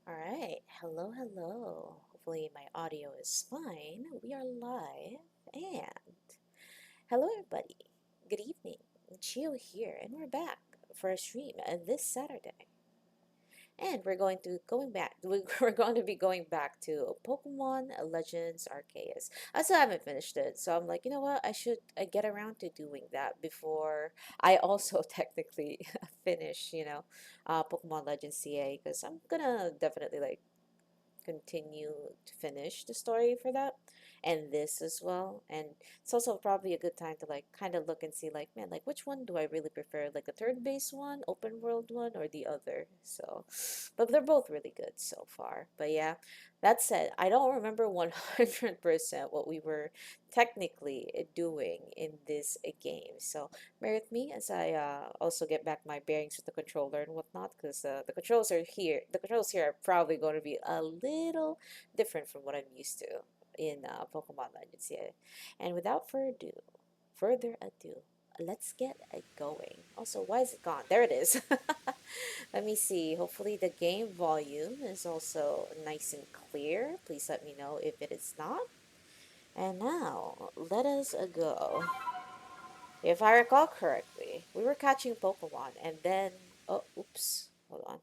Alright, hello, hello. Hopefully my audio is fine. We are live and hello everybody. Good evening. Chiyo here and we're back for a stream this Saturday. And we're going to be going back to Pokemon Legends Arceus. I still haven't finished it, so I'm like, you know what? I should get around to doing that before I also technically finish, Pokemon Legends CA because I'm gonna definitely like continue to finish the story for that and this as well. And it's also probably a good time to like kind of look and see like, man, like which one do I really prefer, like a turn-based one, open world one, or the other. So but they're both really good so far. But yeah, that said, I don't remember 100% what we were technically doing in this game. So bear with me as I also get back my bearings with the controller and whatnot, because the controls are here. The controls here are probably going to be a little different from what I'm used to in Pokemon Legends. Yeah. And without further ado, let's get it going. Also, why is it gone? There it is. Let me see. Hopefully the game volume is also nice and clear. Please let me know if it is not. And now, let us go. If I recall correctly, we were catching Pokemon and then... Oh, oops. Hold on.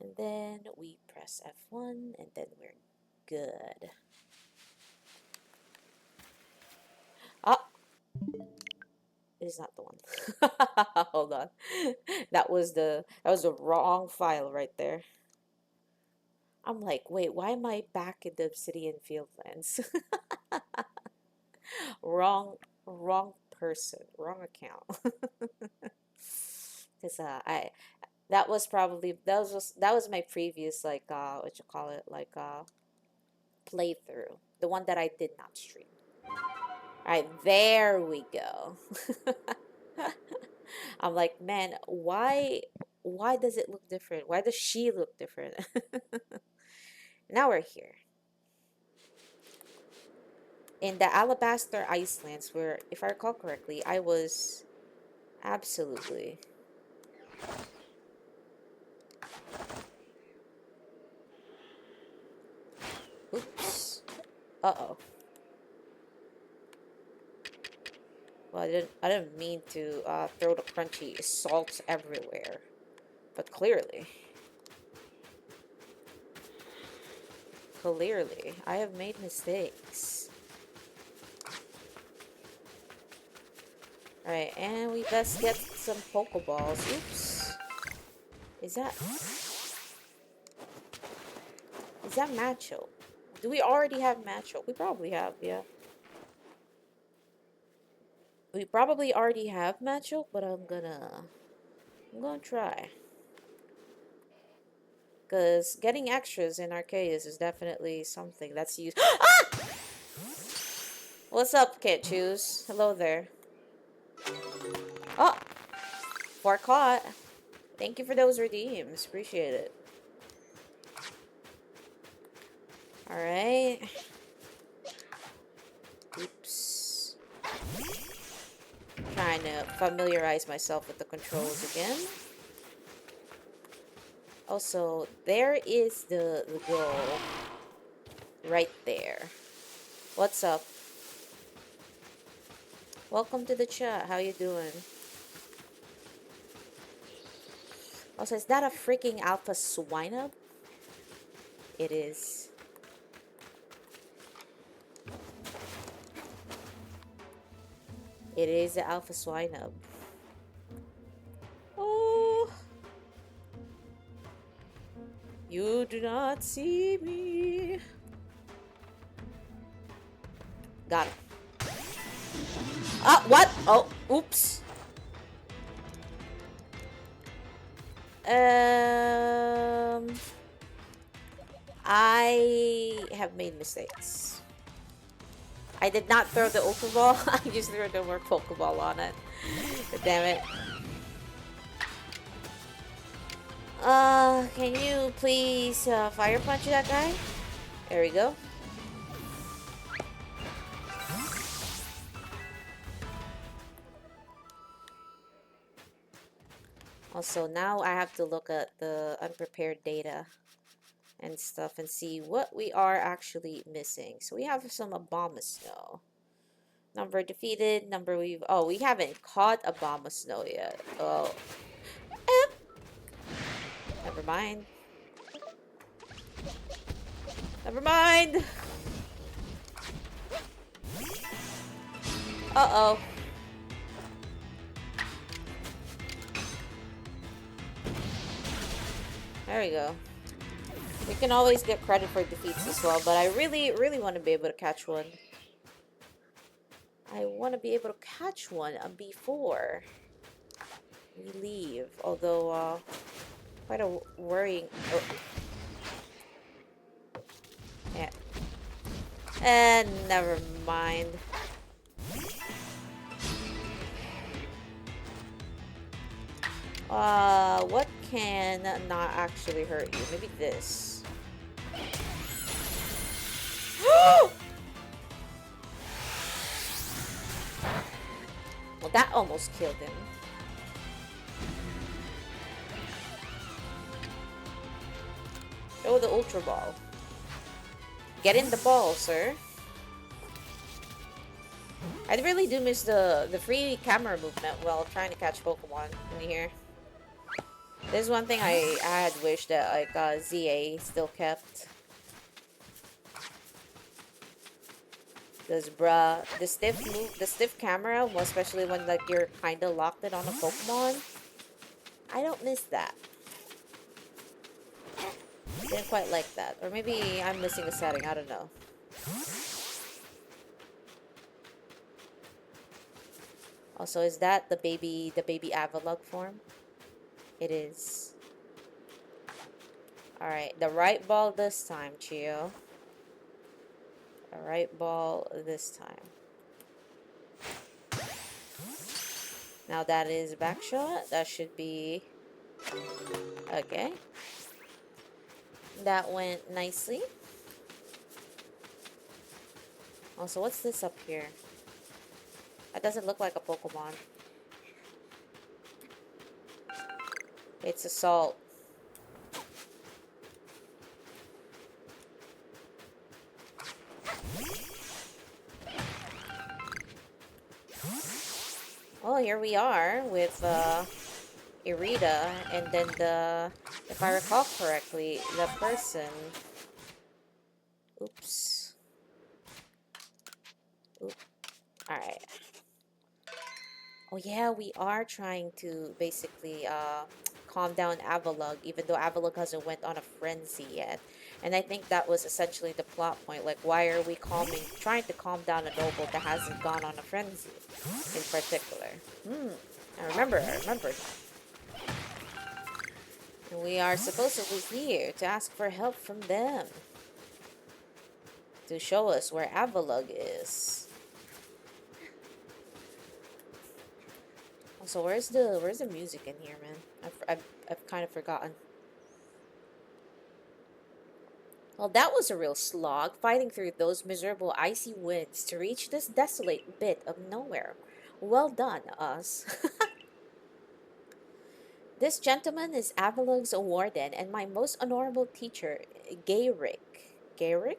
And then we press F1 and then we're good. Ah, it is not the one. Hold on. That was the wrong file right there. I'm like, wait, why am I back in the Obsidian Fieldlands? wrong wrong person, wrong account. Because I that was my previous like what you call it, like playthrough, the one that I did not stream. All right, there we go. I'm like, man, why does it look different? Why does she look different? Now we're here in the Alabaster Icelands, where, if I recall correctly, I was absolutely... Oops. Uh-oh. Well, I didn't mean to throw the crunchy salt everywhere, but clearly, I have made mistakes. Alright, and we best get some Pokeballs. Oops. Is that... Is that Macho? Do we already have Macho? We probably have, yeah. We probably already have Macho, but I'm gonna try. Because getting extras in Arceus is definitely something that's used. Ah! What's up, Kit Choose? Hello there. Oh! 4 caught. Thank you for those redeems. Appreciate it. Alright. Oops. Trying to familiarize myself with the controls again. Also, there is the goal. Right there. What's up? Welcome to the chat. How you doing? Also, is that a freaking alpha swinub? It is. It is the alpha swinub. Oh! You do not see me. Got him. What? Oh, oops. I have made mistakes. I did not throw the Ultra Ball. I just threw the more Pokeball on it. Damn it. Can you please Fire Punch that guy? There we go. Also, now I have to look at the unprepared data and stuff and see what we are actually missing. So we have some Abomasnow. Number defeated, number we haven't caught Abomasnow yet. Oh, eh, never mind. Never mind. Uh-oh. There we go. We can always get credit for defeats as well, but I really, really want to be able to catch one. I want to be able to catch one before we leave. Although, quite a worrying... Oh. Yeah. And never mind. What can not actually hurt you? Maybe this. Well, that almost killed him. Show the Ultra Ball. Get in the ball, sir. I really do miss the free camera movement while trying to catch Pokemon in here. There's one thing I had wished that like ZA still kept. Because bruh, the stiff camera, especially when like you're kinda locked it on a Pokemon. I don't miss that. Didn't quite like that. Or maybe I'm missing a setting, I don't know. Also, is that the baby Avalugg form? It is. Alright, the right ball this time, Chiyo. The right ball this time. Now that is back shot. That should be... Okay. That went nicely. Also, what's this up here? That doesn't look like a Pokemon. It's a salt. Well, here we are with Irida, and then if I recall correctly, the person... Oops. Alright. Oh yeah, we are trying to basically calm down Avalugg, even though Avalugg hasn't went on a frenzy yet. And I think that was essentially the plot point. Like, why are we trying to calm down a noble that hasn't gone on a frenzy in particular? I remember. And we are supposedly here to ask for help from them. To show us where Avalugg is. So where's the music in here, man? I've kind of forgotten. Well, that was a real slog, fighting through those miserable icy winds to reach this desolate bit of nowhere. Well done, us. This gentleman is Avalugg's warden and my most honorable teacher, Gyrick. Gyrick?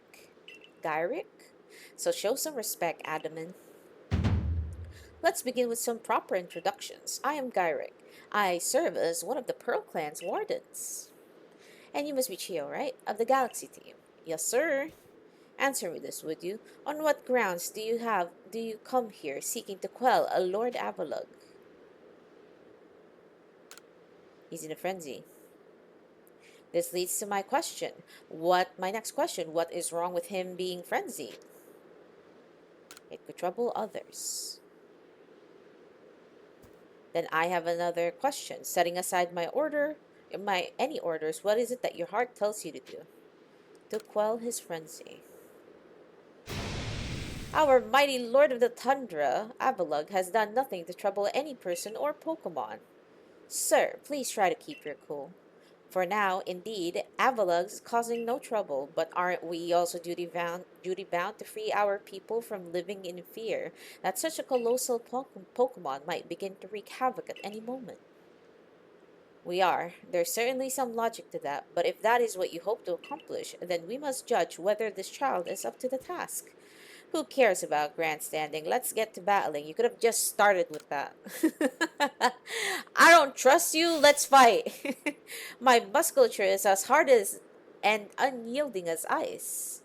So show some respect, Adaman. Let's begin with some proper introductions. I am Gyrick. I serve as one of the Pearl Clan's wardens. And you must be Chiyo, right? Of the Galaxy team. Yes, sir. Answer me this, would you? On what grounds do you come here seeking to quell a Lord Avalugg? He's in a frenzy. This leads to my question. My next question, what is wrong with him being frenzied? It could trouble others. Then I have another question. Setting aside any orders, what is it that your heart tells you to do? To quell his frenzy. Our mighty Lord of the Tundra, Avalugg, has done nothing to trouble any person or Pokemon. Sir, please try to keep your cool. For now, indeed, Avalugg is causing no trouble, but aren't we also duty-bound to free our people from living in fear that such a colossal Pokemon might begin to wreak havoc at any moment? We are. There's certainly some logic to that, but if that is what you hope to accomplish, then we must judge whether this child is up to the task. Who cares about grandstanding? Let's get to battling. You could have just started with that. I don't trust you. Let's fight. My musculature is as hard as and unyielding as ice.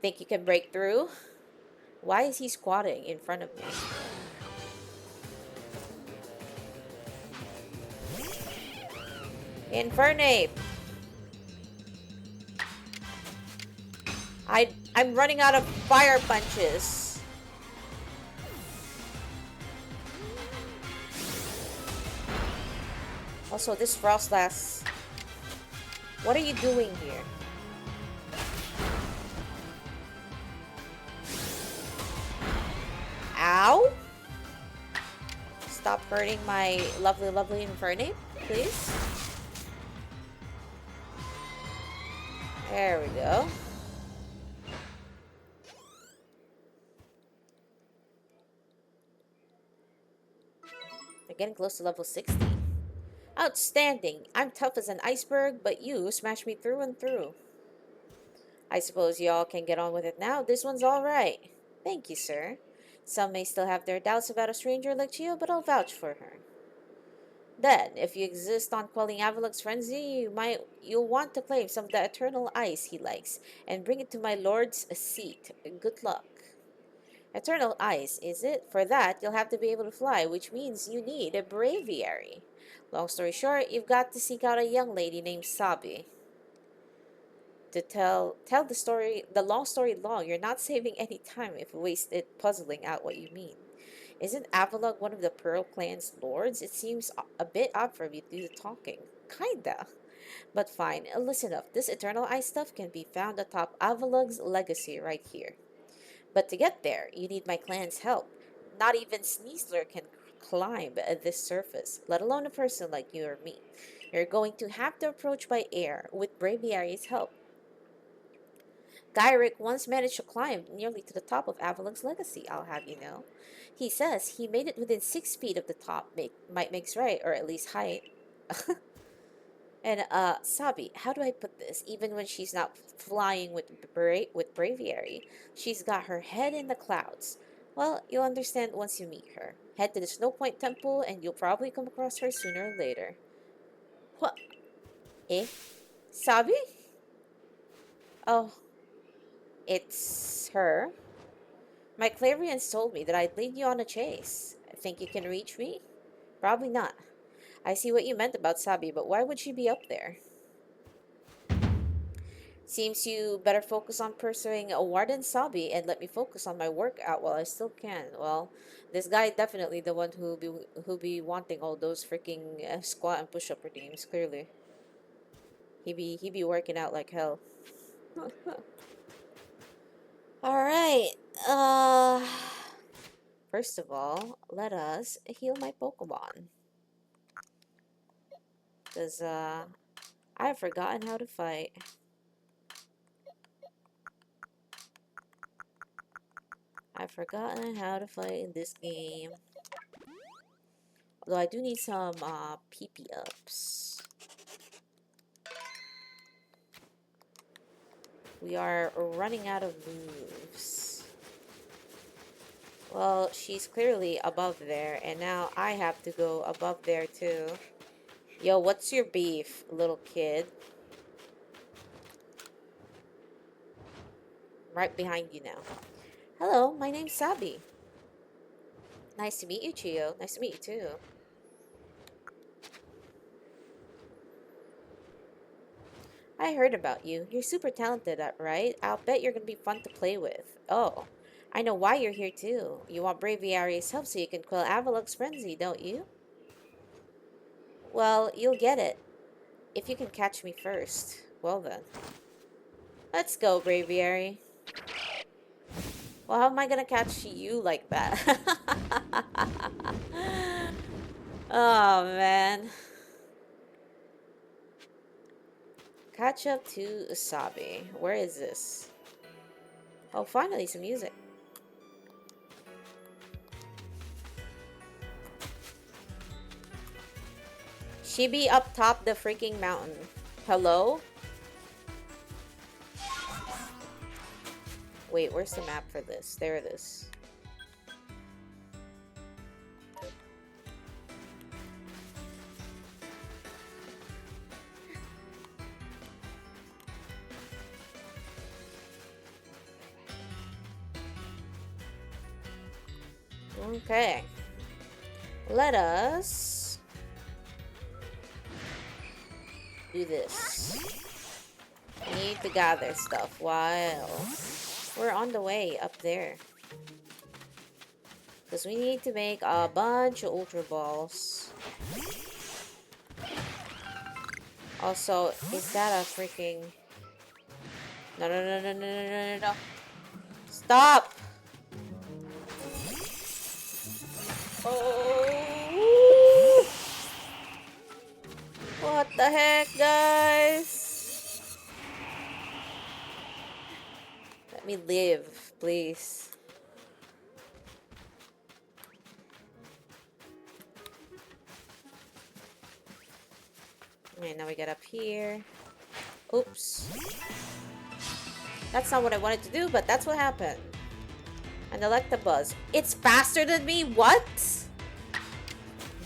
Think you can break through? Why is he squatting in front of me? Infernape! I'm running out of fire punches. Also, this Frostlass. What are you doing here? Ow! Stop hurting my lovely, lovely Infernape, please. There we go. We're getting close to level 60. Outstanding! I'm tough as an iceberg, but you smashed me through and through. I suppose y'all can get on with it now. This one's alright. Thank you, sir. Some may still have their doubts about a stranger like Chiyo, but I'll vouch for her. Then, if you insist on quelling Avalugg's frenzy, you'll want to claim some of the eternal ice he likes, and bring it to my lord's seat. Good luck. Eternal ice, is it? For that, you'll have to be able to fly, which means you need a braviary. Long story short, you've got to seek out a young lady named Sabi. To tell the long story long, you're not saving any time if you waste it puzzling out what you mean. Isn't Avalugg one of the Pearl Clan's lords? It seems a bit odd for me to do the talking. Kinda. But fine, listen up. This eternal ice stuff can be found atop Avalugg's legacy right here. But to get there, you need my clan's help. Not even Sneasler can climb this surface, let alone a person like you or me. You're going to have to approach by air, with Braviary's help. Gyrick once managed to climb nearly to the top of Avalugg's legacy, I'll have you know. He says he made it within 6 feet of the top, might makes right, or at least height. And, Sabi, how do I put this? Even when she's not flying with Braviary, she's got her head in the clouds. Well, you'll understand once you meet her. Head to the Snow Point Temple, and you'll probably come across her sooner or later. What? Eh? Sabi? Oh, it's her. My clarions told me that I'd lead you on a chase. Think you can reach me? Probably not. I see what you meant about Sabi, but why would she be up there? Seems you better focus on pursuing a Warden Sabi and let me focus on my workout while I still can. Well, this guy definitely the one who be wanting all those freaking squat and push up routines. Clearly, he be working out like hell. All right. First of all, let us heal my Pokemon. Because, I've forgotten how to fight. I've forgotten how to fight in this game. Although I do need some, PP ups. We are running out of moves. Well, she's clearly above there, and now I have to go above there too. Yo, what's your beef, little kid? I'm right behind you now. Hello, my name's Sabi. Nice to meet you, Chiyo. Nice to meet you too. I heard about you. You're super talented, right? I'll bet you're gonna be fun to play with. Oh, I know why you're here too. You want Braviary's help so you can quell Avalugg's frenzy, don't you? Well, you'll get it. If you can catch me first. Well then. Let's go, Braviary. Well, how am I gonna catch you like that? Oh, man. Catch up to Usabi. Where is this? Oh, finally, some music. She be up top the freaking mountain. Hello? Wait, where's the map for this? There it is. Okay. Let us do this. We need to gather stuff while we're on the way up there. Because we need to make a bunch of Ultra Balls. Also, is that a freaking... No, no, no, no, no, no, no, no. Stop! Oh! What the heck, guys? Let me live, please. Okay, now we get up here. Oops. That's not what I wanted to do, but that's what happened. An Electabuzz. It's faster than me? What?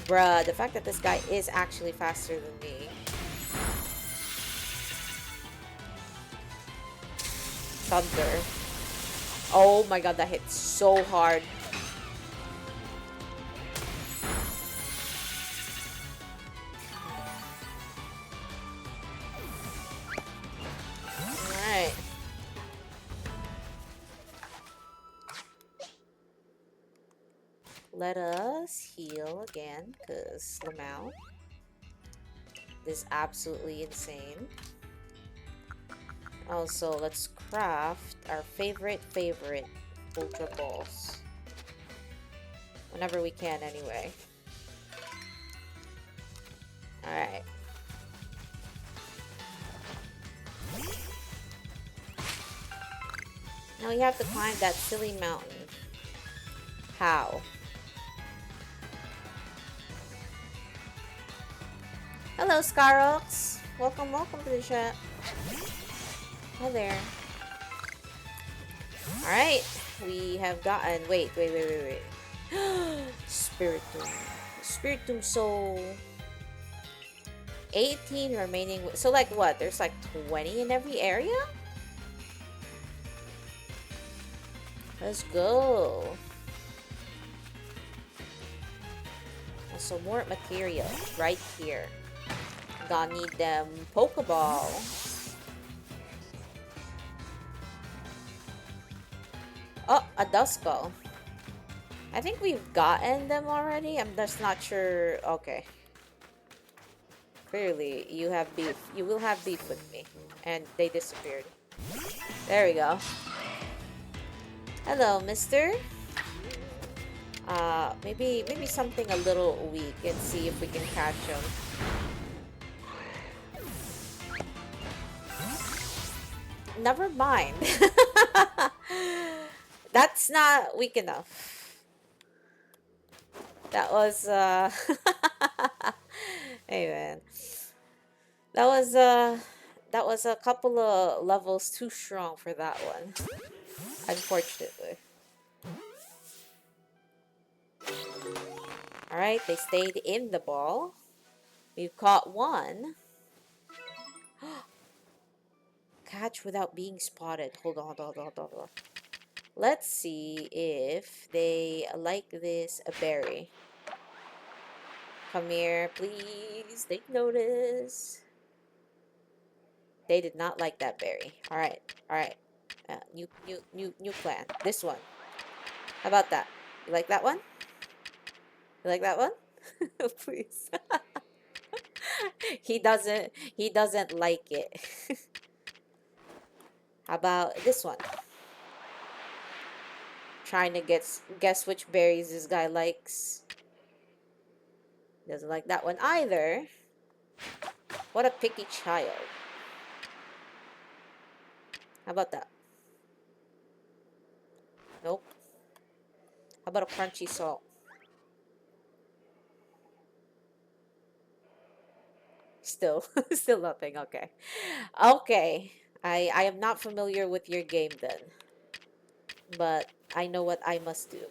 Bruh, the fact that this guy is actually faster than me. Thunder. Oh my god, that hit so hard. Alright. Let us heal again, because Lamau is absolutely insane. Also, let's craft our favorite Ultra Balls. Whenever we can, anyway. Alright. Now we have to climb that silly mountain. How? Hello, Scarox. Welcome, welcome to the chat. Hi there. Alright. We have gotten... Wait. Spiritomb. Spiritomb Soul. 18 remaining... So, like, what? There's, like, 20 in every area? Let's go. Also, more material right here. Gonna need them Pokeball. Oh, a Duskull. I think we've gotten them already. I'm just not sure. Okay. Clearly, you have beef. You will have beef with me. And they disappeared. There we go. Hello, mister. Maybe something a little weak and see if we can catch him. Never mind. That's not weak enough. That was hey man. That was a couple of levels too strong for that one. Unfortunately. Alright, they stayed in the ball. We've caught one. Catch without being spotted. Hold on. Let's see if they like this berry. Come here, please. Take notice. They did not like that berry. Alright. New plan. This one. How about that? You like that one? You like that one? Please. He doesn't like it. How about this one? Trying to guess which berries this guy likes. Doesn't like that one either. What a picky child. How about that? Nope. How about a crunchy salt? still, still nothing. Okay. Okay. I am not familiar with your game then. But I know what I must do.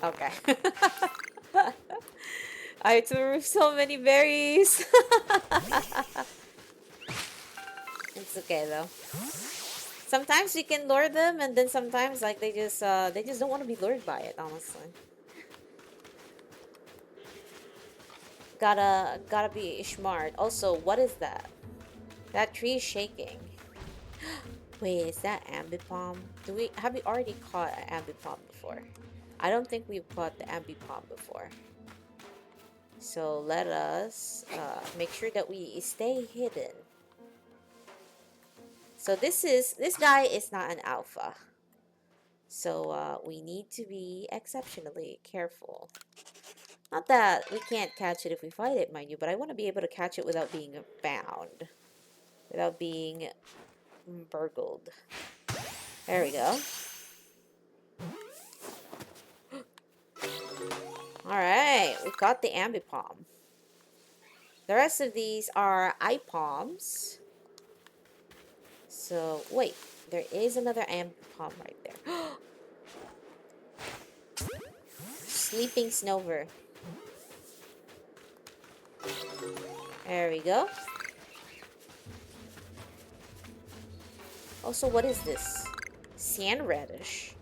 Okay. I threw so many berries. It's okay though. Sometimes you can lure them, and then sometimes like they just don't want to be lured by it. Honestly, gotta be smart. Also, what is that? That tree is shaking. Wait, is that ambipom? Have we already caught an ambipom before? I don't think we've caught the ambipom before. So let us make sure that we stay hidden. So this guy is not an alpha. So we need to be exceptionally careful. Not that we can't catch it if we fight it, mind you, but I want to be able to catch it without being found. Without being burgled. There we go. Alright, we caught the ambipom. The rest of these are ipoms. So, wait. There is another ambipom right there. Sleeping Snover. There we go. Also, what is this? Sand radish.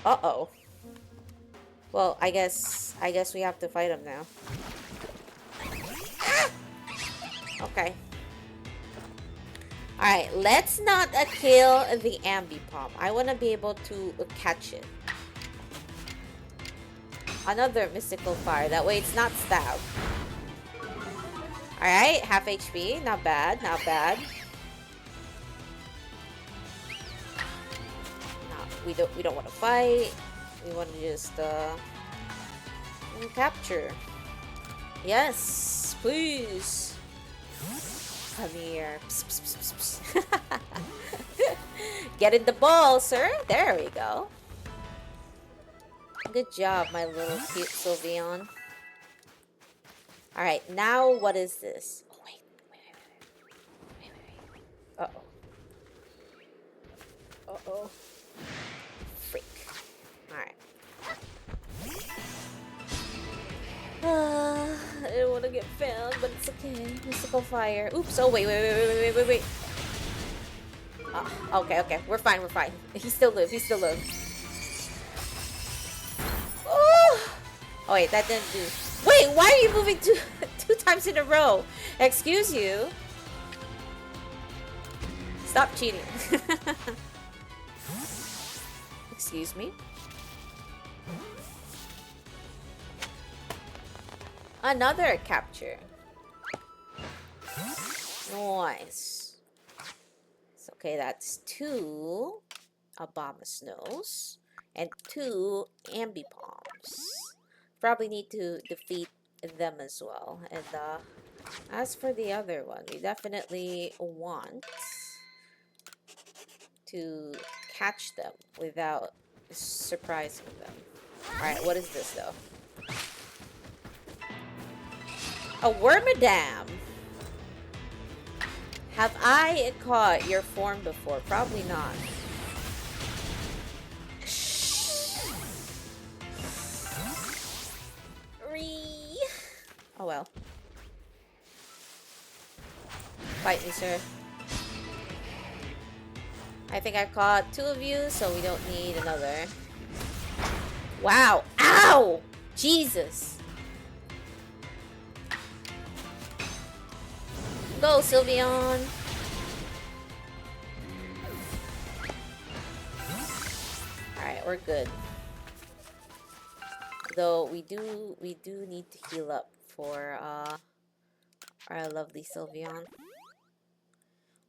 Uh-oh. Well, I guess we have to fight him now. Okay. Alright, let's not kill the ambipom. I want to be able to catch it. Another mystical fire. That way it's not stabbed. Alright, half HP. Not bad, not bad. No, we don't want to fight. We want to just capture. Yes, please. Come here. Psst, psst, psst, psst, psst. Get in the ball, sir. There we go. Good job, my little cute Sylveon. Alright, now what is this? Oh, wait. Uh-oh. Uh-oh. Freak. Alright. I didn't want to get found, but it's okay. Mystical fire. Oops. Oh, wait. Okay. We're fine. He still lives. Oh, wait, that didn't do. Wait, why are you moving two times in a row? Excuse you. Stop cheating. Excuse me. Another capture. Nice. It's okay, that's 2 Abomasnows and 2 Ambipoms. Probably need to defeat them as well. And as for the other one, we definitely want to catch them without surprising them. Alright, what is this though? A Wormadam! Have I caught your form before? Probably not. Oh well. Fight me, sir. I think I caught 2 of you, so we don't need another. Wow! Ow! Jesus! Go, Sylveon! Alright, we're good. Though we do need to heal up for our lovely Sylveon.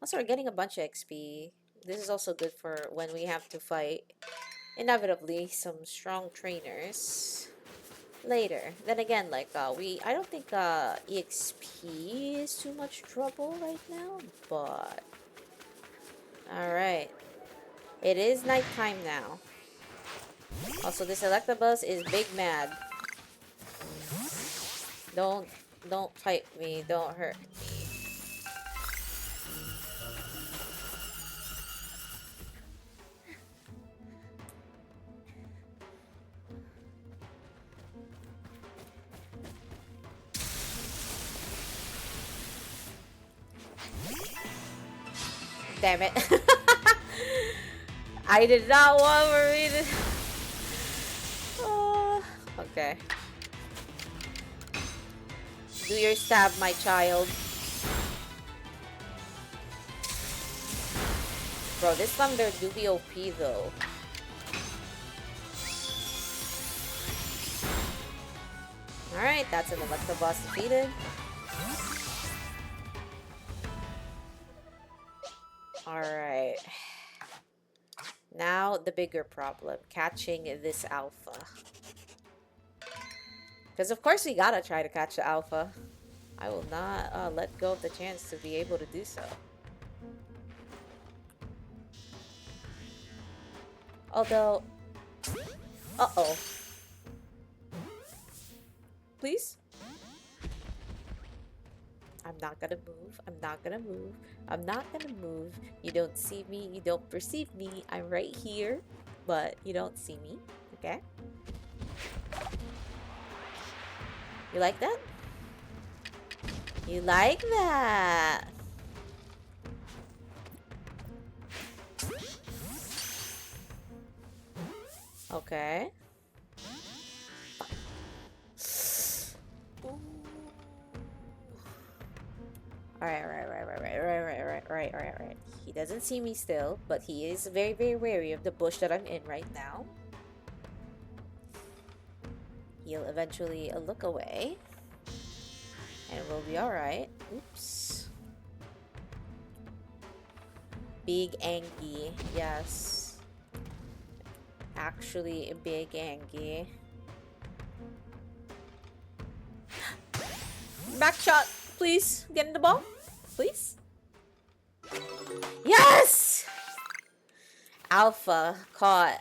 Also, we're getting a bunch of XP. This is also good for when we have to fight, inevitably, some strong trainers later. Then again, like, I don't think EXP is too much trouble right now, but... Alright, It is nighttime now. Also, this Electabuzz is big mad. Don't fight me. Don't hurt me. Damn it. I did not want Marie to... okay. Do your stab, my child. Bro, this Thunder do be OP though. Alright, that's an Electabuzz defeated. Alright. Now the bigger problem, catching this alpha. Because of course we gotta try to catch the alpha. I will not let go of the chance to be able to do so. Although... uh-oh. Please? I'm not gonna move. I'm not gonna move. I'm not gonna move. You don't see me. You don't perceive me. I'm right here, but you don't see me. Okay? You like that? You like that? Okay. Alright. He doesn't see me still, but he is very, very wary of the bush that I'm in right now. He'll eventually look away. And we'll be alright. Oops. Big Angie. Yes. Actually, a big Angie. Back shot, please. Get in the ball. Please. Yes! Alpha caught.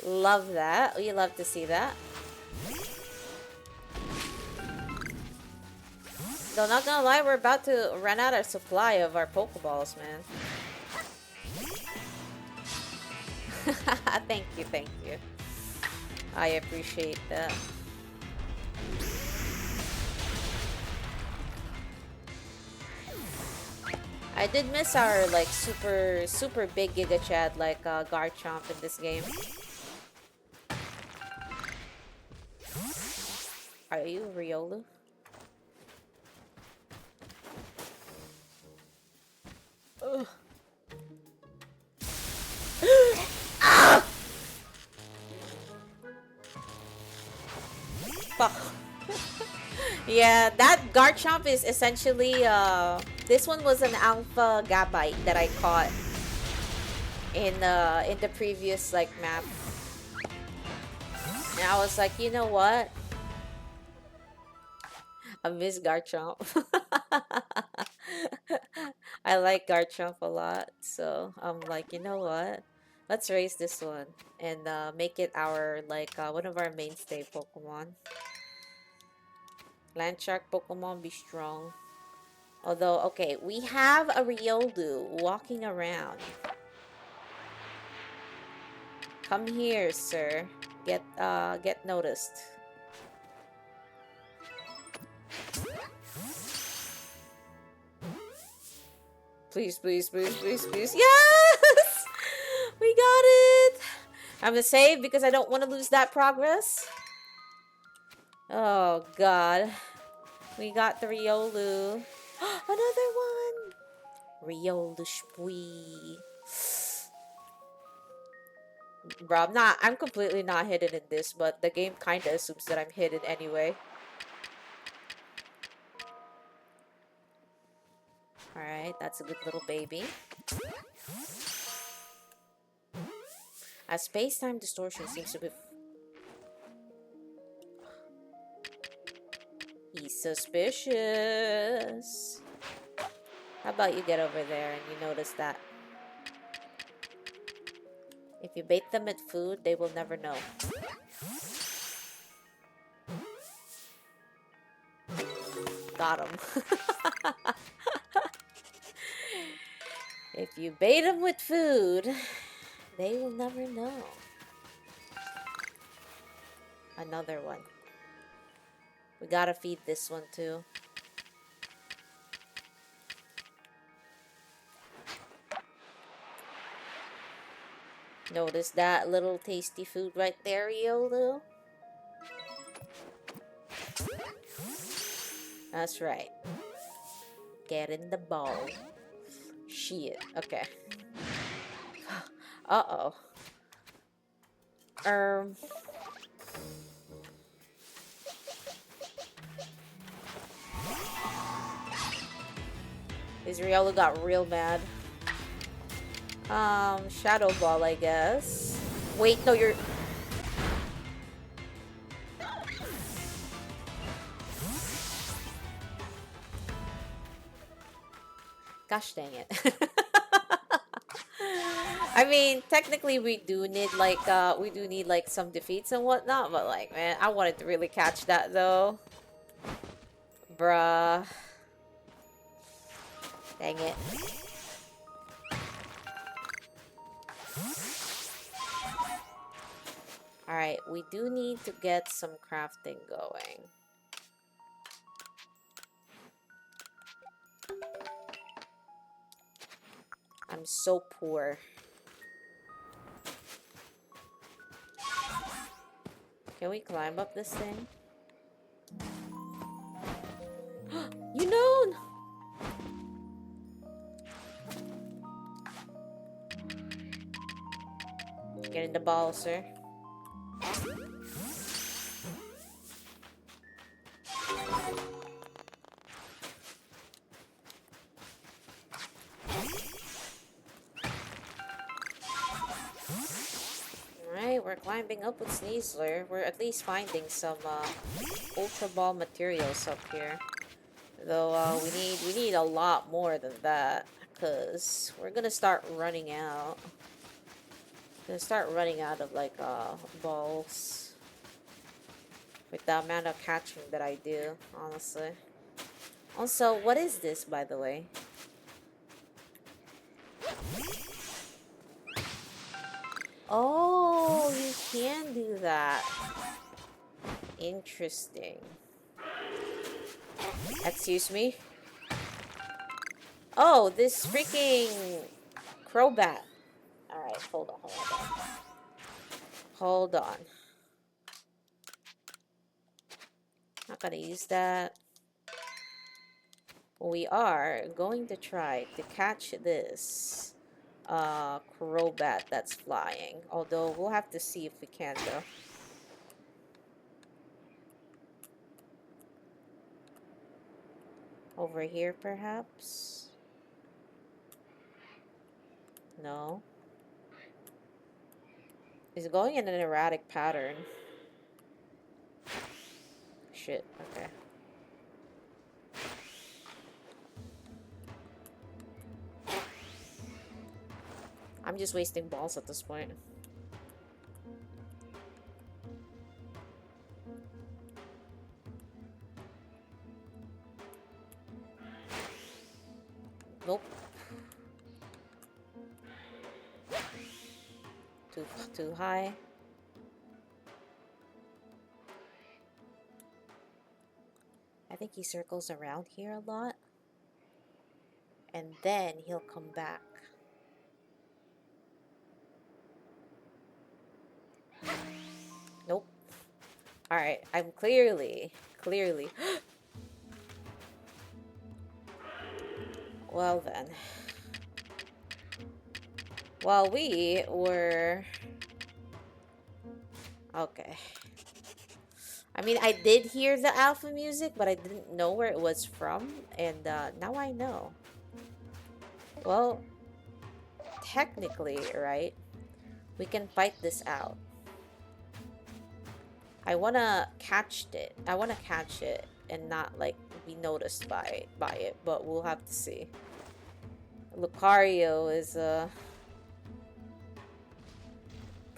Love that. We love to see that. Though not gonna lie, we're about to run out of supply of our Pokeballs, man. Thank you. I appreciate that. I did miss our like super big Giga Chad like Garchomp in this game. Are you Riolu? Ugh. Ah! Fuck. Yeah, that Garchomp is essentially this one was an alpha Gabite that I caught in the previous like map. And I was like, you know what? I miss Garchomp. I like Garchomp a lot, so I'm like, you know what? Let's raise this one and make it our like one of our mainstay Pokemon. Landshark Pokemon be strong. Although, okay, we have a Riolu walking around. Come here, sir. Get noticed. Please. Yes! We got it! I'm gonna save because I don't want to lose that progress. Oh, God. We got the Riolu. Another one! Riolu Spui. Bro, I'm completely not hidden in this, but the game kinda assumes that I'm hidden anyway. Alright, that's a good little baby. As space-time distortion seems to be... He's suspicious. How about you get over there and you notice that? If you bait them with food, they will never know. Got him. If you bait them with food, they will never know. Another one. We gotta feed this one too. Notice that little tasty food right there, Yolo? That's right. Get in the ball. Shit. Okay. Uh-oh. Israel got real mad. Shadow Ball, I guess. Wait, no, you're... Gosh dang it. I mean, technically we do need like some defeats and whatnot, but like, man, I wanted to really catch that though. Bruh. Dang it. Alright, we do need to get some crafting going. I'm so poor. Can we climb up this thing? You know! Get in the ball, sir. Alright, we're climbing up with Sneasler. We're at least finding some Ultra Ball materials up here. Though we need a lot more than that, because we're gonna start running out. Gonna start running out of like balls with the amount of catching that I do, honestly. Also, what is this, by the way? Oh, you can do that. Interesting. Excuse me? Oh, this freaking Crobat. Alright, hold on. Hold on. Not gonna use that. We are going to try to catch this Crobat that's flying. Although, we'll have to see if we can, though. Over here, perhaps? No. It's going in an erratic pattern. Shit, okay. I'm just wasting balls at this point. Nope. Too high. I think he circles around here a lot. And then he'll come back. Nope. Alright, I'm clearly. Well then. While we were... Okay. I mean, I did hear the alpha music, but I didn't know where it was from. And now I know. Well, technically, right? We can fight this out. I wanna catch it. I wanna catch it and not like be noticed by it, but we'll have to see. Lucario is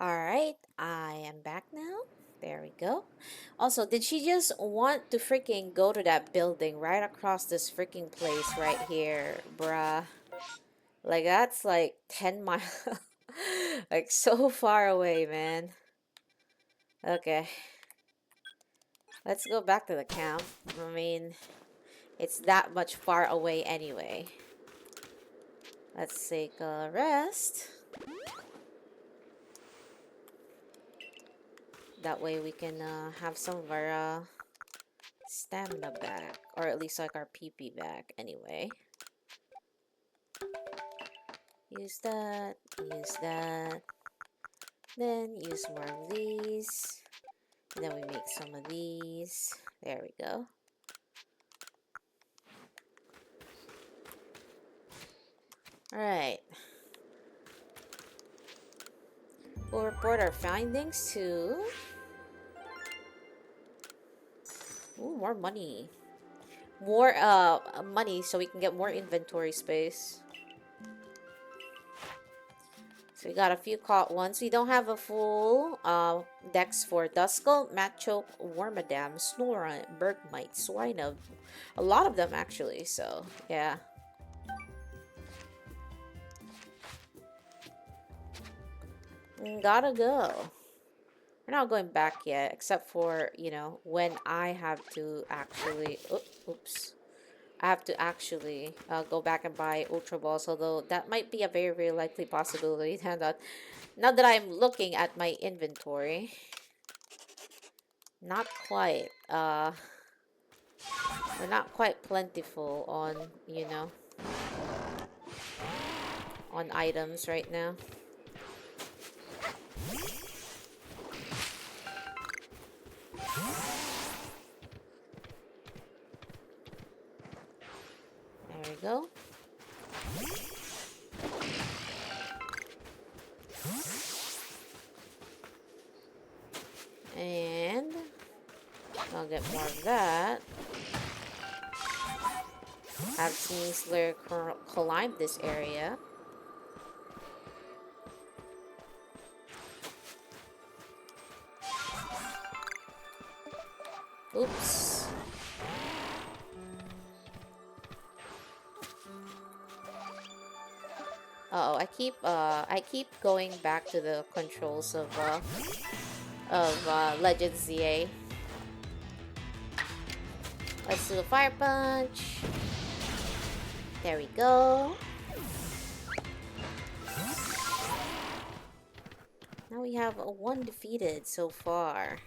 Alright, I am back now. There we go. Also, did she just want to freaking go to that building right across this freaking place right here, bruh? Like, that's like 10 miles. Like, so far away, man. Okay. Let's go back to the camp. I mean, it's that much far away anyway. Let's take a rest. That way we can have some of our stamina back. Or at least like our PP back anyway. Use that. Use that. Then use more of these. And then we make some of these. There we go. Alright. We'll report our findings to... Ooh, more money. More money so we can get more inventory space. So we got a few caught ones. We don't have a full dex for Duskull, Machoke, Wormadam, Snorunt, Bergmite, Swinub. A lot of them actually, so yeah. Gotta go. We're not going back yet, except for, you know, when I have to actually... oops. I have to actually go back and buy Ultra Balls, although that might be a very, very likely possibility. Now that I'm looking at my inventory, not quite, we're not quite plentiful on, you know, on items right now. There we go. And I'll get more of that. I've seen Slayer climb this area. Oops. Uh-oh, I keep going back to the controls of Legend ZA. Let's do a fire punch. There we go. Now we have a 1 defeated so far.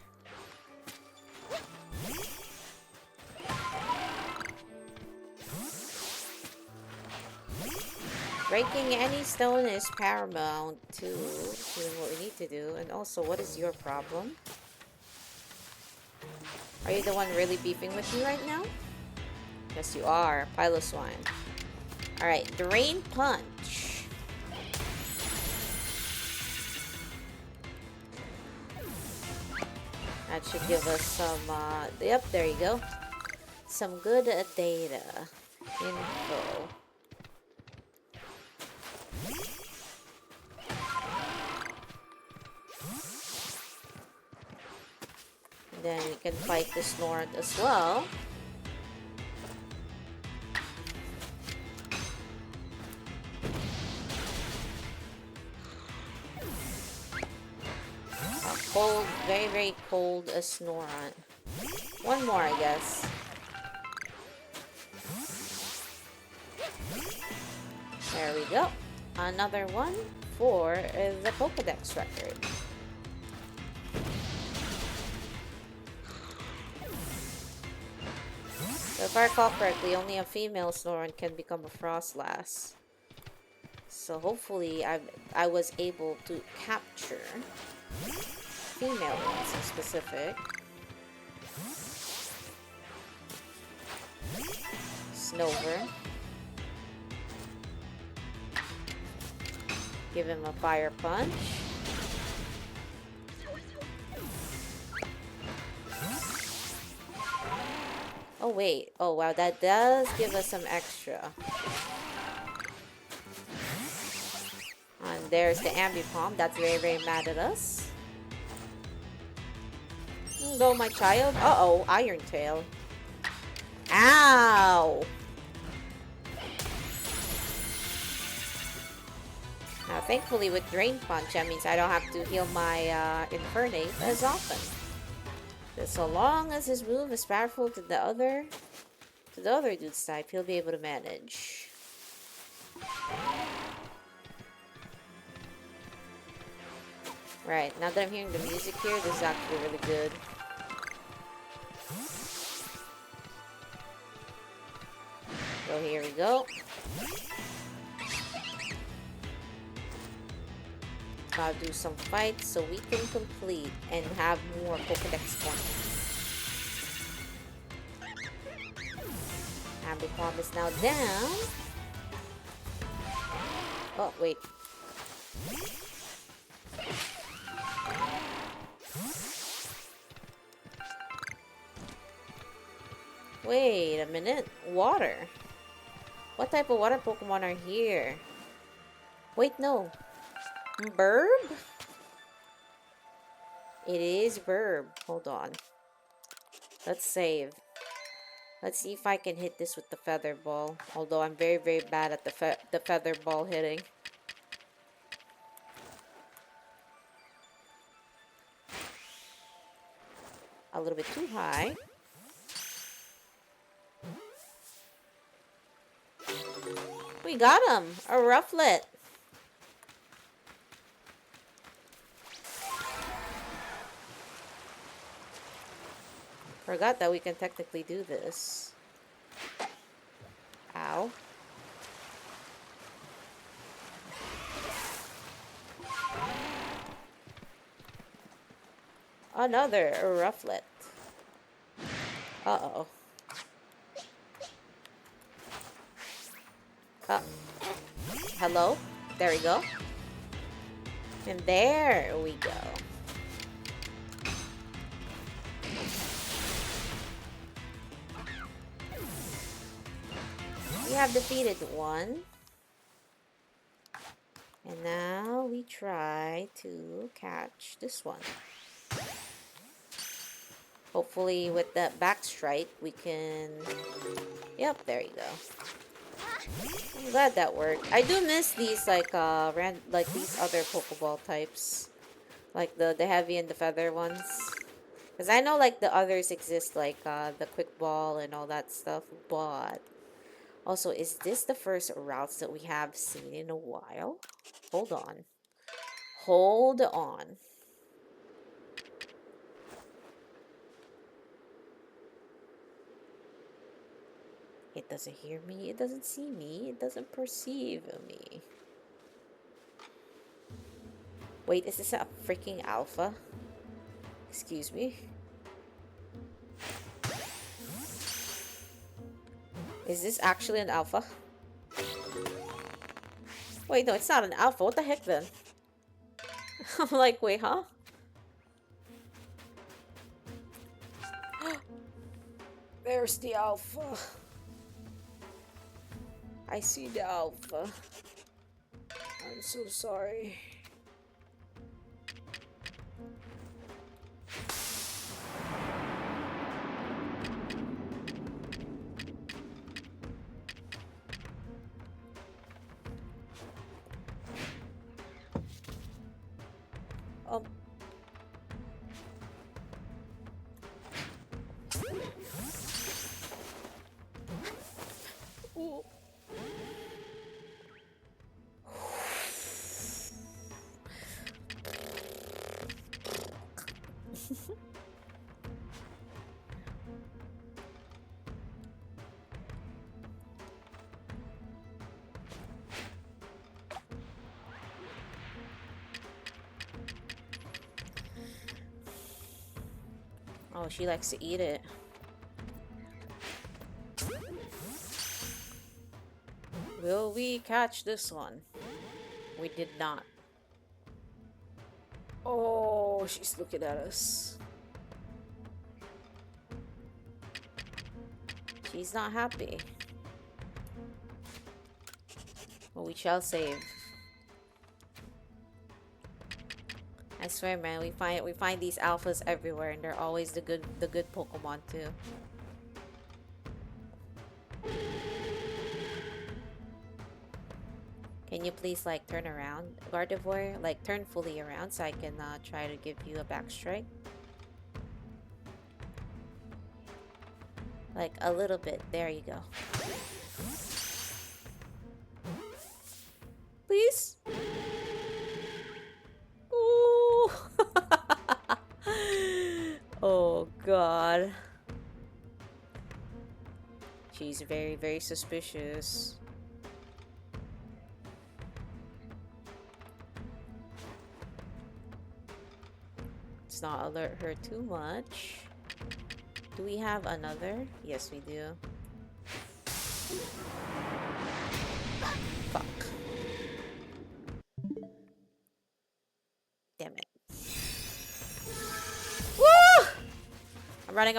Breaking any stone is paramount to doing what we need to do. And also, what is your problem? Are you the one really beefing with me right now? Yes, you are. Piloswine. Alright, Drain Punch. That should give us some, yep, there you go. Some good data. Info. Then we can fight the Snorunt as well. A cold, very, very cold Snorunt. One more, I guess. There we go. Another one for the Pokedex record. So if I recall correctly, only a female Snorunt can become a Frostlass. So hopefully I was able to capture female ones in specific. Snover. Give him a fire punch. Oh wait, oh wow, that does give us some extra on there's the Ambipom. That's very, very mad at us. Go, my child. Uh-oh, Iron Tail. Ow! Now, thankfully, with Drain Punch, that means I don't have to heal my Infernape as often. But so long as his move is powerful to the other dude's type, he'll be able to manage. Right, now that I'm hearing the music here, this is actually really good. So here we go. Gotta do some fights so we can complete and have more Pokedex points. Ambipom is now down. Oh, wait. Wait a minute. Water. What type of water Pokemon are here? Wait, no. Burb? It is Burb. Hold on. Let's save. Let's see if I can hit this with the Feather Ball. Although I'm very, very bad at the Feather Ball hitting. A little bit too high. We got him! A Rufflet! Forgot that we can technically do this. Ow. Another Rufflet. Uh-oh. Hello? There we go. And there we go. We have defeated one. And now we try to catch this one. Hopefully with that back strike we can... Yep, there you go. I'm glad that worked. I do miss these like these other Pokeball types. Like the heavy and the feather ones. Because I know like the others exist, like the quick ball and all that stuff, but also, is this the first routes that we have seen in a while? Hold on. Hold on. It doesn't hear me. It doesn't see me. It doesn't perceive me. Wait, is this a freaking alpha? Excuse me. Is this actually an alpha? Wait, no, it's not an alpha. What the heck then? I'm like, wait, huh? There's the alpha. I see the alpha. I'm so sorry. Ooh. Oh, she likes to eat it. Will we catch this one? We did not. Oh, she's looking at us. She's not happy. But we shall save. I swear, man, we find these alphas everywhere, and they're always the good Pokemon too. Can you please like turn around, Gardevoir? Like turn fully around so I can try to give you a back strike. Like a little bit. There you go. Please. Ooh. Oh God. She's very, very suspicious. Let's not alert her too much. Do we have another? Yes, we do. Fuck. Damn it. Woo! I'm running.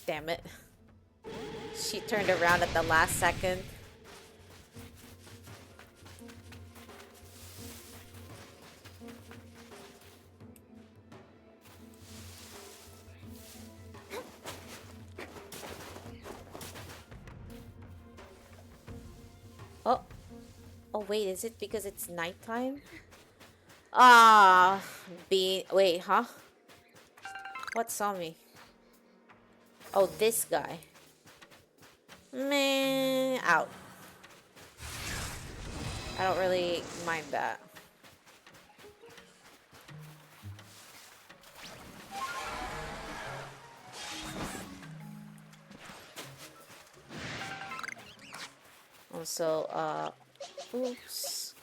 Damn it. She turned around at the last second. Oh. Oh, wait, is it because it's nighttime? Wait, huh? What saw me? Oh, this guy. Man, out. I don't really mind that. Also, oops.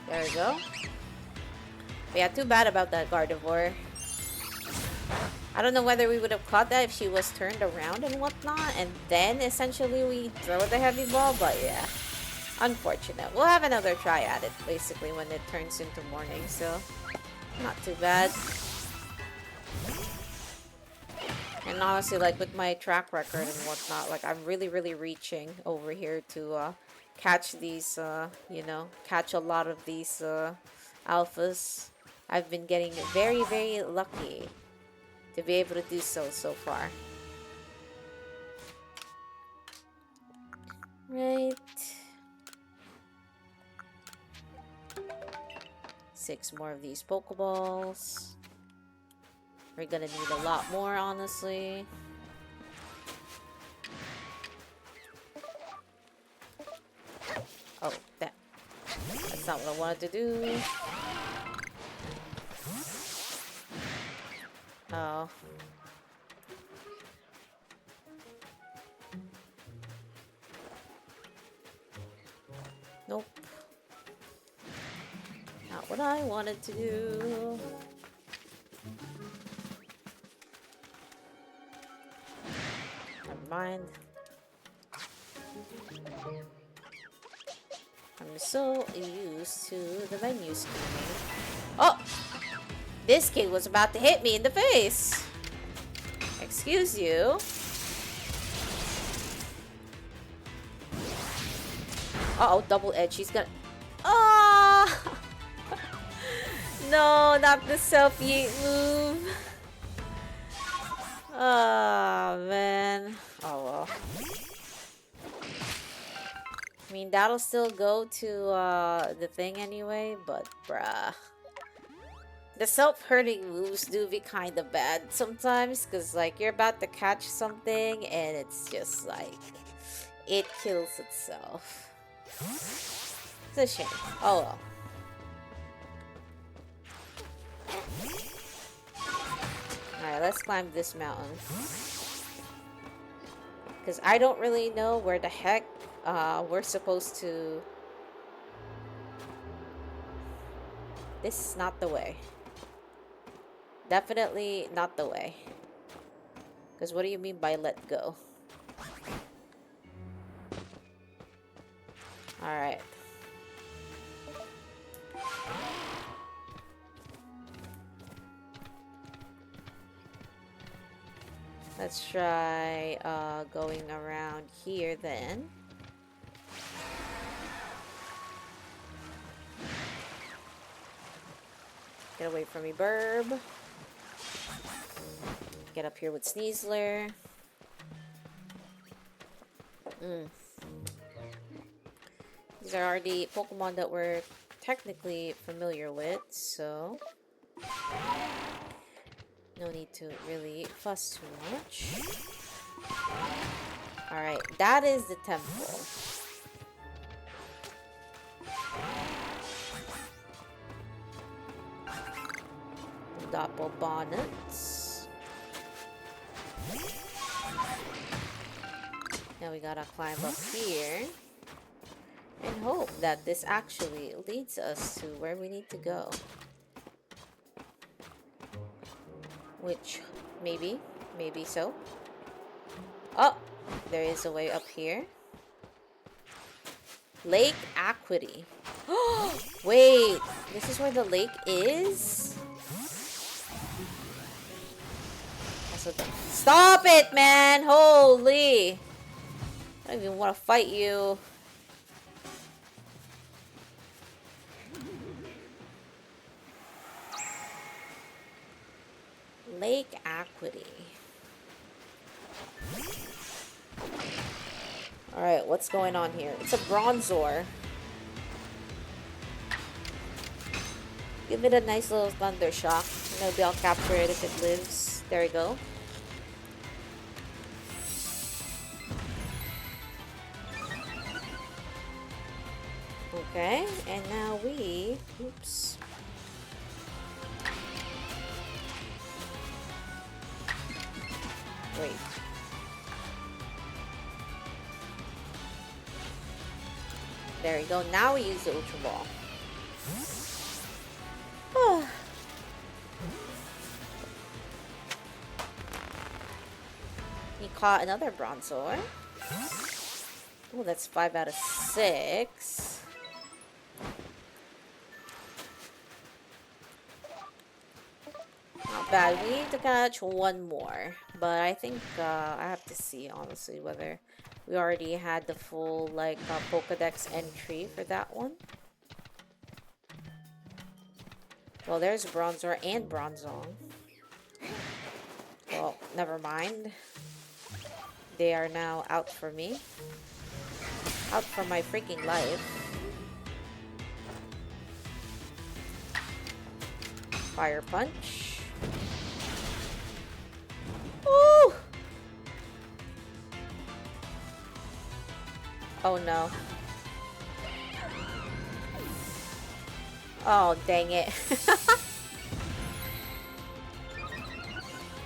There we go. But yeah, too bad about that Gardevoir. I don't know whether we would have caught that if she was turned around and whatnot, and then essentially we throw the heavy ball, but yeah. Unfortunate. We'll have another try at it, basically, when it turns into morning, so not too bad. And honestly, like, with my track record and whatnot, like, I'm really, really reaching over here to catch these, you know, catch a lot of these alphas. I've been getting very, very lucky to be able to do so far. Right. 6 more of these Pokeballs. We're gonna need a lot more, honestly. Oh, that's not what I wanted to do. Oh. Nope. Not what I wanted to do. Never mind. I'm so used to the menu scheming. Oh! This kid was about to hit me in the face. Excuse you. Uh-oh, double edge. He's gonna... Oh! No, not the self-yeet move. Oh, man. Oh, well. I mean, that'll still go to the thing anyway, but bruh. The self-hurting moves do be kind of bad sometimes, because, like, you're about to catch something, and it's just, like, it kills itself. It's a shame. Oh, well. Alright, let's climb this mountain. Because I don't really know where the heck We're supposed to... This is not the way. Definitely not the way. Because what do you mean by let go? Alright. Let's try going around here then. Get away from me, Burb. Get up here with Sneasler. These are already Pokemon that we're technically familiar with, so no need to really fuss too much. Alright, that is the temple. Doppel bonnets. Now we gotta climb up here and hope that this actually leads us to where we need to go. Which, maybe so. Oh, there is a way up here. Lake Equity. Wait, this is where the lake is? Stop it, man! Holy! I don't even want to fight you. Lake Equity. Alright, what's going on here? It's a Bronzor. Give it a nice little thunder shock. Maybe I'll capture it if it lives. There we go. Okay, and now we... Oops. Wait. There we go. Now we use the Ultra Ball. He caught another Bronzor. Oh, that's 5 out of 6. Not bad. We need to catch one more. But I think I have to see, honestly, whether we already had the full, like, Pokedex entry for that one. Well, there's Bronzor and Bronzong. Well, never mind. They are now out for me. Out for my freaking life. Fire Punch. Woo! Oh no. Oh, dang it.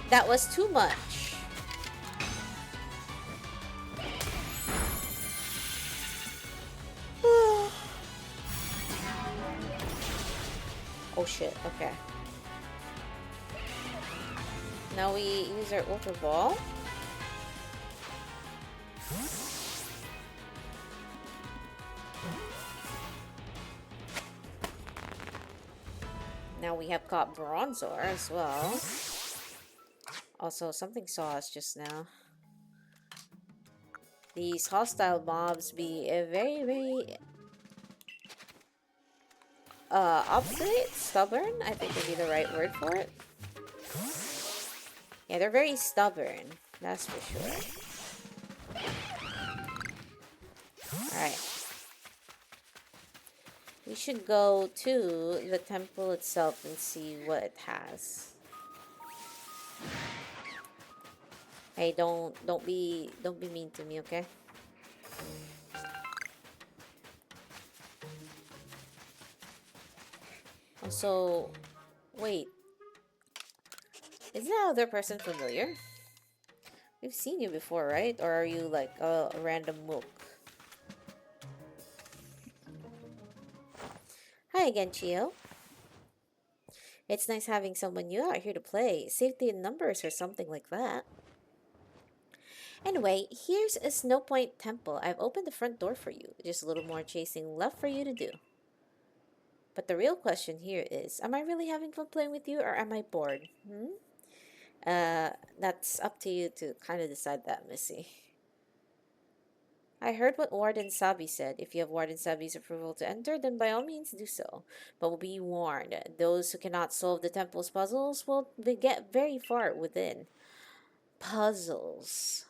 That was too much. Oh shit, okay. Now we use our Ultra Ball. Now we have caught Bronzor as well. Also, something saw us just now. These hostile mobs be very obstinate, stubborn, I think would be the right word for it. Yeah, they're very stubborn, that's for sure. Alright. We should go to the temple itself and see what it has. Hey, don't be mean to me, okay? Also, wait. Isn't that other person familiar? We've seen you before, right? Or are you like a random mook? Hi again, Chiyo. It's nice having someone new out here to play. Safety in numbers or something like that. Anyway, here's a Snow Point Temple. I've opened the front door for you. Just a little more chasing left for you to do. But the real question here is, am I really having fun playing with you or am I bored? That's up to you to kind of decide that, Missy. I heard what Warden Sabi said. If you have Warden Sabi's approval to enter, then by all means do so. But be warned, those who cannot solve the temple's puzzles will get very far within. Puzzles.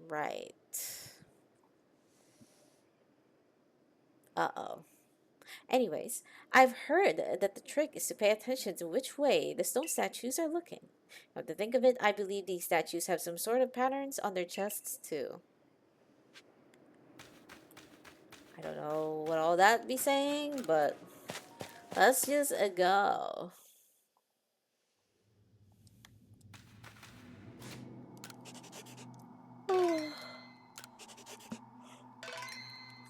Right. Uh-oh. Anyways, I've heard that the trick is to pay attention to which way the stone statues are looking. Now, to think of it, I believe these statues have some sort of patterns on their chests, too. I don't know what all that be saying, but let's just go.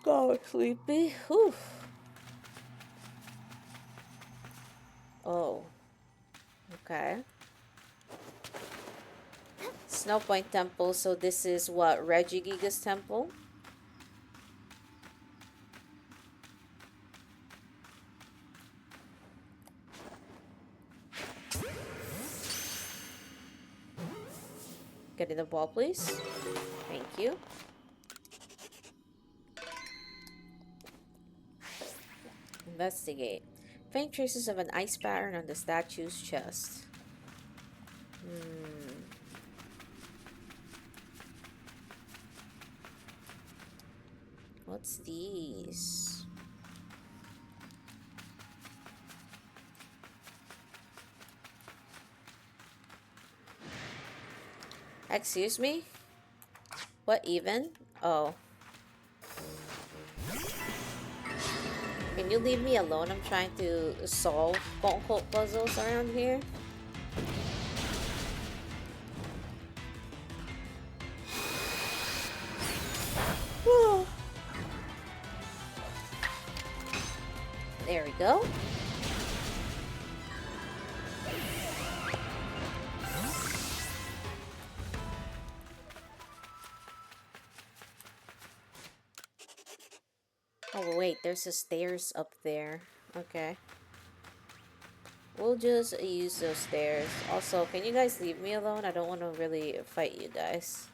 God, sleepy. Whew. Oh, okay. Snow Point Temple. So this is what, Regigiga's temple? Get in the ball, please. Thank you. Investigate. Faint traces of an ice pattern on the statue's chest. What's these? Excuse me? What even? Oh. Can you leave me alone? I'm trying to solve quote-unquote puzzles around here. There we go. Oh wait, there's a stairs up there. Okay. We'll just use those stairs. Also, can you guys leave me alone? I don't want to really fight you guys.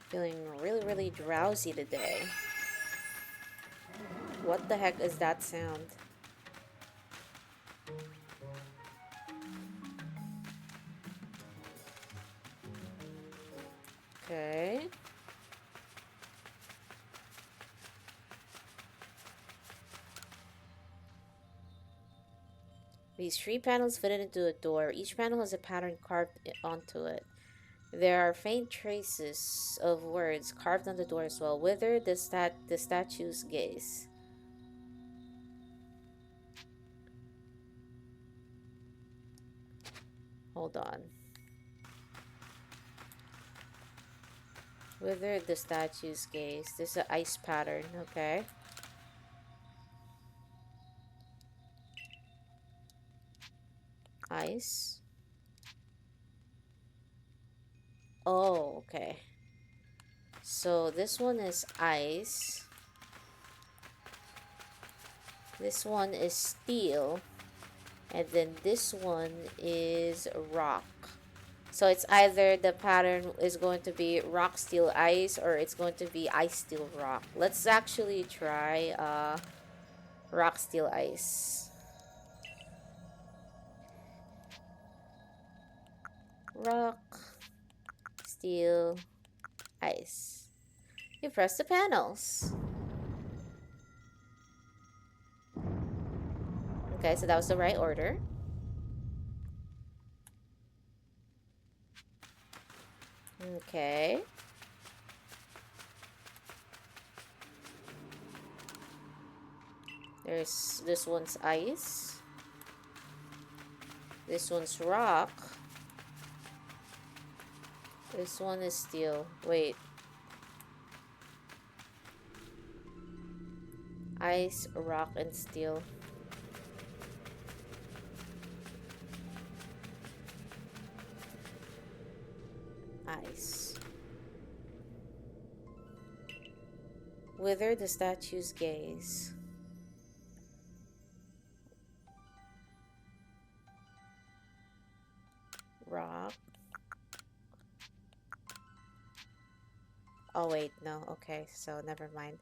Feeling really, really drowsy today. What the heck is that sound? Okay. These three panels fitted into a door. Each panel has a pattern carved onto it. There are faint traces of words carved on the door as well. Whither the statue's gaze. Hold on. Whither the statue's gaze. This is an ice pattern, okay. Ice. Oh, okay. So this one is ice. This one is steel. And then this one is rock. So it's either the pattern is going to be rock, steel, ice, or it's going to be ice, steel, rock. Let's actually try rock, steel, ice. Rock, steel, ice. You press the panels. Okay, so that was the right order. Okay. There's this one's ice. This one's rock. This one is steel. Wait. Ice, rock, and steel. Ice. Wither the statue's gaze. Rock. Oh wait, no. Okay, so never mind.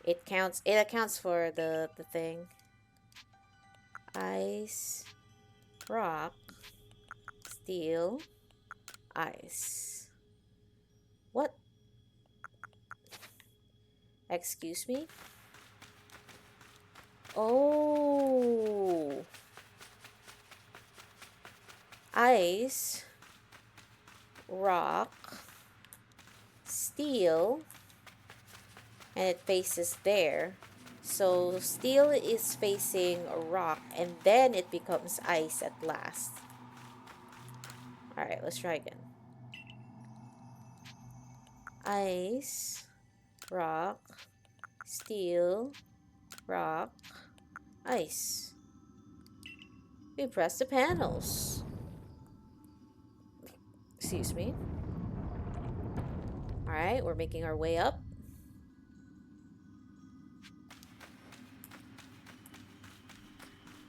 It accounts for the thing. Ice, rock, steel, ice. What? Excuse me? Oh. Ice, rock, steel, and it faces there. So steel is facing rock, and then it becomes ice at last. Alright, let's try again. Ice, rock, steel, rock, ice. We press the panels. Excuse me. Alright, we're making our way up.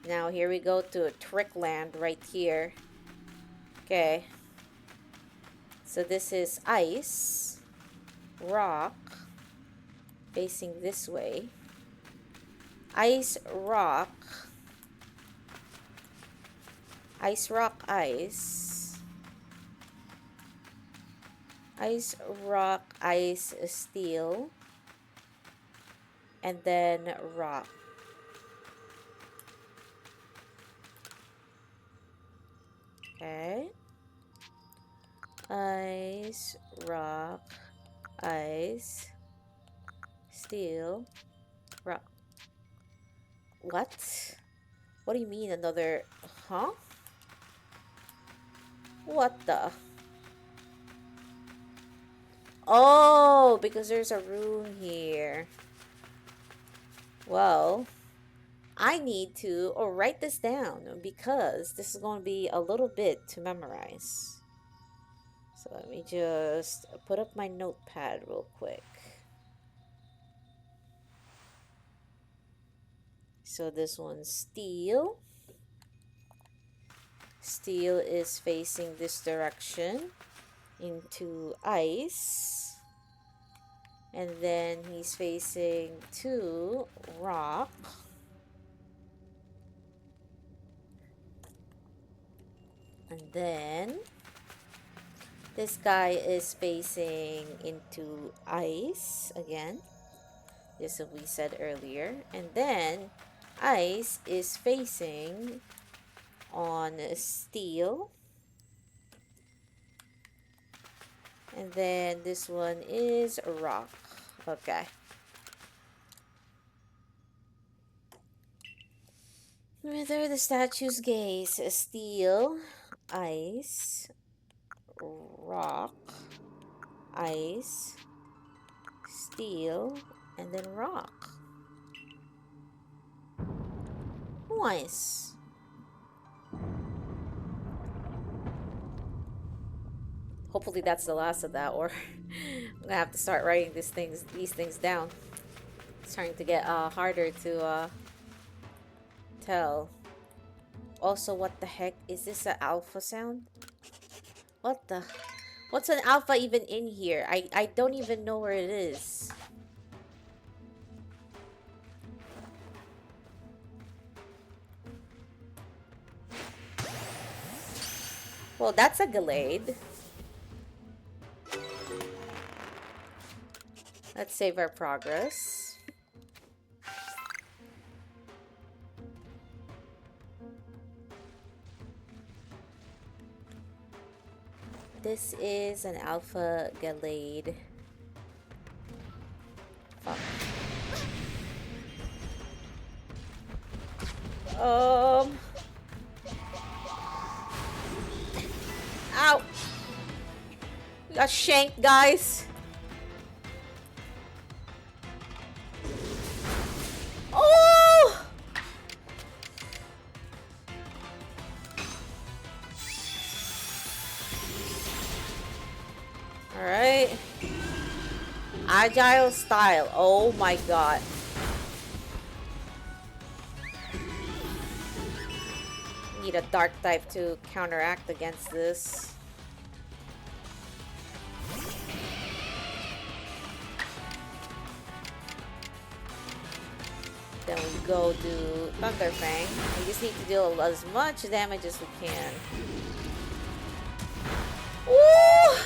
Now here we go to a trick land right here. Okay. So this is ice, rock, facing this way. Ice, rock, ice, rock, ice. Ice, rock, ice, steel. And then rock. Okay. Ice, rock, ice, steel, rock. What? What do you mean another... Huh? What the... Oh, because there's a rune here. Well, I need to write this down because this is going to be a little bit to memorize. So let me just put up my notepad real quick. So this one's steel. Steel is facing this direction into ice. And then he's facing to rock. And then this guy is facing into ice again. Just as we said earlier. And then ice is facing on steel. And then this one is rock. Okay. Wither the statue's gaze. Steel, ice, rock, ice, steel, and then rock. Nice. Hopefully that's the last of that, or I'm gonna have to start writing these things down. It's starting to get harder to tell. Also, what the heck is this? An alpha sound? What the? What's an alpha even in here? I don't even know where it is. Well, that's a Gallade. Let's save our progress. This is an Alpha Gallade. Fuck. Ow! We got shanked, guys. Alright. Agile style. Oh my god. Need a dark type to counteract against this. Then we go do Thunder Fang. We just need to deal as much damage as we can. Ooh!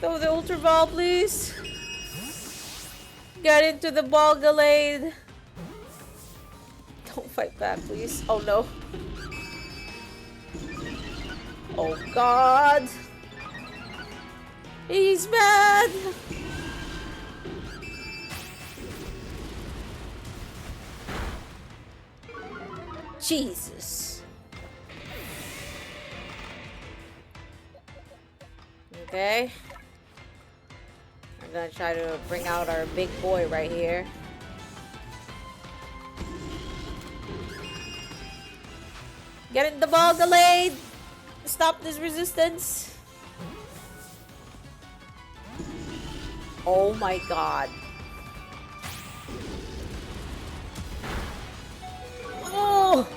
Throw the Ultra Ball, please. Get into the ball, Gallade. Don't fight back, please. Oh no. Oh god. He's mad. Jesus. Okay. I'm gonna try to bring out our big boy right here. Get in the ball, Gallade! Stop this resistance. Oh my god. Oh!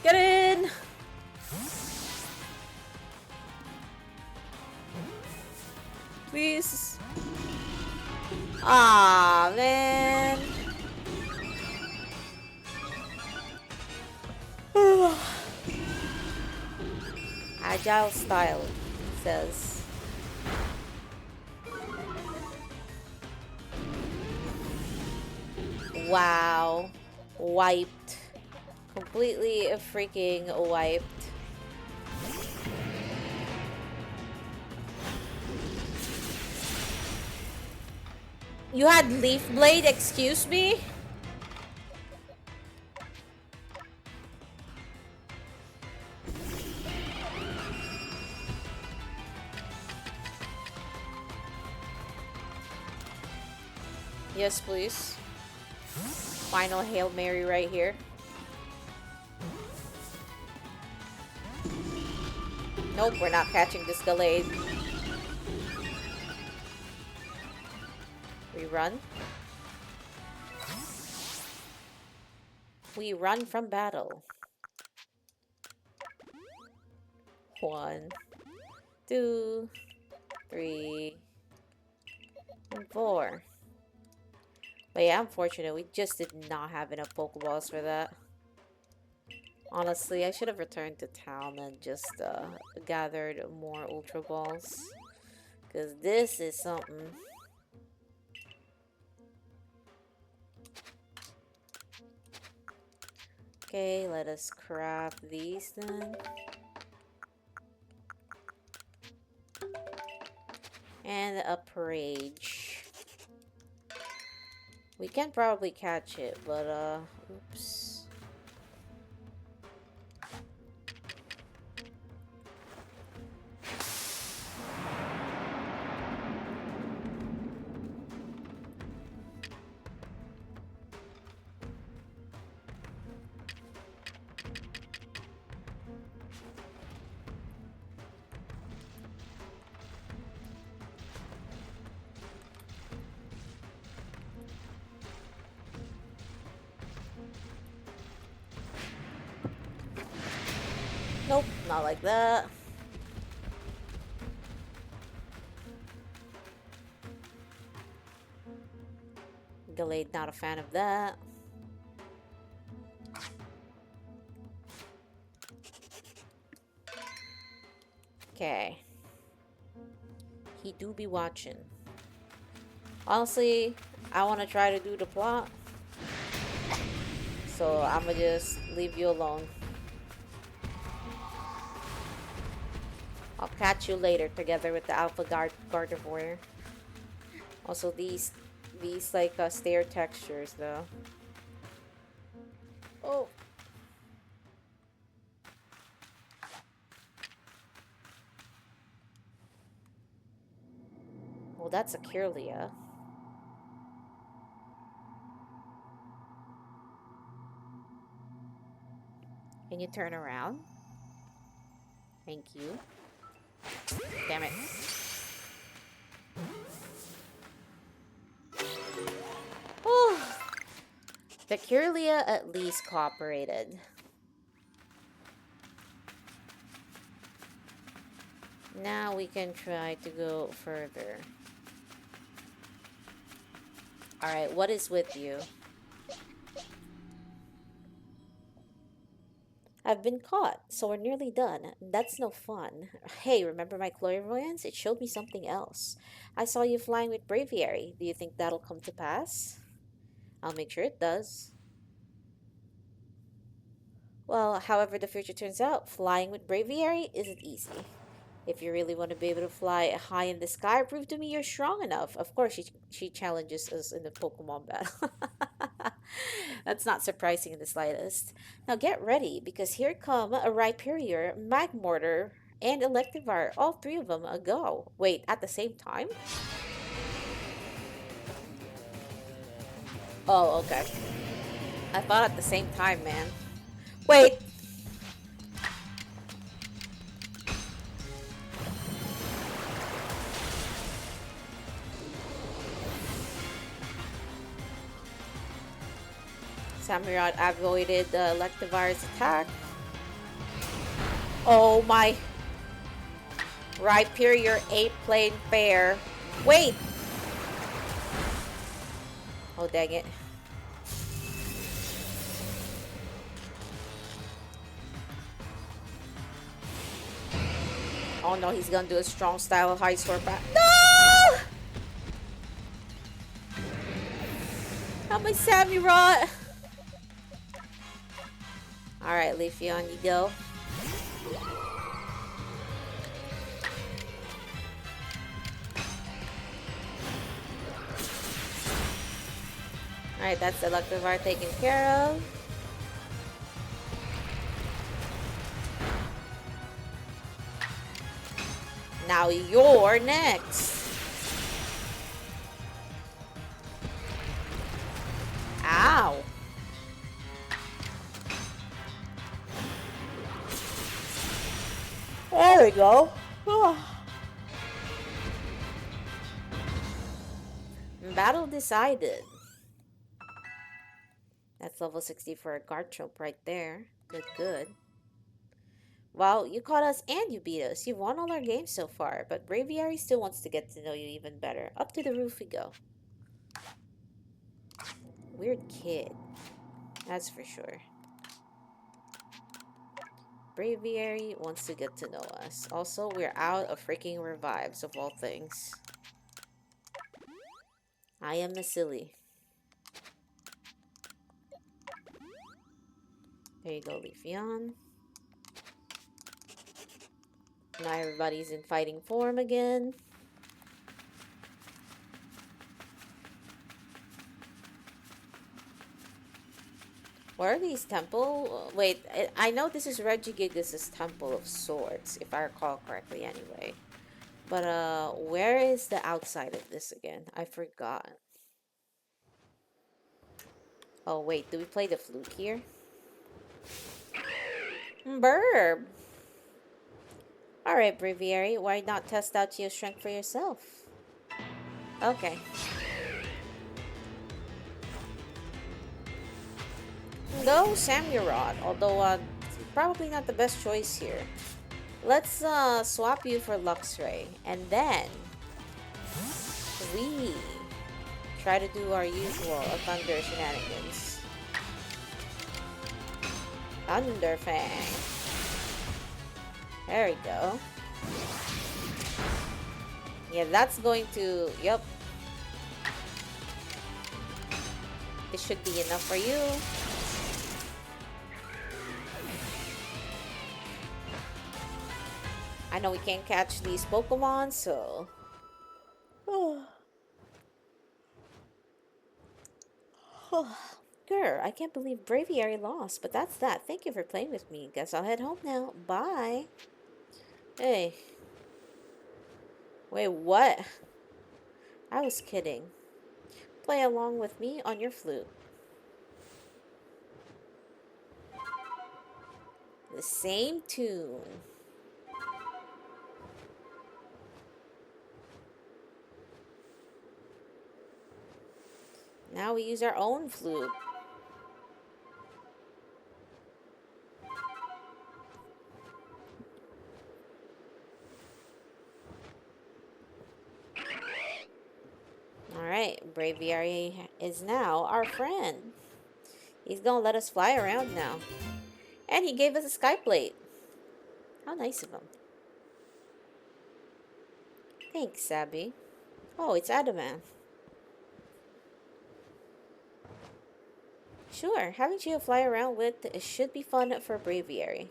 Get in! Please. Ah, man. Agile style, it says. Wow. Wiped. Completely freaking wiped. You had Leaf Blade, excuse me? Yes, please. Final Hail Mary right here. Nope, we're not catching this Gallade. We run. We run from battle. 1, 2, 3, and 4. But yeah, unfortunate. We just did not have enough Pokeballs for that. Honestly, I should have returned to town and just gathered more Ultra Balls. Because this is something. Okay, let us craft these then. And a Parage. We can probably catch it, but oops. Nope, not like that. Gallade, not a fan of that. Okay. He do be watching. Honestly, I want to try to do the plot. So I'm gonna just leave you alone. I'll catch you later together with the Alpha Gardevoir. Also these like stair textures though. Oh. Well, that's a Kirlia. Can you turn around? Thank you. Damn it. Oh, the Kirlia at least cooperated. Now we can try to go further. Alright, what is with you? I've been caught, so we're nearly done. That's no fun. Hey, remember my clairvoyance? It showed me something else. I saw you flying with Braviary. Do you think that'll come to pass? I'll make sure it does. Well, however the future turns out, flying with Braviary isn't easy. If you really want to be able to fly high in the sky, prove to me you're strong enough. Of course, she challenges us in the Pokemon battle. That's not surprising in the slightest. Now get ready, because here come a Rhyperior, Magmortar, and Electivire. All three of them a go. Wait, at the same time? Oh, okay. I thought at the same time, man. Wait! Samurott avoided the Electivire's attack. Oh my. Rhyperior 8-plane fair. Wait! Oh, dang it. Oh no, he's gonna do a strong style high sword back. No! Not my Samurott! Alright, Leafeon, you go. Alright, that's the Electivire taken care of. Now you're next. Ow. There we go. Battle decided. That's level 60 for a Garchomp right there. Good, good. Well, you caught us and you beat us. You've won all our games so far, but Braviary still wants to get to know you even better. Up to the roof we go. Weird kid. That's for sure. Braviary wants to get to know us. Also, we're out of freaking revives of all things. I am Natali. There you go, Leafeon. Now everybody's in fighting form again. Where are these temple? Wait, I know this is Regigigas' Temple of Swords, if I recall correctly anyway. But, where is the outside of this again? I forgot. Oh, wait, do we play the flute here? Burb! Alright, Braviary, why not test out your strength for yourself? Okay. No Samurott, although probably not the best choice here. Let's swap you for Luxray, and then we try to do our usual Thunder shenanigans. Thunder Fang. There we go. Yeah, that's going to... Yep. This should be enough for you. I know we can't catch these Pokemon, so... Grr, I can't believe Braviary lost, but that's that. Thank you for playing with me. Guess I'll head home now. Bye. Hey. Wait, what? I was kidding. Play along with me on your flute. The same tune. Now we use our own flute. Alright, Braviary is now our friend. He's gonna let us fly around now. And he gave us a sky plate. How nice of him. Thanks, Sabby. Oh, it's Adamant. Sure, having Chiyo fly around with it should be fun for Braviary.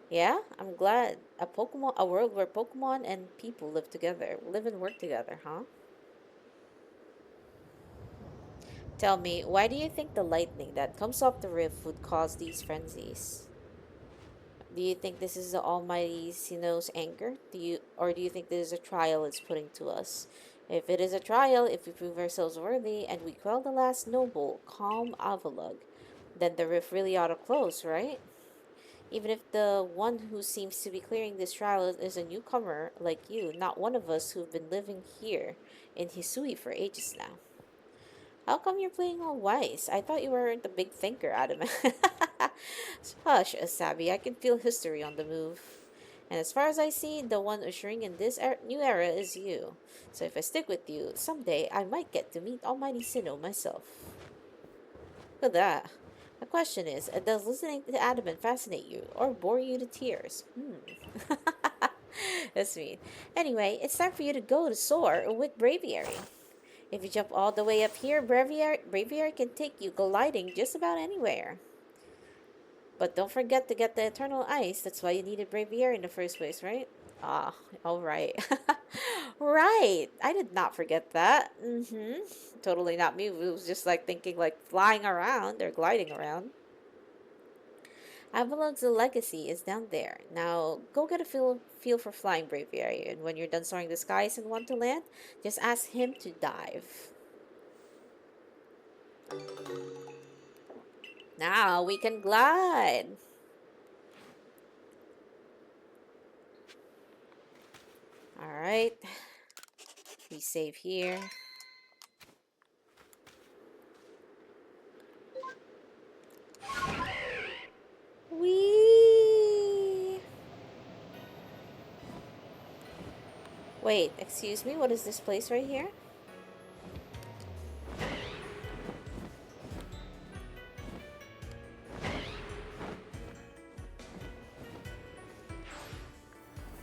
Yeah, I'm glad. A world where Pokemon and people live and work together, huh? Tell me, why do you think the lightning that comes off the rift would cause these frenzies? Do you think this is the Almighty Sinnoh's anger? Do you think this is a trial it's putting to us? If it is a trial, if we prove ourselves worthy and we quell the last noble, calm Avalugg, then the rift really ought to close, right? Even if the one who seems to be clearing this trial is a newcomer like you, not one of us who've been living here in Hisui for ages now. How come you're playing all wise? I thought you weren't a big thinker, Adam. Hush, Asabi. I can feel history on the move. And as far as I see, the one ushering in this new era is you. So if I stick with you, someday I might get to meet Almighty Sinnoh myself. Look at that. The question is, does listening to Adamant fascinate you or bore you to tears? That's sweet. Anyway, it's time for you to go to soar with Braviary. If you jump all the way up here, Braviary can take you gliding just about anywhere. But don't forget to get the Eternal Ice. That's why you needed Braviary in the first place, right? Ah, alright. Right. I did not forget that. Totally not me. It was just like thinking like flying around or gliding around. Avalugg's legacy is down there. Now, go get a feel for flying, Braviary. And when you're done soaring the skies and want to land, just ask him to dive. Now we can glide. Alright. We save here. Whee! Wait, excuse me, what is this place right here?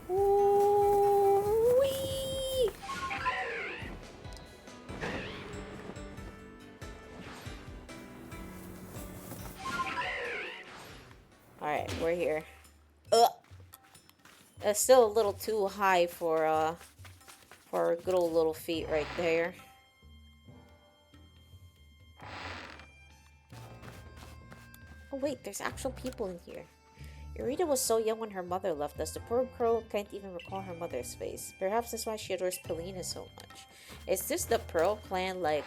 Whee! Alright, we're here. It's still a little too high for our good old little feet right there. Oh wait, there's actual people in here. Eureka was so young when her mother left us. The poor girl can't even recall her mother's face. Perhaps that's why she adores Pelina so much. Is this the Pearl Clan, like,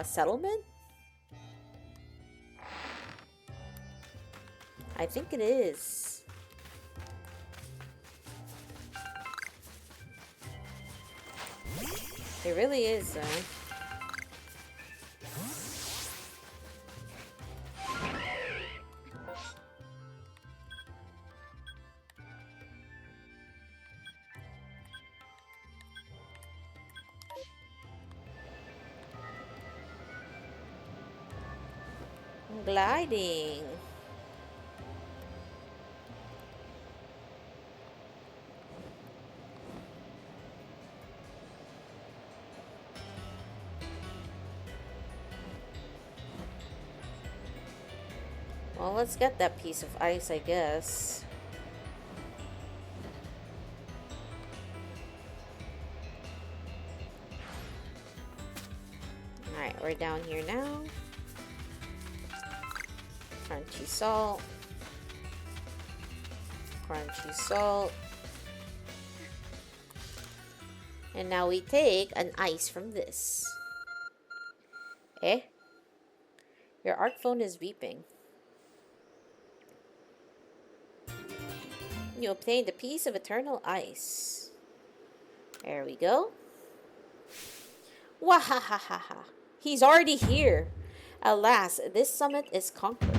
settlement? I think it is. It really is, gliding. Well, let's get that piece of ice, I guess. Alright, we're down here now. Crunchy salt. Crunchy salt. And now we take an ice from this. Eh? Your art phone is beeping. You obtained a piece of eternal ice. There we go. Wahahaha. He's already here. Alas, this summit is conquered.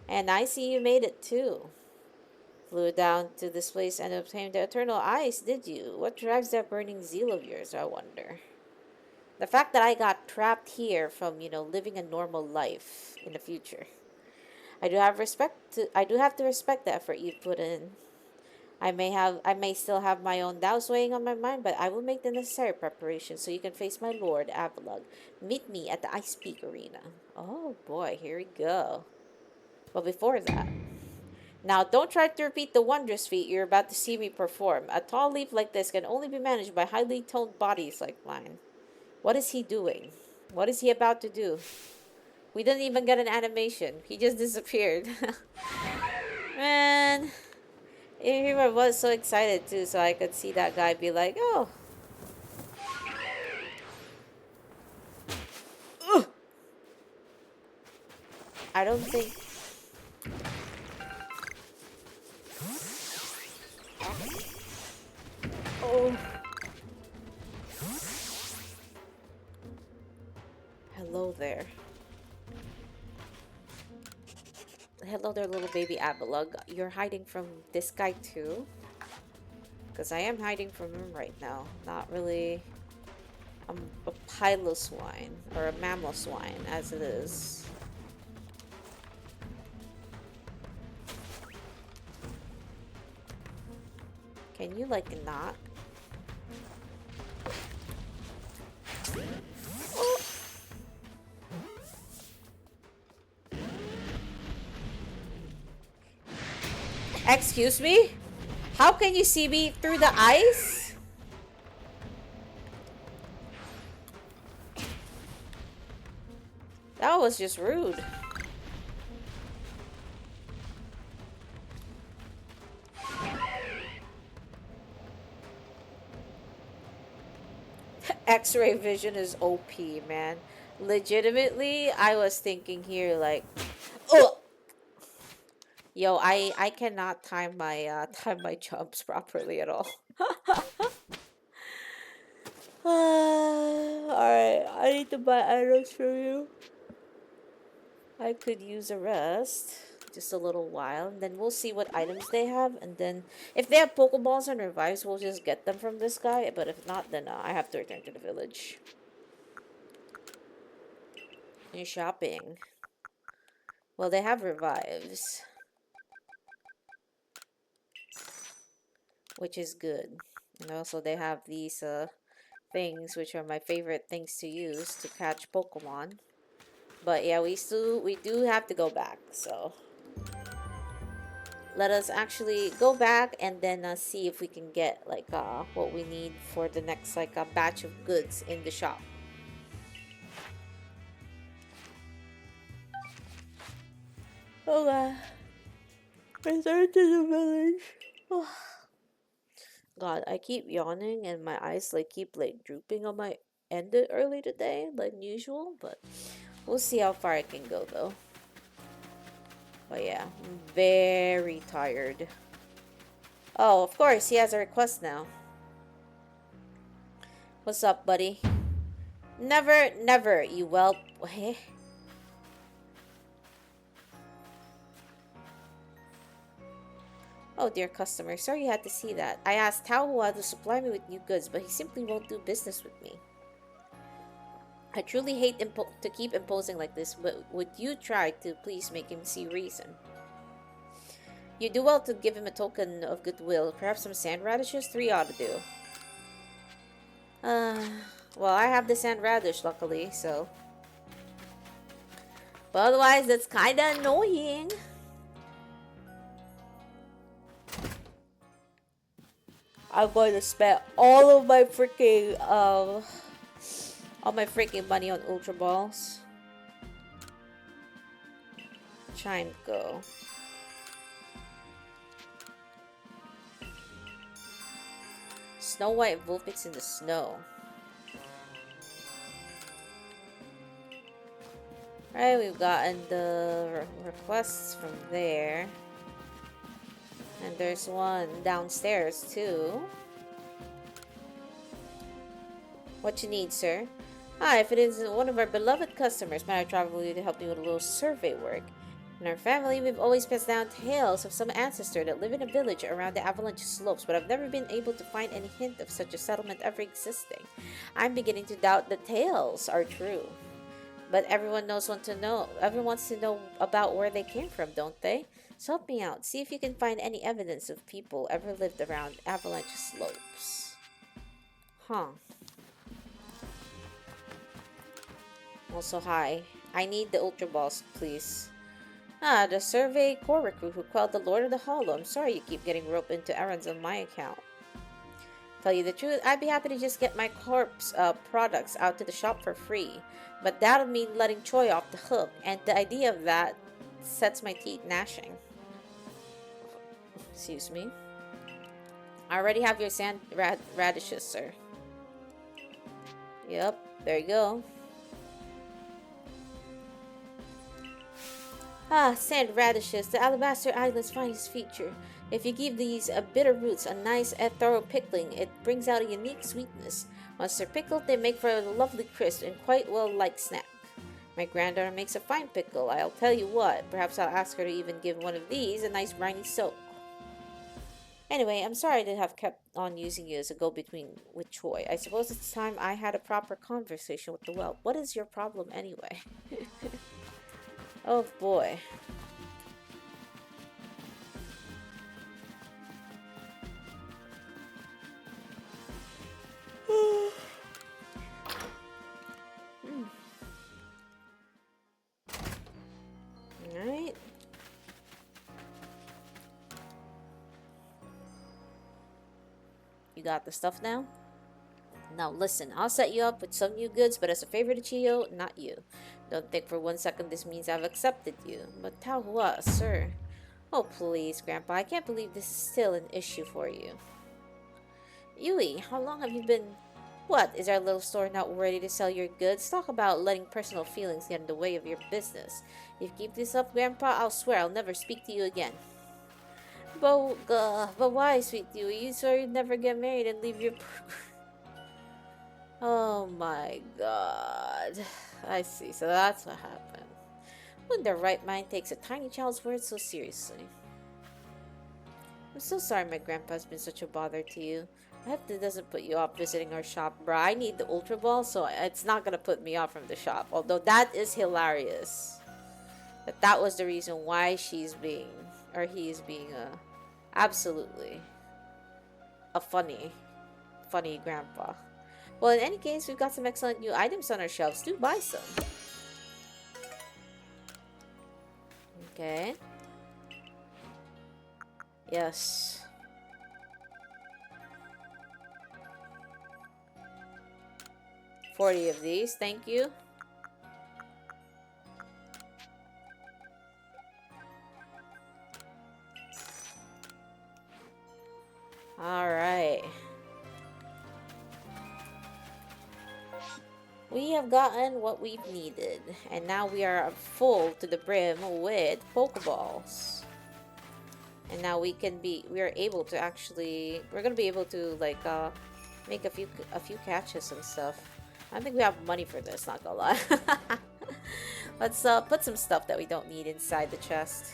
And I see you made it too. Flew down to this place and obtained the eternal ice, did you? What drives that burning zeal of yours, I wonder? The fact that I got trapped here from, living a normal life in the future. I do have to respect the effort you've put in. I may still have my own doubts weighing on my mind, but I will make the necessary preparations so you can face my lord, Avalugg. Meet me at the Ice Peak Arena. Oh boy, here we go. But before that, now don't try to repeat the wondrous feat you're about to see me perform. A tall leap like this can only be managed by highly toned bodies like mine. What is he doing? What is he about to do? We didn't even get an animation. He just disappeared. Man. I was so excited too, so I could see that guy be like, oh. Ugh. I don't think... Oh. Hello there. Hello there, little baby Avalugg. You're hiding from this guy too? Because I am hiding from him right now. Not really... I'm a pilo swine. Or a mammal swine, as it is. Can you, like, not? Oh. Excuse me? How can you see me through the ice? That was just rude. X-ray vision is OP, man. Legitimately, I was thinking here like, ugh! Yo, I cannot time my jumps properly at all. Alright, I need to buy items from you. I could use a rest. Just a little while. And then we'll see what items they have. And then if they have Pokeballs and revives, we'll just get them from this guy. But if not, then I have to return to the village. And shopping. Well, they have revives. Which is good. And also they have these things, which are my favorite things to use to catch Pokemon. But yeah, we do have to go back, so let us actually go back and then see if we can get like what we need for the next like a batch of goods in the shop. Oh god, return to the village. Oh. God, I keep yawning and my eyes like keep like drooping on my end early today, like usual, but we'll see how far I can go though. But yeah, I'm very tired. Oh, of course, he has a request now. What's up, buddy? Never, never, you whelp. Oh, dear customer, sorry you had to see that. I asked Taohua to supply me with new goods, but he simply won't do business with me. I truly hate to keep imposing like this, but would you try to please make him see reason? You do well to give him a token of goodwill. Perhaps some sand radishes? 3 ought to do. Well, I have the sand radish, luckily, so. But otherwise, that's kinda annoying. I'm going to spend all of my freaking, money on Ultra Balls. Try and go. Snow White Vulpix in the snow. Alright, we've gotten the requests from there. And there's one downstairs too. What you need, sir? Ah, if it isn't one of our beloved customers, might I travel with you to help me with a little survey work? In our family, we've always passed down tales of some ancestor that lived in a village around the Avalanche slopes, but I've never been able to find any hint of such a settlement ever existing. I'm beginning to doubt the tales are true. But everyone wants to know about where they came from, don't they? So help me out. See if you can find any evidence of people ever lived around Avalanche slopes. Huh. Also, hi. I need the Ultra Balls, please. Ah, the Survey Corps recruit who quelled the Lord of the Hollow. I'm sorry you keep getting roped into errands on my account. Tell you the truth, I'd be happy to just get my corpse products out to the shop for free. But that'll mean letting Choi off the hook, and the idea of that sets my teeth gnashing. Excuse me. I already have your sand radishes, sir. Yep, there you go. Ah, sand radishes, the Alabaster Iceland's finest feature. If you give these bitter roots a nice thorough pickling, it brings out a unique sweetness. Once they're pickled, they make for a lovely crisp and quite well-liked snack. My granddaughter makes a fine pickle. I'll tell you what, perhaps I'll ask her to even give one of these a nice briny soak. Anyway, I'm sorry to have kept on using you as a go-between with Choi. I suppose it's time I had a proper conversation with the whelp. What is your problem anyway? Oh boy. Alright. You got the stuff now? Now listen, I'll set you up with some new goods, but as a favor to Chiyo, not you. Don't think for 1 second this means I've accepted you. But Tahua, sir. Oh please, Grandpa, I can't believe this is still an issue for you. Yui, how long have you been... What, is our little store not ready to sell your goods? Talk about letting personal feelings get in the way of your business. If you keep this up, Grandpa, I'll swear I'll never speak to you again. But why, sweet Yui? You swear you'd never get married and leave your... Oh my god. I see, so that's what happened. Who in their right mind takes a tiny child's words so seriously? I'm so sorry my grandpa's been such a bother to you. I hope that doesn't put you off visiting our shop, bro. I need the Ultra Ball, so it's not gonna put me off from the shop. Although that is hilarious. That was the reason why she's being, or he is being absolutely a funny grandpa. Well, in any case, we've got some excellent new items on our shelves. Do buy some. Okay. Yes. $40 of these, thank you. Alright. We have gotten what we've needed, and now we are full to the brim with Pokeballs. And now we are able to actually, we're gonna be able to like make a few catches and stuff. I don't think we have money for this, not gonna lie. Let's put some stuff that we don't need inside the chest.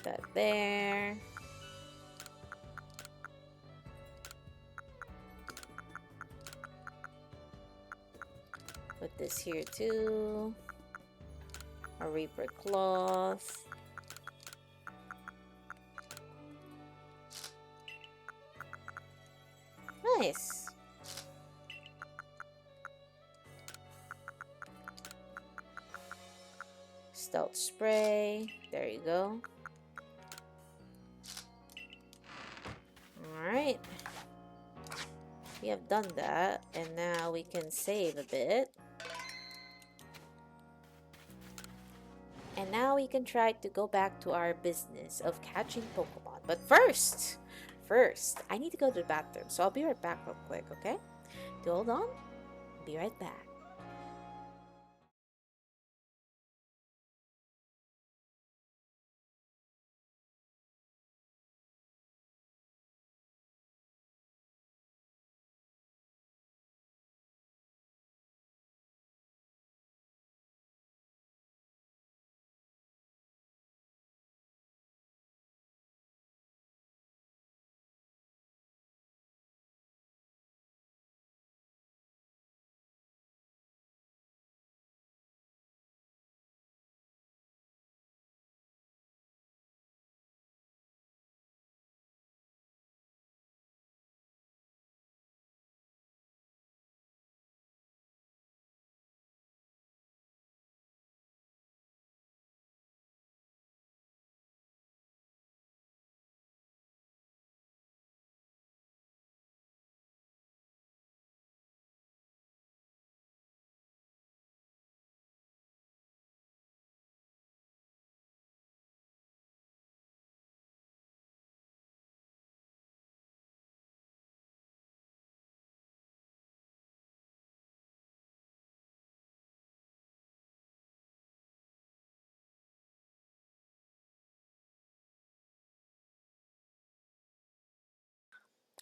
That there. Put this here too. A Reaper cloth. Nice. Stealth spray. There you go. Alright. We have done that, and now we can save a bit. And now we can try to go back to our business of catching Pokemon. But first, I need to go to the bathroom. So I'll be right back real quick, okay? Hold on. Be right back.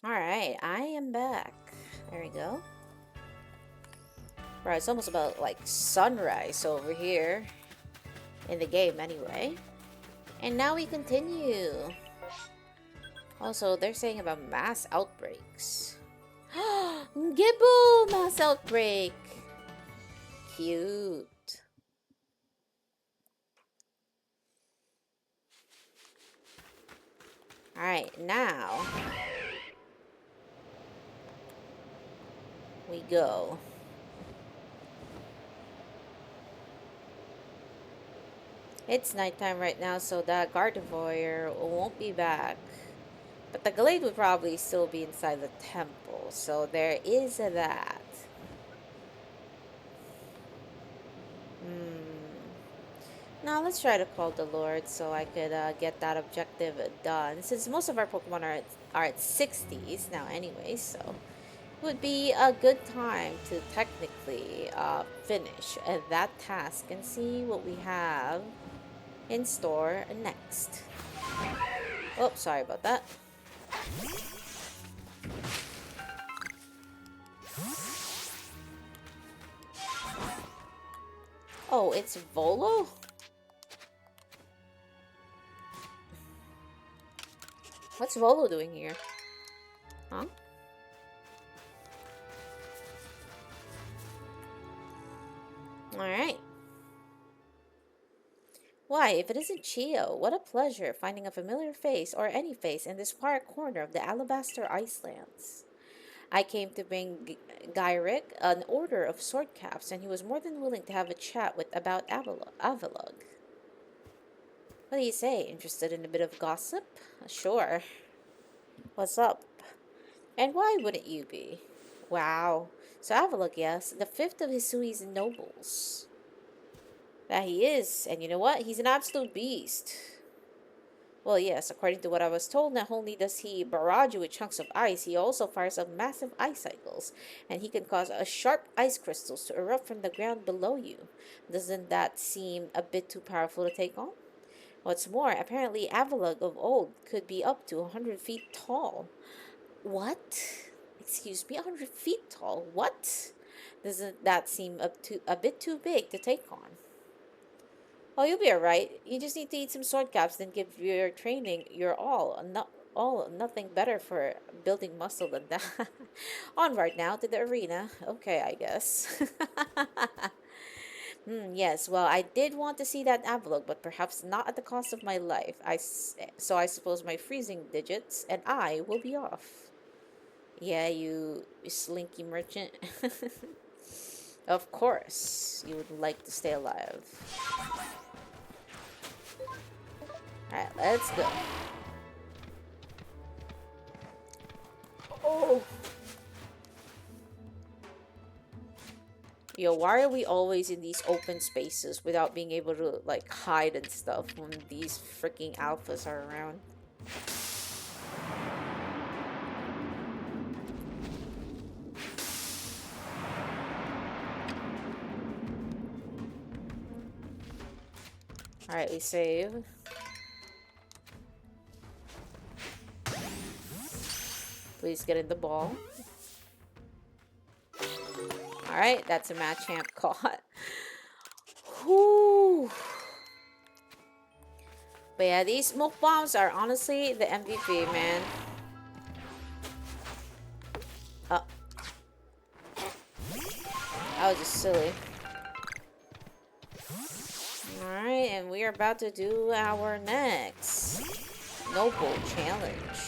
Alright, I am back. There we go. Right, it's almost about like sunrise over here. In the game, anyway. And now we continue. Also, they're saying about mass outbreaks. Gibble! Mass outbreak! Cute. Alright, now we go. It's nighttime right now, so that Gardevoir won't be back. But the Glade would probably still be inside the temple, so there is that. Now let's try to call the Lord so I could get that objective done. Since most of our Pokemon are at 60s now anyway, so it would be a good time to technically finish that task and see what we have in store next. Oh, sorry about that. Oh, it's Volo? What's Volo doing here? Huh? Alright. Why, if it isn't Chiyo, what a pleasure finding a familiar face or any face in this quiet corner of the Alabaster Icelands. I came to bring Gyrick an order of sword caps, and he was more than willing to have a chat with about Avalugg. What do you say? Interested in a bit of gossip? Sure. What's up? And why wouldn't you be? Wow. So Avalugg, yes, the fifth of Hisui's nobles. That he is, and you know what? He's an absolute beast. Well, yes, according to what I was told, not only does he barrage you with chunks of ice, he also fires up massive ice cycles, and he can cause sharp ice crystals to erupt from the ground below you. Doesn't that seem a bit too powerful to take on? What's more, apparently Avalugg of old could be up to 100 feet tall. What? Excuse me, 100 feet tall? What? Doesn't that seem a bit too big to take on? Oh, you'll be alright. You just need to eat some sword caps, then give your training your all. Nothing better for building muscle than that. Onward now to the arena. Okay, I guess. Yes, well, I did want to see that Avalugg, but perhaps not at the cost of my life. So I suppose my freezing digits and I will be off. Yeah, you slinky merchant. Of course, you would like to stay alive. Alright, let's go. Oh! Yo, why are we always in these open spaces without being able to, like, hide and stuff when these freaking alphas are around? Alright, we save. Please get in the ball. Alright, that's a Machamp caught. Whew. But yeah, these smoke bombs are honestly the MVP, man. Oh. That was just silly. Alright, and we are about to do our next Noble Challenge.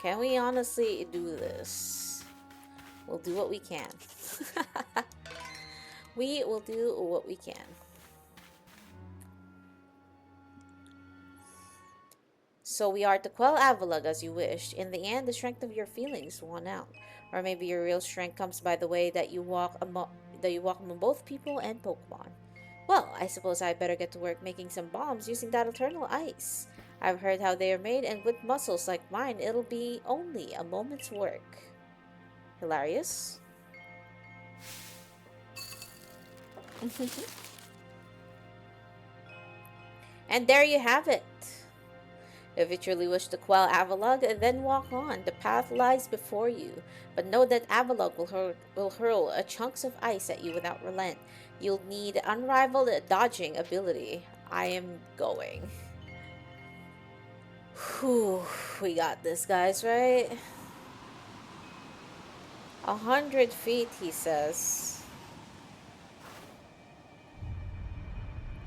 Can we honestly do this? We'll do what we can. We will do what we can. So we are to quell Avalugg as you wished. In the end, the strength of your feelings won out. Or maybe your real strength comes by the way that you walk among both people and Pokemon. Well, I suppose I better get to work making some bombs using that eternal ice. I've heard how they are made, and with muscles like mine, it'll be only a moment's work. Hilarious. And there you have it. If you truly wish to quell Avalugg, then walk on. The path lies before you. But know that Avalugg will hurl chunks of ice at you without relent. You'll need unrivaled dodging ability. I am going. Whew, we got this, guys, right? 100 feet, he says.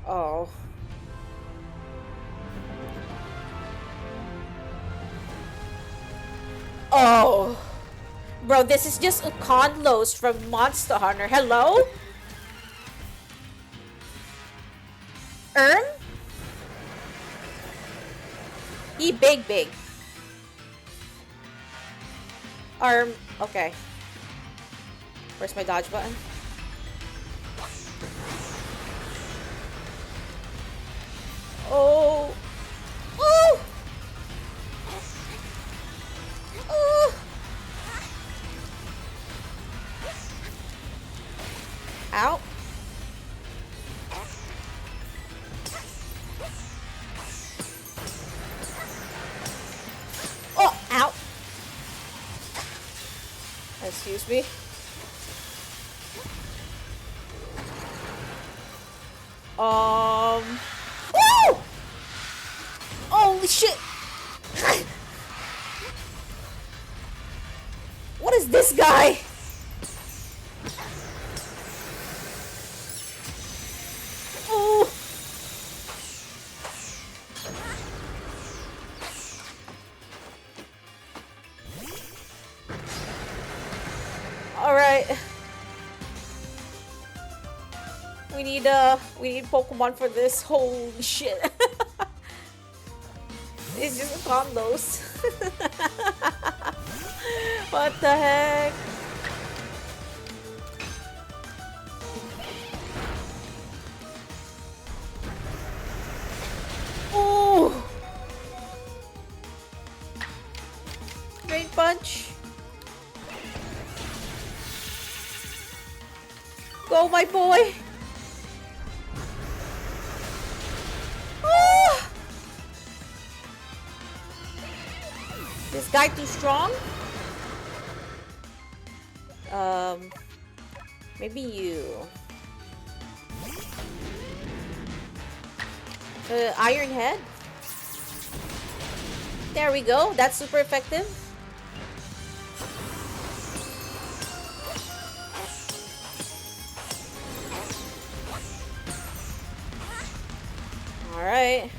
Oh. Oh. Bro, this is just Uconlos from Monster Hunter. Hello? He big. Okay. Where's my dodge button? Oh. Oh. Oh. Ow. Oh, ow. Excuse me. Woo! Holy shit! What is this guy? Oh! Alright. We need Pokemon for this. Holy shit. It's just combos. What the heck? Ooh! Great punch. Go, my boy. Oh! This guy too strong? Maybe you. Iron Head? There we go. That's super effective. Alright.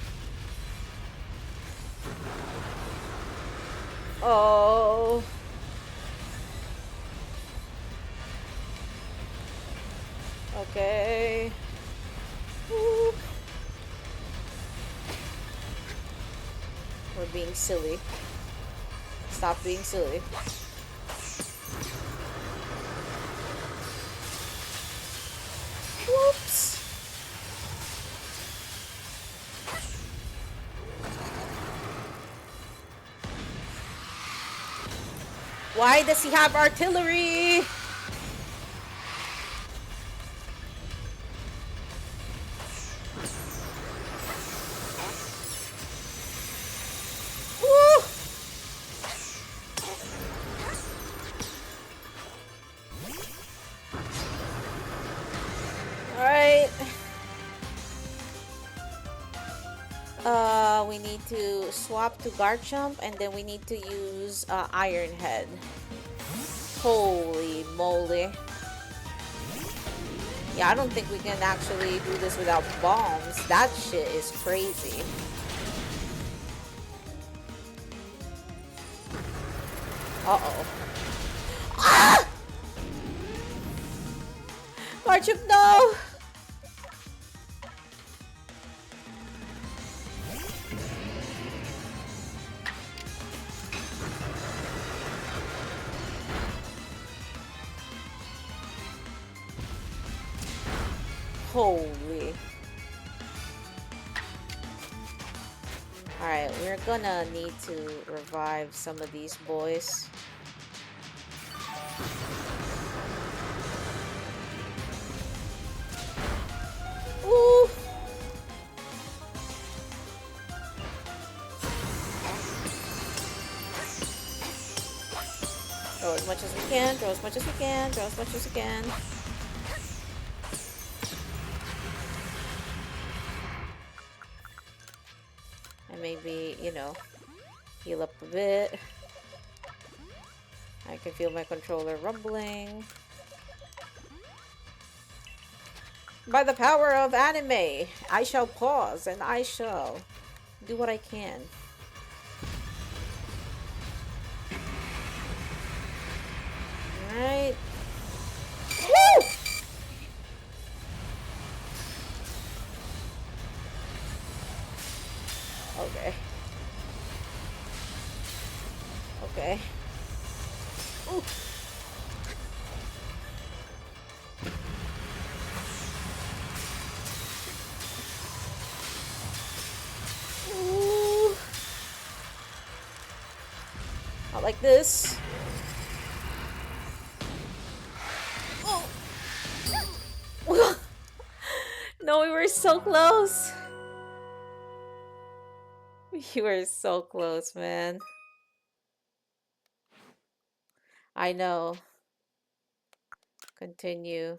Oh. Okay. Woo. We're being silly. Stop being silly. Whoops. Why does he have artillery? Woo! Alright. We need to swap to Garchomp and then we need to use Iron Head. Holy moly. Yeah, I don't think we can actually do this without bombs. That shit is crazy. Uh-oh. Ah! Garchomp, no! Holy. Alright, we're gonna need to revive some of these boys. Ooh. Throw as much as we can, throw as much as we can, throw as much as we can. And maybe, you know, heal up a bit. I can feel my controller rumbling. By the power of anime, I shall pause and I shall do what I can. Alright. Woo! Okay. Okay. Ooh. Ooh. Not like this. Oh. No, we were so close. You were so close, man. I know. Continue.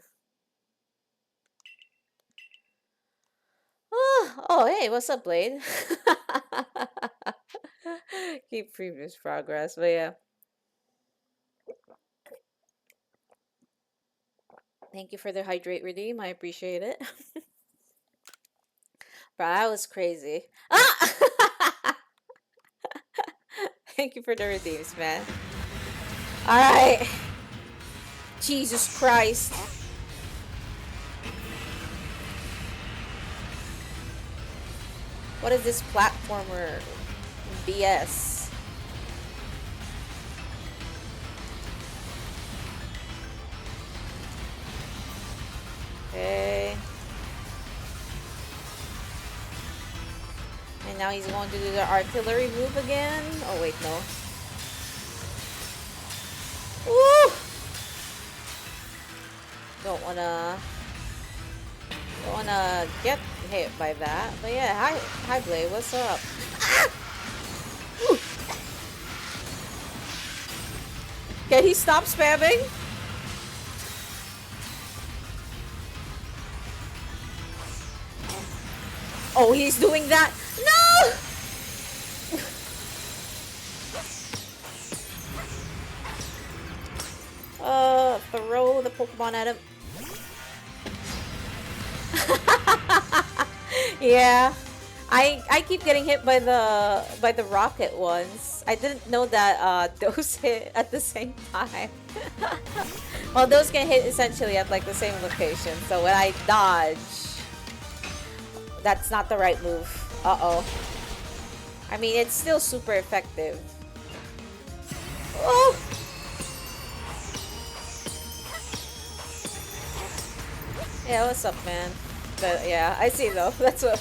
Oh, hey, what's up, Blade? Keep previous progress, but yeah. Thank you for the hydrate redeem. I appreciate it. Bro, that was crazy. Ah! Thank you for the redeems, man. Alright. Jesus Christ. What is this platformer BS? Okay. And now he's going to do the artillery move again. Oh, wait, no. Woo! Don't wanna get hit by that. But yeah, hi Blade, what's up? Ah! Can he stop spamming? Oh, he's doing that. No! Throw the Pokemon at him. Yeah. I keep getting hit by the rocket ones. I didn't know that those hit at the same time. Well, those can hit essentially at like the same location. So when I dodge, that's not the right move. Uh-oh. I mean, it's still super effective. Oh! Yeah, what's up, man? But yeah, I see though. That's what.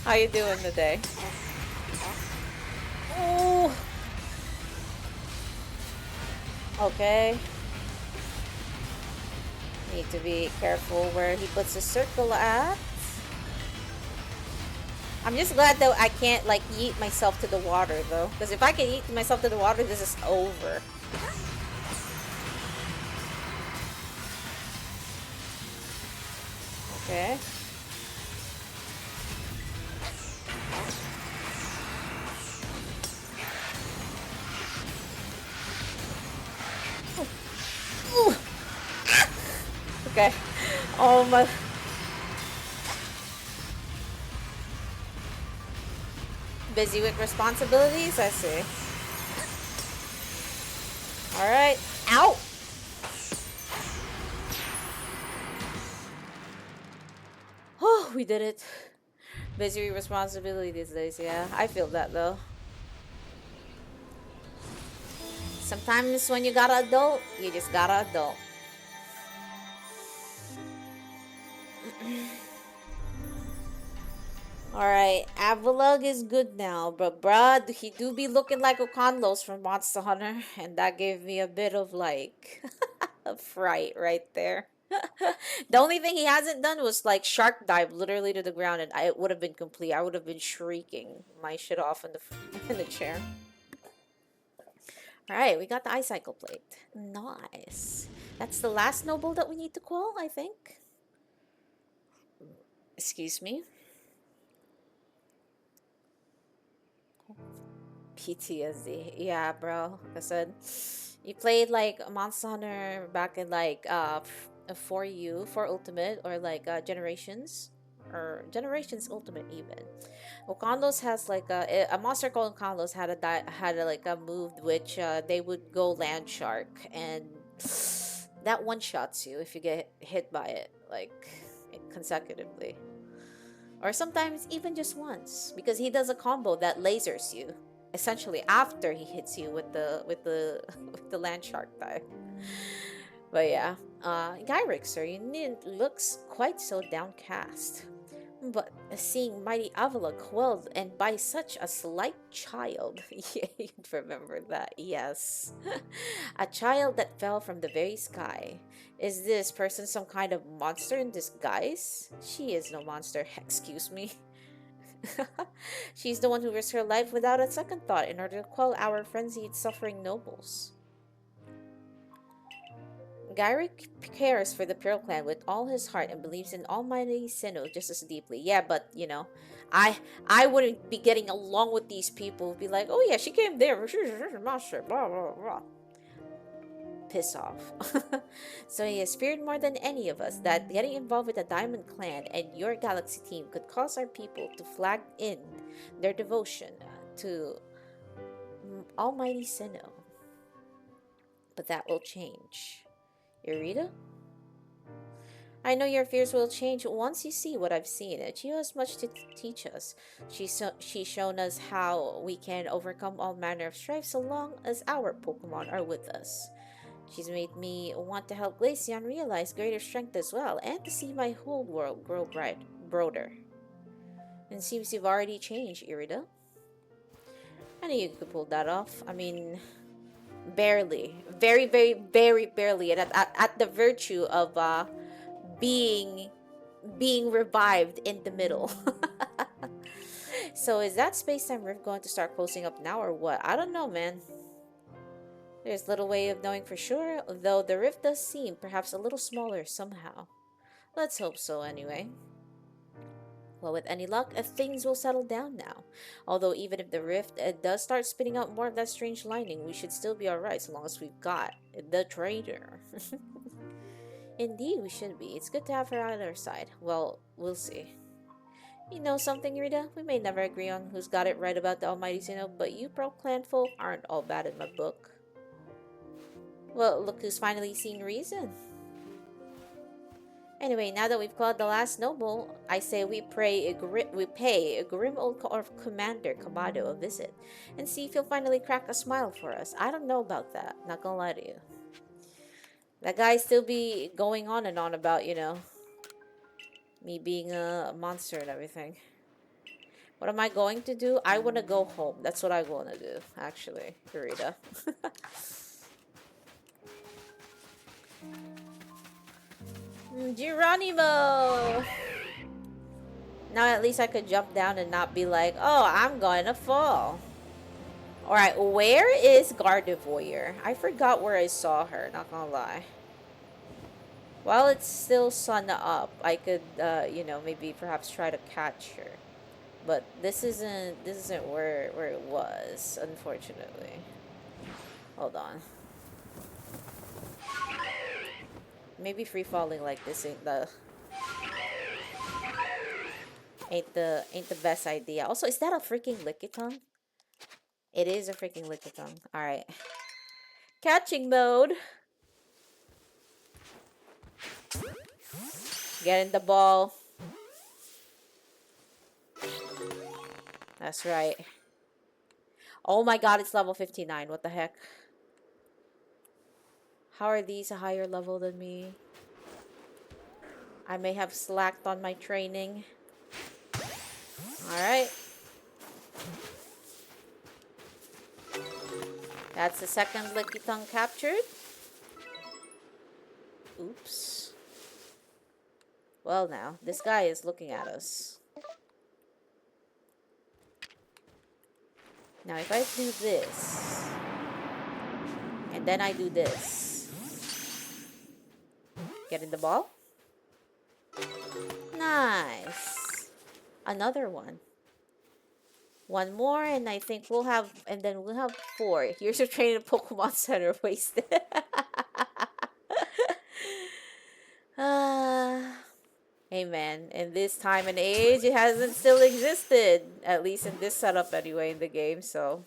How you doing today? Oh. Okay. Need to be careful where he puts the circle at. I'm just glad that I can't like yeet myself to the water though, because if I can yeet myself to the water, this is over. Okay. Ooh. Okay. Oh my. Busy with responsibilities? I see. Alright. Ow! Oh, we did it. Busy with responsibility these days, yeah. I feel that though. Sometimes when you gotta adult, you just gotta adult. Alright, Avalugg is good now, but bruh, he do be looking like Oconlos from Monster Hunter, and that gave me a bit of like a fright right there. The only thing he hasn't done was like shark dive literally to the ground, and it would have been complete. I would have been shrieking my shit off in the in the chair. Alright, we got the ice cycle plate. Nice. That's the last noble that we need to quell, I think. Excuse me. PTSD. Yeah, bro. Like I said, you played like Monster Hunter back in like for you for Ultimate or like Generations or Generations Ultimate even. Okandos has like a monster called Okandos had a, like a move which they would go land shark and that one shots you if you get hit by it like consecutively or sometimes even just once because he does a combo that lasers you essentially after he hits you with the with the land shark type. But yeah, Gyrixer, you needn't looks quite so downcast. But seeing mighty Avalugg quelled and by such a slight child, yeah, you'd remember that, yes. A child that fell from the very sky. Is this person some kind of monster in disguise? She is no monster, excuse me. She's the one who risked her life without a second thought in order to quell our frenzied suffering nobles. Gyrick cares for the Pearl Clan with all his heart and believes in Almighty Sinnoh just as deeply. Yeah, but you know, I wouldn't be getting along with these people. Be like, oh yeah, she came there. She's a monster. Blah blah blah. Piss off. So he has feared more than any of us that getting involved with the Diamond Clan and your Galaxy team could cause our people to flag in their devotion to Almighty Sinnoh. But that will change. Irida? I know your fears will change once you see what I've seen. Chiyo has much to teach us. She's shown us how we can overcome all manner of strife so long as our Pokemon are with us. She's made me want to help Glaceon realize greater strength as well, and to see my whole world grow broader. And it seems you've already changed, Irida. I knew you could pull that off. I mean, barely. Very, very, very barely. And at the virtue of being revived in the middle. So is that space-time rift going to start closing up now or what? I don't know, man. There's little way of knowing for sure, though the rift does seem perhaps a little smaller somehow. Let's hope so anyway. Well, with any luck, things will settle down now. Although even if the rift does start spitting out more of that strange lightning, we should still be alright so long as we've got the trader. Indeed, we should be. It's good to have her on our side. Well, we'll see. You know something, Rita? We may never agree on who's got it right about the Almighty Sinnoh, but you pro clan folk aren't all bad in my book. Well, look who's finally seen reason. Anyway, now that we've called the last noble, I say we pay a grim old commander Kamado a visit, and see if he'll finally crack a smile for us. I don't know about that, not gonna lie to you. That guy still be going on and on about, you know, me being a monster and everything. What am I going to do? I want to go home. That's what I want to do, actually, Rita. Geronimo! Now at least I could jump down and not be like, oh, I'm going to fall. Alright, where is Gardevoir? I forgot where I saw her, not gonna lie. While it's still sun up, I could, you know, maybe perhaps try to catch her. But this isn't where it was, unfortunately. Hold on. Maybe free falling like this ain't the best idea. Also, is that a freaking Lickitung? It is a freaking Lickitung. Alright. Catching mode. Get in the ball. That's right. Oh my god, it's level 59. What the heck? How are these a higher level than me? I may have slacked on my training. Alright. That's the second Lickitung captured. Oops. Well now, this guy is looking at us. Now if I do this... then I do this. Get in the ball. Nice. Another one. One more, and I think we'll have, and then we'll have 4. Here's your training Pokemon Center wasted. Hey man, in this time and age, it hasn't still existed. At least in this setup anyway in the game, so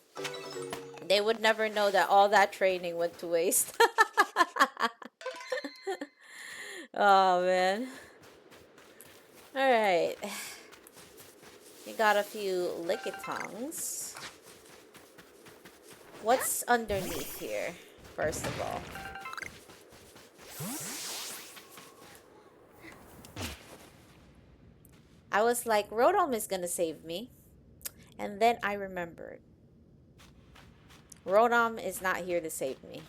they would never know that all that training went to waste. Oh man. Alright. We got a few Lickitongs. What's underneath here, first of all? I was like, Rotom is gonna save me. And then I remembered. Rotom is not here to save me.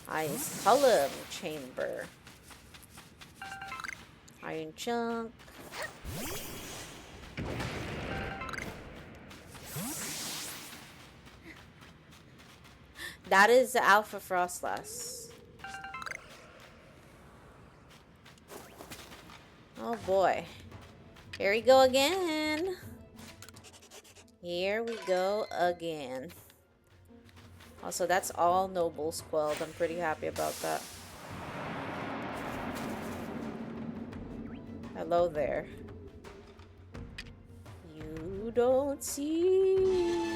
Ice Column Chamber. Iron Chunk. That is the Alpha Frostlass. Oh boy. Here we go again. Here we go again. Also, that's all nobles quelled. I'm pretty happy about that. Hello there. You don't see.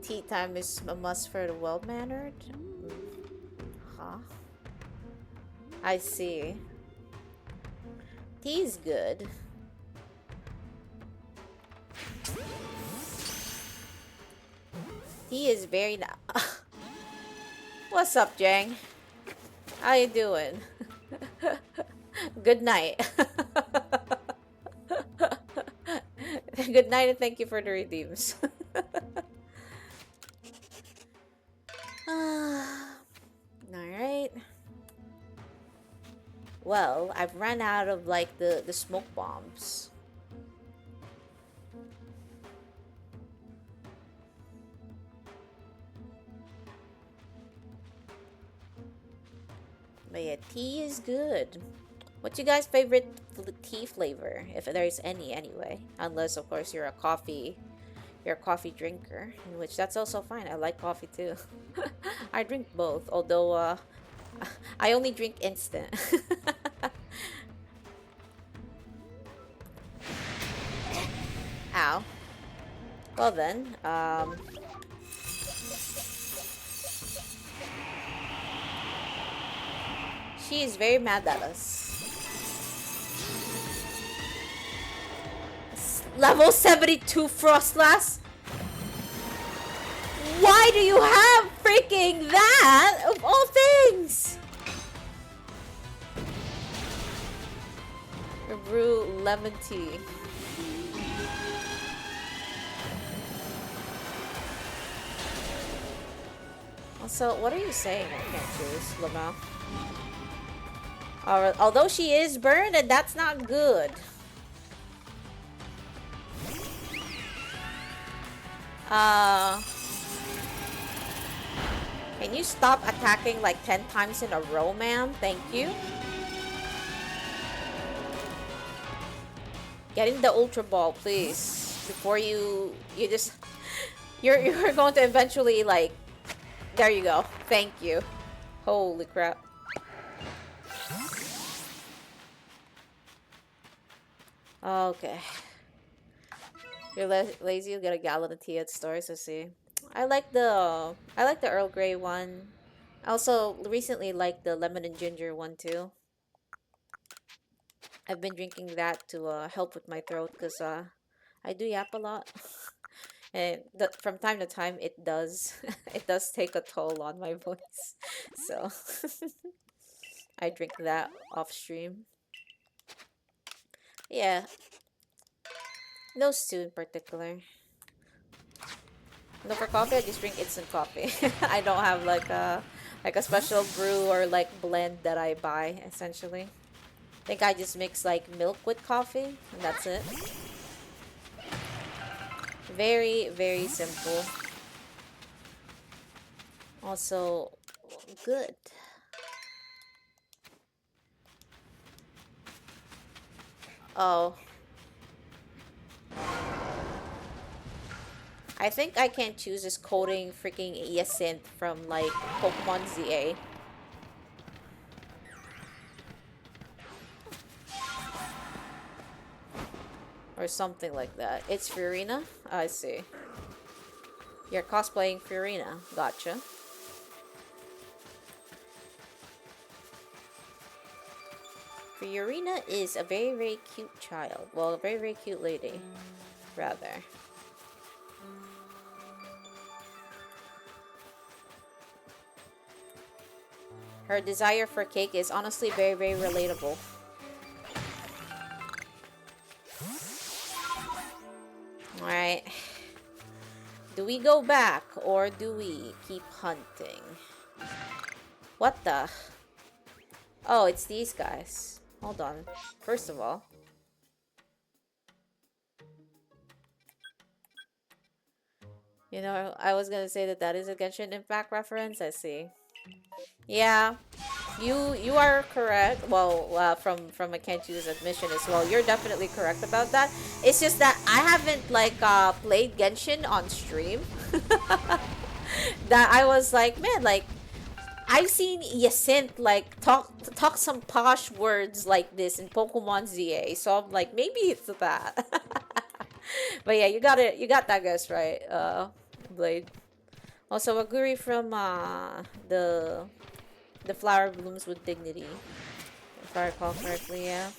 Tea time is a must for the well-mannered? Huh? I see. Tea's good. Tea is very What's up, Jang? How you doing? Good night. Good night and thank you for the redeems. Alright. Well, I've run out of like the smoke bombs. But yeah, tea is good. What's your guys' favorite tea flavor? If there's any anyway. Unless of course you're a coffee drinker, in which that's also fine. I like coffee too. I drink both, although I only drink instant. Ow. Well then, she is very mad at us. Level 72 Frostlass? Why do you have freaking that of all things? Brew lemon tea. Also, what are you saying? I can't choose, Lamau. Although she is burned, and that's not good. Can you stop attacking like 10 times in a row, ma'am? Thank you. Get in the Ultra Ball, please. Before you just... You're going to eventually, like... There you go. Thank you. Holy crap. Okay. You're lazy, you'll get a gallon of tea at stores, I see. I like the Earl Grey one. I also recently like the lemon and ginger one too. I've been drinking that to help with my throat because I do yap a lot. And from time to time it does it does take a toll on my voice. So I drink that off stream. Yeah. Those two in particular. No, for coffee, I just drink instant coffee. I don't have like a special brew or like blend that I buy, essentially. I think I just mix like milk with coffee, and that's it. Very, very simple. Also, good. Oh. I think I can choose this coding freaking Hyacinth from like Pokemon ZA. Or something like that. It's Furina? I see. You're cosplaying Furina. Gotcha. Furina is a very, very cute child. Well, a very, very cute lady. Rather. Her desire for cake is honestly very, very relatable. Alright. Do we go back or do we keep hunting? What the? Oh, it's these guys. Hold on. First of all. You know, I was gonna say that that is a Genshin Impact reference. I see. Yeah, you are correct. Well, from a Kenchu's admission as well, you're definitely correct about that. It's just that I haven't like played Genshin on stream. That I was like, man, like I've seen Yacint like talk some posh words like this in Pokemon ZA, so I'm like, maybe it's that. But yeah, you got it. You got that guess right, Blade. Also, Aguri from the flower blooms with dignity, if I recall correctly. Yeah,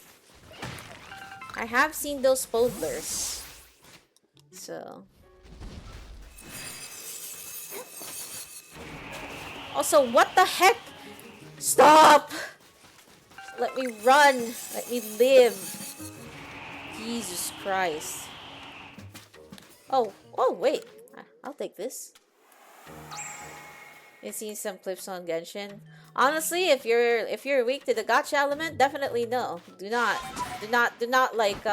I have seen those spodlers. So. Also, what the heck? Stop! Let me run. Let me live. Jesus Christ. Oh, wait. I'll take this. You've seen some clips on Genshin. Honestly, if you're weak to the gacha element, definitely no. Do not like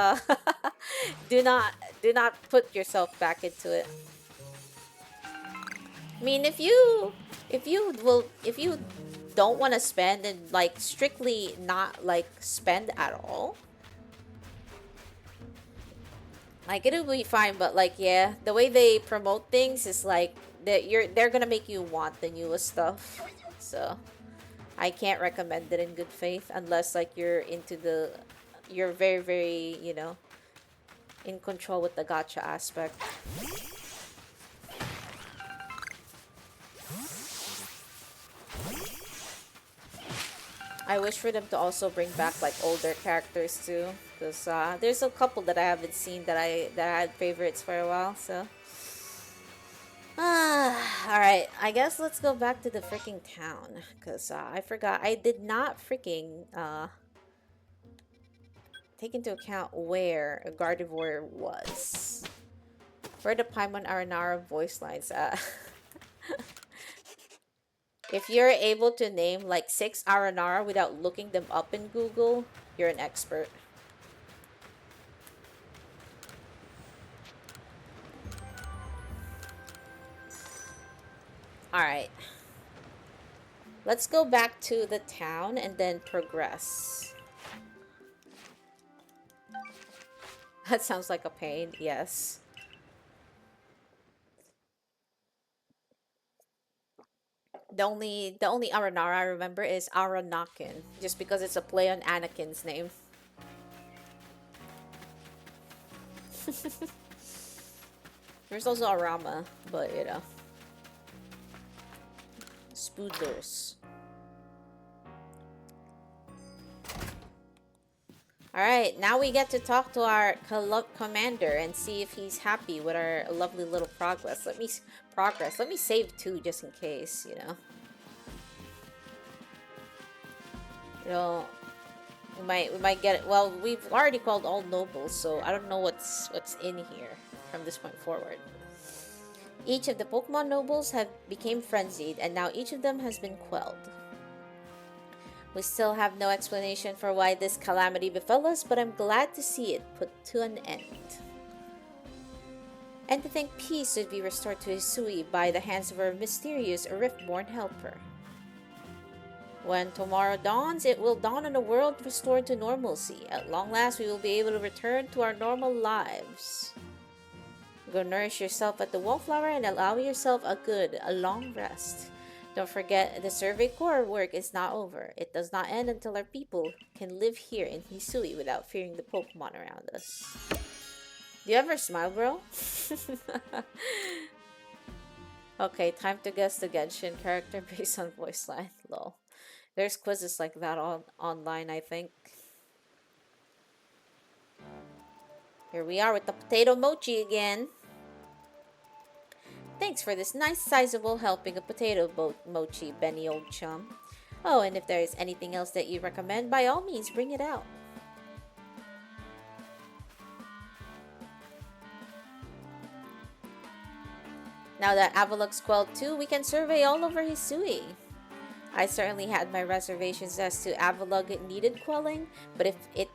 do not put yourself back into it. I mean, if you don't want to spend and like strictly not like spend at all, like it'll be fine. But like, yeah, the way they promote things is like they're gonna make you want the newest stuff. So I can't recommend it in good faith unless like you're very, very, you know, in control with the gacha aspect. I wish for them to also bring back like older characters too, because there's a couple that I haven't seen that I had favorites for a while. So, all right, I guess let's go back to the freaking town, because I forgot I did not freaking take into account where a Gardevoir was. Where the Paimon Aranara voice lines at. If you're able to name like 6 Aranara without looking them up in Google, you're an expert. Alright. Let's go back to the town and then progress. That sounds like a pain, yes. The only Aranara I remember is Aranakin, just because it's a play on Anakin's name. There's also Arama, but you know. Spoodlers. Alright, now we get to talk to our commander and see if he's happy with our lovely little progress. Let me save 2 just in case, you know. You know, we might get it. Well, we've already called all nobles, so I don't know what's in here from this point forward. Each of the Pokemon nobles have become frenzied, and now each of them has been quelled. We still have no explanation for why this calamity befell us, but I'm glad to see it put to an end. And to think peace would be restored to Hisui by the hands of our mysterious Riftborn helper. When tomorrow dawns, it will dawn on a world restored to normalcy. At long last, we will be able to return to our normal lives. Go nourish yourself at the wallflower and allow yourself a long rest. Don't forget, the Survey Corps work is not over. It does not end until our people can live here in Hisui without fearing the Pokemon around us. Do you ever smile, bro? Okay, time to guess the Genshin character based on voice line. Lol. There's quizzes like that online, I think. Here we are with the potato mochi again. Thanks for this nice sizable helping of potato mochi, Benny old chum. Oh, and if there is anything else that you recommend, by all means, bring it out. Now that Avalugg's quelled too, we can survey all over Hisui. I certainly had my reservations as to Avalugg needed quelling, but if it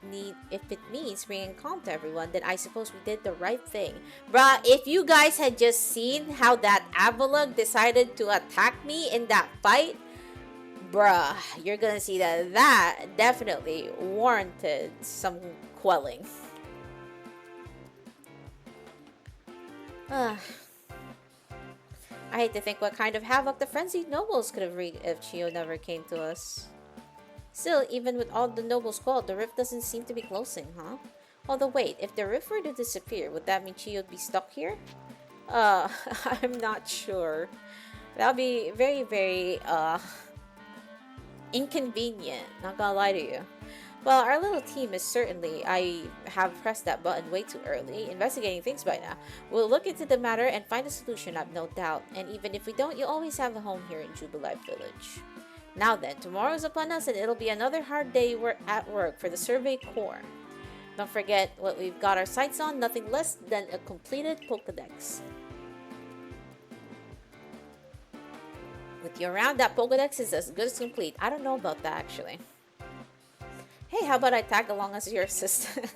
means bringing calm to everyone, then I suppose we did the right thing. Bruh, if you guys had just seen how that Avalugg decided to attack me in that fight, bruh, you're gonna see that definitely warranted some quelling. I hate to think what kind of havoc the frenzied nobles could have wreaked if Chiyo never came to us. Still, even with all the nobles quelled, the rift doesn't seem to be closing, huh? Although wait, if the rift were to disappear, would that mean Chiyo would be stuck here? I'm not sure. That would be very, very, inconvenient, not gonna lie to you. Well, our little team is certainly, I have pressed that button way too early, investigating things by now. We'll look into the matter and find a solution, I've no doubt. And even if we don't, you'll always have a home here in Jubilife Village. Now then, tomorrow's upon us and it'll be another hard day at work for the Survey Corps. Don't forget what we've got our sights on, nothing less than a completed Pokedex. With you around, that Pokedex is as good as complete. I don't know about that, actually. Hey, how about I tag along as your assistant?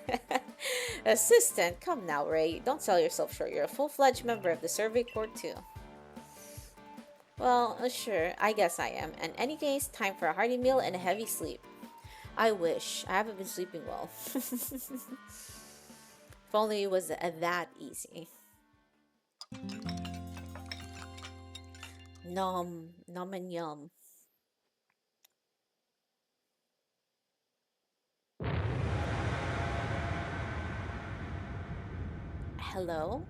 Assistant? Come now, Ray. Don't sell yourself short. You're a full-fledged member of the Survey Corps, too. Well, sure. I guess I am. In any case, time for a hearty meal and a heavy sleep. I wish. I haven't been sleeping well. If only it was that easy. Nom. Nom and yum. Hello?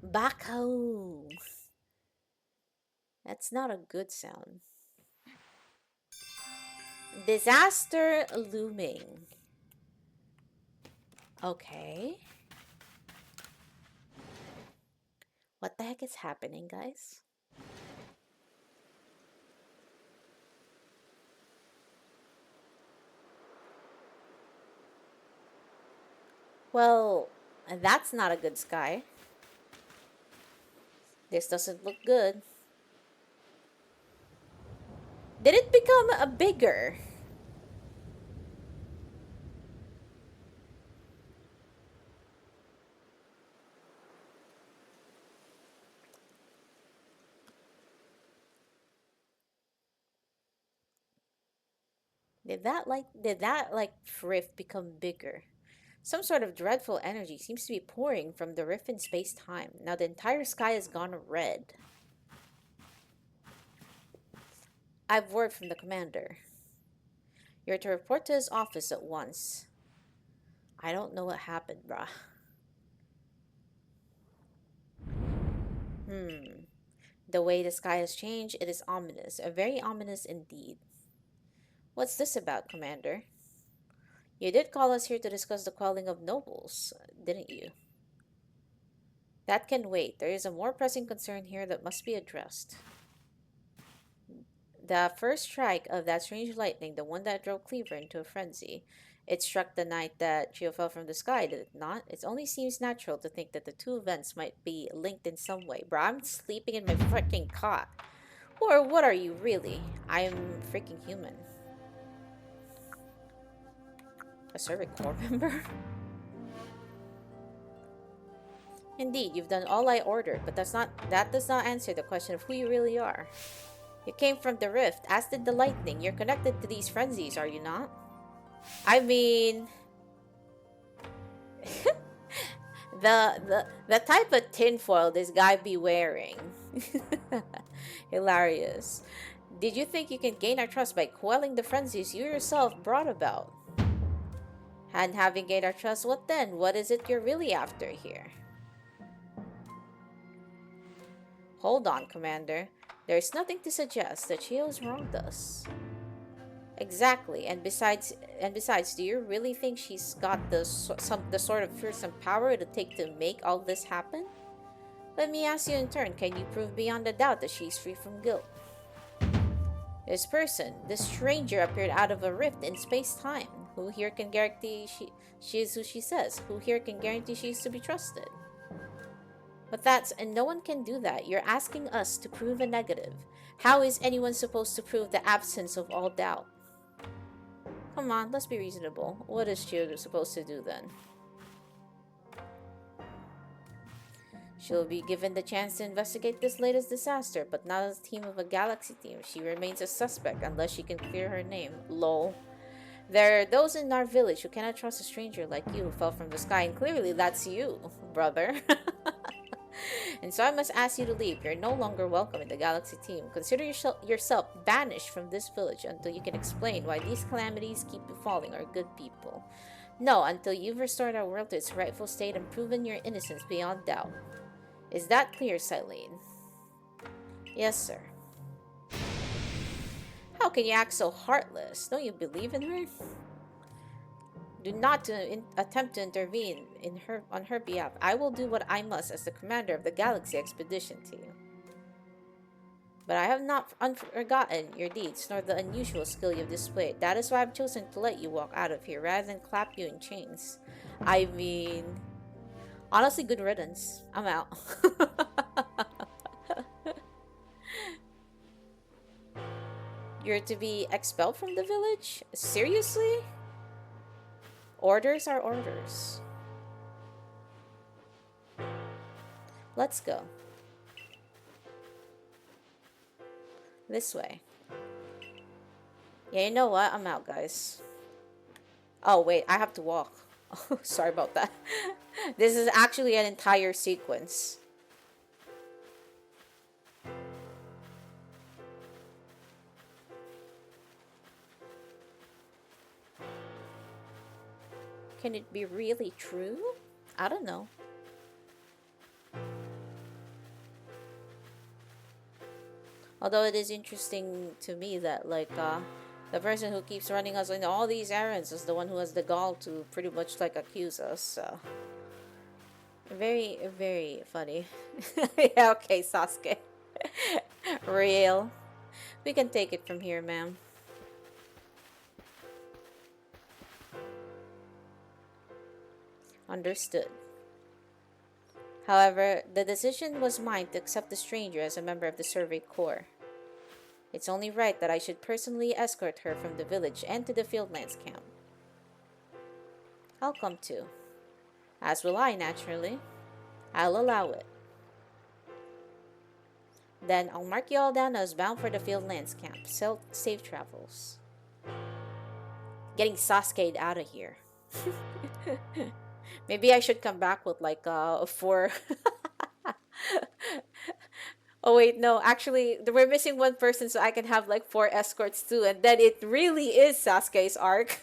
Back home. That's not a good sound. Disaster looming. Okay. What the heck is happening, guys? Well, that's not a good sky. This doesn't look good. Did it become a bigger? Did that rift become bigger? Some sort of dreadful energy seems to be pouring from the rift in space-time. Now the entire sky has gone red. I've word from the commander. You're to report to his office at once. I don't know what happened, brah. The way the sky has changed, it is ominous. Very ominous indeed. What's this about, Commander? You did call us here to discuss the quelling of nobles, didn't you? That can wait. There is a more pressing concern here that must be addressed. The first strike of that strange lightning, the one that drove Cleaver into a frenzy, It struck the night that Chiyo fell from the sky, did it not? It only seems natural to think that the two events might be linked in some way. Bro, I'm sleeping in my freaking cot. Or what are you really? I'm freaking human. A survey corps member? Indeed, you've done all I ordered, but that does not answer the question of who you really are. You came from the rift, as did the lightning. You're connected to these frenzies, are you not? I mean, the type of tinfoil this guy be wearing. Hilarious. Did you think you can gain our trust by quelling the frenzies you yourself brought about? And having gained our trust, what then? What is it you're really after here? Hold on, Commander. There's nothing to suggest that Chiyo's wronged us. Exactly, and besides, do you really think she's got the sort of fearsome power to take to make all this happen? Let me ask you in turn, can you prove beyond a doubt that she's free from guilt? This stranger appeared out of a rift in space-time. Who here can guarantee she is who she says? Who here can guarantee she's to be trusted? But and no one can do that. You're asking us to prove a negative. How is anyone supposed to prove the absence of all doubt? Come on, let's be reasonable. What is Chiyo supposed to do then? She'll be given the chance to investigate this latest disaster, but not as a team of a galaxy team. She remains a suspect unless she can clear her name. Lol. There are those in our village who cannot trust a stranger like you who fell from the sky, and clearly that's you, brother. And so I must ask you to leave. You're no longer welcome in the Galaxy team. Consider yourself banished from this village until you can explain why these calamities keep befalling our good people. No, until you've restored our world to its rightful state and proven your innocence beyond doubt. Is that clear, Silene? Yes, sir. How can you act so heartless? Don't you believe in her? Do not attempt to intervene on her behalf. I will do what I must as the commander of the Galaxy Expedition Team. But I have not forgotten your deeds, nor the unusual skill you've displayed. That is why I've chosen to let you walk out of here, rather than clap you in chains. I mean, honestly, good riddance. I'm out. You're to be expelled from the village? Seriously? Orders are orders. Let's go. This way. Yeah, you know what? I'm out, guys. Oh, wait. I have to walk. Oh, sorry about that. This is actually an entire sequence. Can it be really true? I don't know. Although it is interesting to me that, like, the person who keeps running us on all these errands is the one who has the gall to pretty much, like, accuse us, so. Very, very funny. Yeah, okay, Sasuke. Real. We can take it from here, ma'am. Understood. However, the decision was mine to accept the stranger as a member of the Survey Corps. It's only right that I should personally escort her from the village and to the Fieldlands camp. I'll come too. As will I, naturally. I'll allow it. Then I'll mark you all down as bound for the Fieldlands camp. Safe travels. Getting Sasuke'd out of here. Maybe I should come back with like 4. Oh wait, no, actually we're missing one person, so I can have like 4 escorts too, and then it really is Sasuke's arc.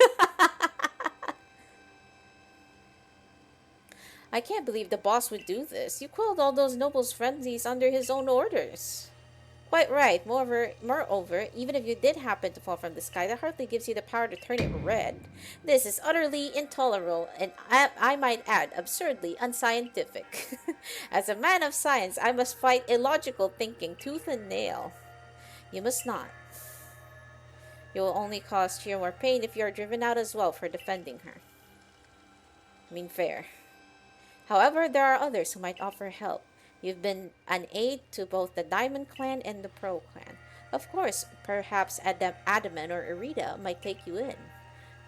I can't believe the boss would do this. You quelled all those nobles' frenzies under his own orders. Quite right. Moreover, even if you did happen to fall from the sky, that hardly gives you the power to turn it red. This is utterly intolerable, and I might add, absurdly unscientific. As a man of science, I must fight illogical thinking tooth and nail. You must not. You will only cause Chiyo more pain if you are driven out as well for defending her. I mean, fair. However, there are others who might offer help. You've been an aid to both the Diamond Clan and the Pearl Clan. Of course, perhaps Adamant or Irida might take you in.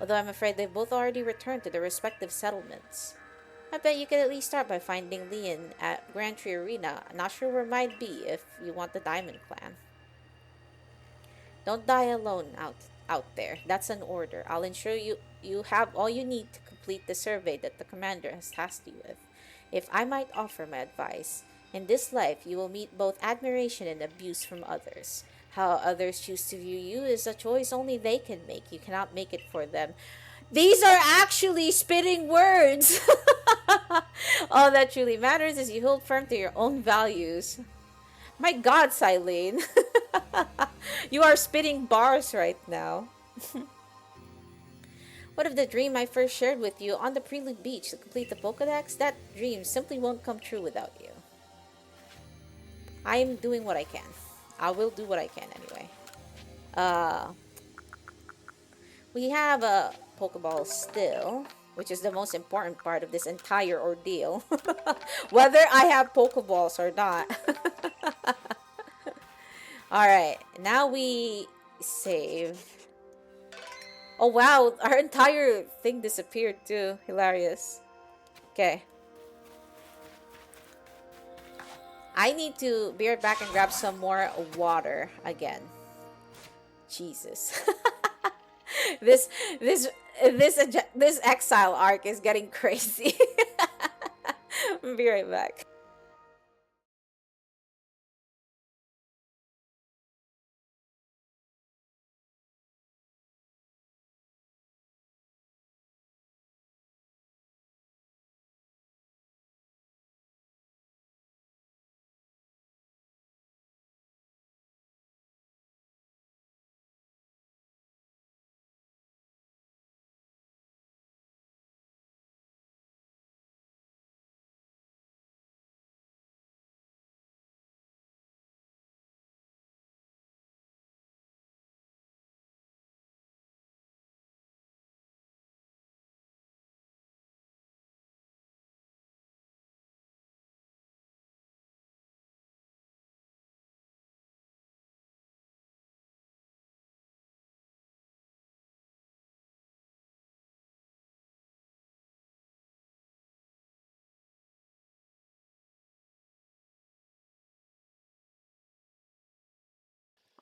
Although I'm afraid they've both already returned to their respective settlements. I bet you could at least start by finding Leon at Grand Tree Arena. Not sure where might be if you want the Diamond Clan. Don't die alone out there. That's an order. I'll ensure you have all you need to complete the survey that the commander has tasked you with. If I might offer my advice, in this life you will meet both admiration and abuse from others. How others choose to view you is a choice only they can make. You cannot make it for them. These are actually spitting words. All that truly matters is you hold firm to your own values. My God, Silene. You are spitting bars right now. What if the dream I first shared with you on the Prelude Beach to complete the Pokedex? That dream simply won't come true without you. I am doing what I can. I will do what I can anyway. We have a Pokeball still, which is the most important part of this entire ordeal. Whether I have Pokeballs or not. Alright, now we save. Oh wow, our entire thing disappeared too. Hilarious. Okay. I need to be right back and grab some more water again. Jesus. this exile arc is getting crazy. Be right back.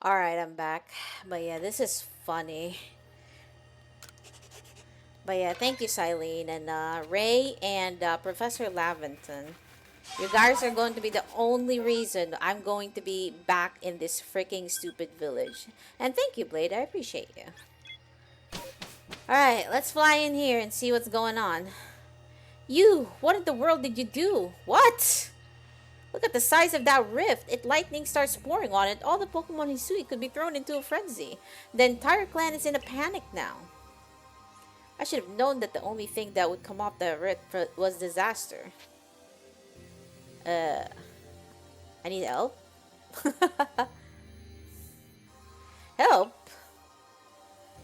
Alright, I'm back. But yeah, this is funny. But yeah, thank you, Silene, and Ray and Professor Laventon. You guys are going to be the only reason I'm going to be back in this freaking stupid village. And thank you, Blade. I appreciate you. Alright, let's fly in here and see what's going on. You! What in the world did you do? What? Look at the size of that rift. If lightning starts pouring on it, all the Pokemon Hisui could be thrown into a frenzy. The entire clan is in a panic now. I should have known that the only thing that would come off the rift was disaster. I need help? Help?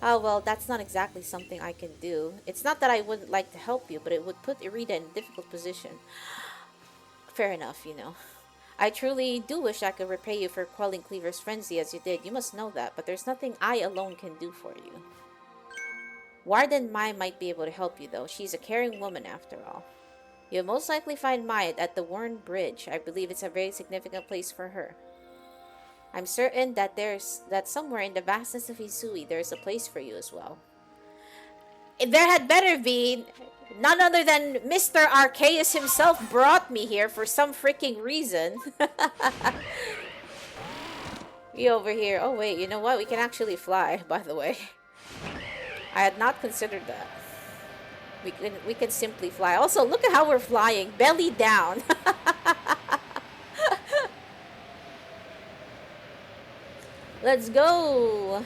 Oh, well, that's not exactly something I can do. It's not that I wouldn't like to help you, but it would put Irida in a difficult position. Fair enough, you know. I truly do wish I could repay you for quelling Cleaver's frenzy as you did. You must know that, but there's nothing I alone can do for you. Warden Mai might be able to help you, though. She's a caring woman, after all. You'll most likely find Mai at the Warren Bridge. I believe it's a very significant place for her. I'm certain that somewhere in the vastness of Hisui, there's a place for you as well. There had better be. None other than Mr. Arceus himself brought me here for some freaking reason. We over here. Oh wait, you know what? We can actually fly, by the way. I had not considered that. We can simply fly. Also, look at how we're flying. Belly down. Let's go.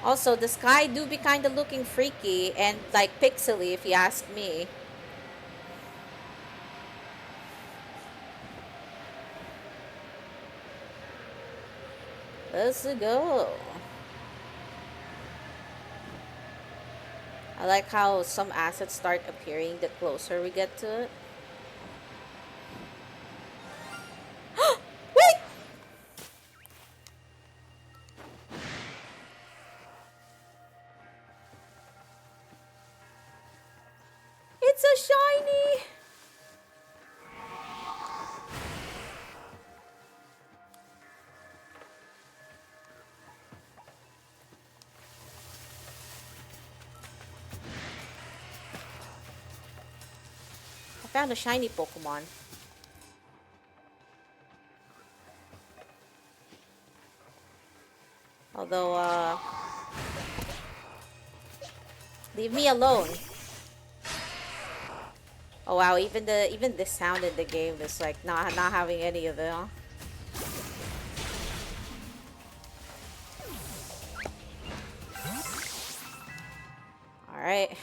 Also, the sky do be kind of looking freaky and like pixely if you ask me. Let's go. I like how some assets start appearing the closer we get to it. Wait! It's a shiny! I found a shiny Pokemon. Although, leave me alone. Oh wow, even the sound in the game is like not having any of it, huh? Alright.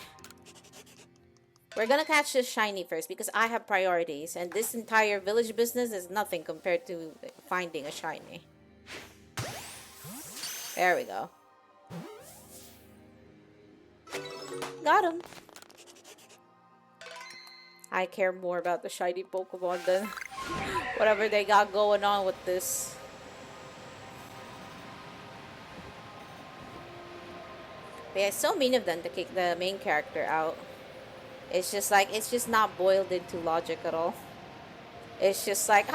We're gonna catch this shiny first because I have priorities, and this entire village business is nothing compared to finding a shiny. There we go. Got him. I care more about the shiny Pokemon than whatever they got going on with this. But yeah, it's so mean of them to kick the main character out. It's just like, it's just not boiled into logic at all. It's just like,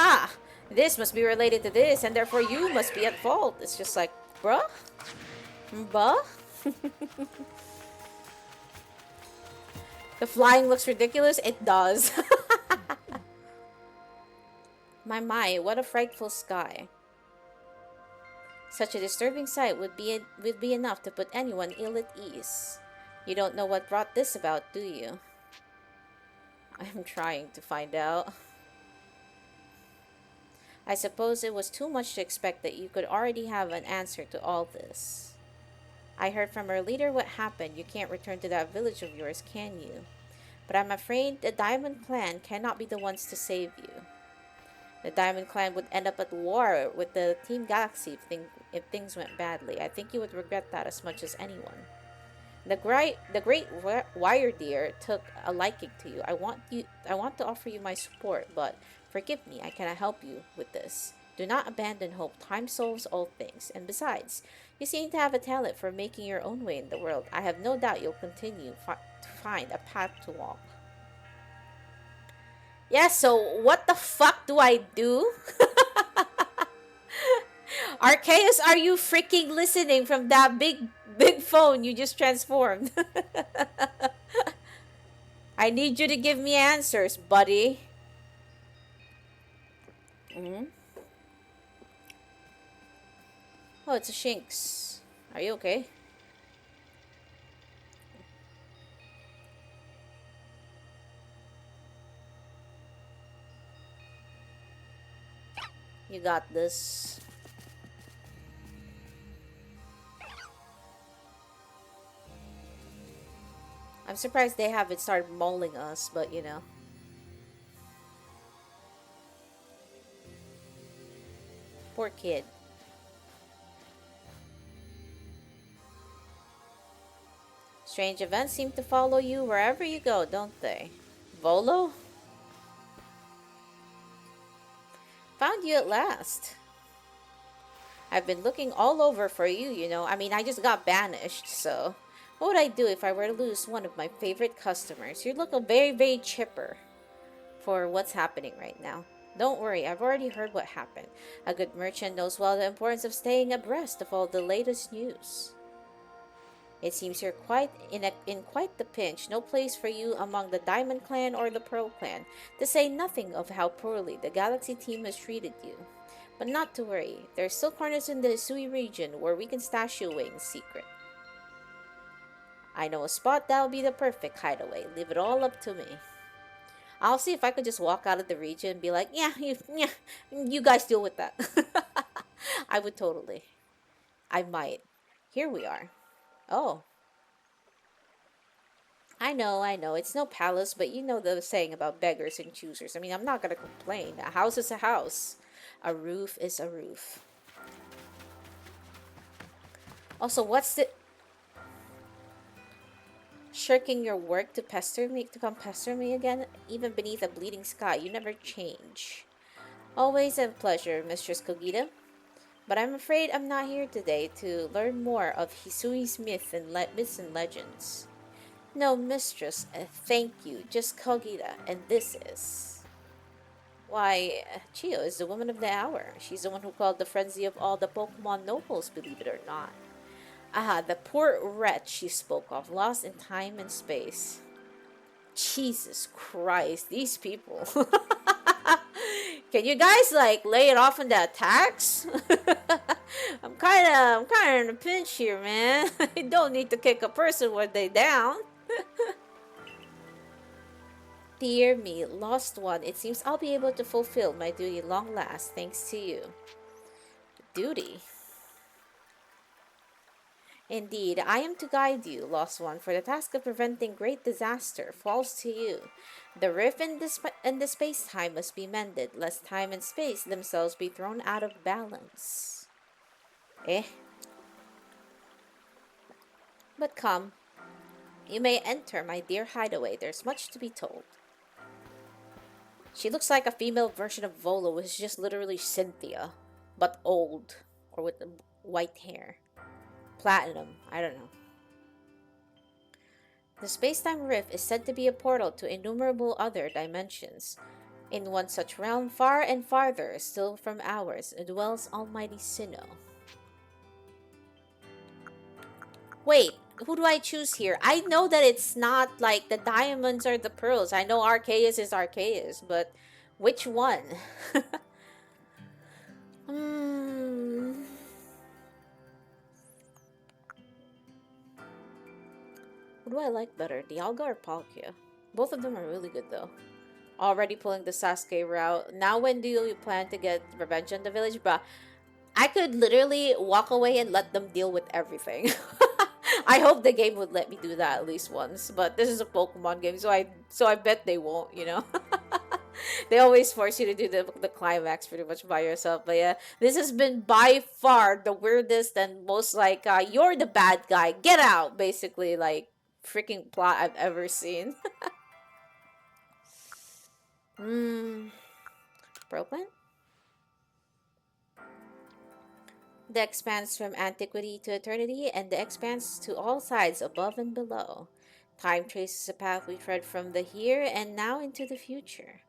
this must be related to this, and therefore you must be at fault. It's just like, bruh? Bruh? The flying looks ridiculous? It does. My, what a frightful sky. Such a disturbing sight would be enough to put anyone ill at ease. You don't know what brought this about, do you? I'm trying to find out. I suppose it was too much to expect that you could already have an answer to all this. I heard from our leader what happened. You can't return to that village of yours, can you? But I'm afraid the Diamond Clan cannot be the ones to save you. The Diamond Clan would end up at war with the Team Galaxy if things went badly. I think you would regret that as much as anyone. The great wire deer took a liking to you. I want to offer you my support, but forgive me, I cannot help you with this. Do not abandon hope. Time solves all things. And besides, you seem to have a talent for making your own way in the world. I have no doubt you'll continue to find a path to walk. Yeah, so what the fuck do I do? Arceus, are you freaking listening from that big phone you just transformed? I need you to give me answers, buddy. Oh, it's a Shinx. Are you okay? You got this. I'm surprised they haven't started mauling us, but you know. Poor kid. Strange events seem to follow you wherever you go, don't they? Volo? Found you at last. I've been looking all over for you, you know. I mean, I just got banished, so... What would I do if I were to lose one of my favorite customers? You look very, very chipper for what's happening right now. Don't worry, I've already heard what happened. A good merchant knows well the importance of staying abreast of all the latest news. It seems you're quite in quite the pinch. No place for you among the Diamond Clan or the Pearl Clan, to say nothing of how poorly the Galaxy team has treated you. But not to worry, there's still corners in the Hisui region where we can stash you away in secret. I know a spot that'll be the perfect hideaway. Leave it all up to me. I'll see if I could just walk out of the region and be like, yeah, you guys deal with that. I would totally. I might. Here we are. Oh. I know. It's no palace, but you know the saying about beggars and choosers. I mean, I'm not gonna complain. A house is a house. A roof is a roof. Also, what's the... Shirking your work to pester me, to come pester me again? Even beneath a bleeding sky, you never change. Always a pleasure, Mistress Kogita. But I'm afraid I'm not here today to learn more of Hisui's myths and legends. No, Mistress, thank you. Just Kogita, and this is... Why, Chiyo is the woman of the hour. She's the one who called the frenzy of all the Pokemon nobles, believe it or not. Ah, the poor wretch she spoke of, lost in time and space. Jesus Christ, these people. Can you guys like lay it off on the attacks? I'm kinda in a pinch here, man. I don't need to kick a person when they down. Dear me, lost one. It seems I'll be able to fulfill my duty long last, thanks to you. Duty? Indeed, I am to guide you, lost one, for the task of preventing great disaster falls to you. The rift in the space-time must be mended, lest time and space themselves be thrown out of balance. But come, you may enter my dear hideaway. There's much to be told. She looks like a female version of Volo, which is just literally Cynthia, but old, or with white hair. Platinum, I don't know. The space-time rift is said to be a portal to innumerable other dimensions. In one such realm, far and farther still from ours, dwells Almighty Sinnoh. Wait, who do I choose here? I know that it's not like the diamonds or the pearls. I know Arceus is Arceus, but which one? What do I like better, Dialga or Palkia? Both of them are really good though. Already pulling the Sasuke route. Now when do you plan to get revenge on the village? Bruh, I could literally walk away and let them deal with everything. I hope the game would let me do that at least once. But this is a Pokemon game, so I bet they won't, you know? They always force you to do the climax pretty much by yourself. But yeah, this has been by far the weirdest and most like, you're the bad guy, get out, basically, like, freaking plot I've ever seen. Broken? The expanse from antiquity to eternity, and the expanse to all sides above and below. Time traces a path we tread from the here and now into the future,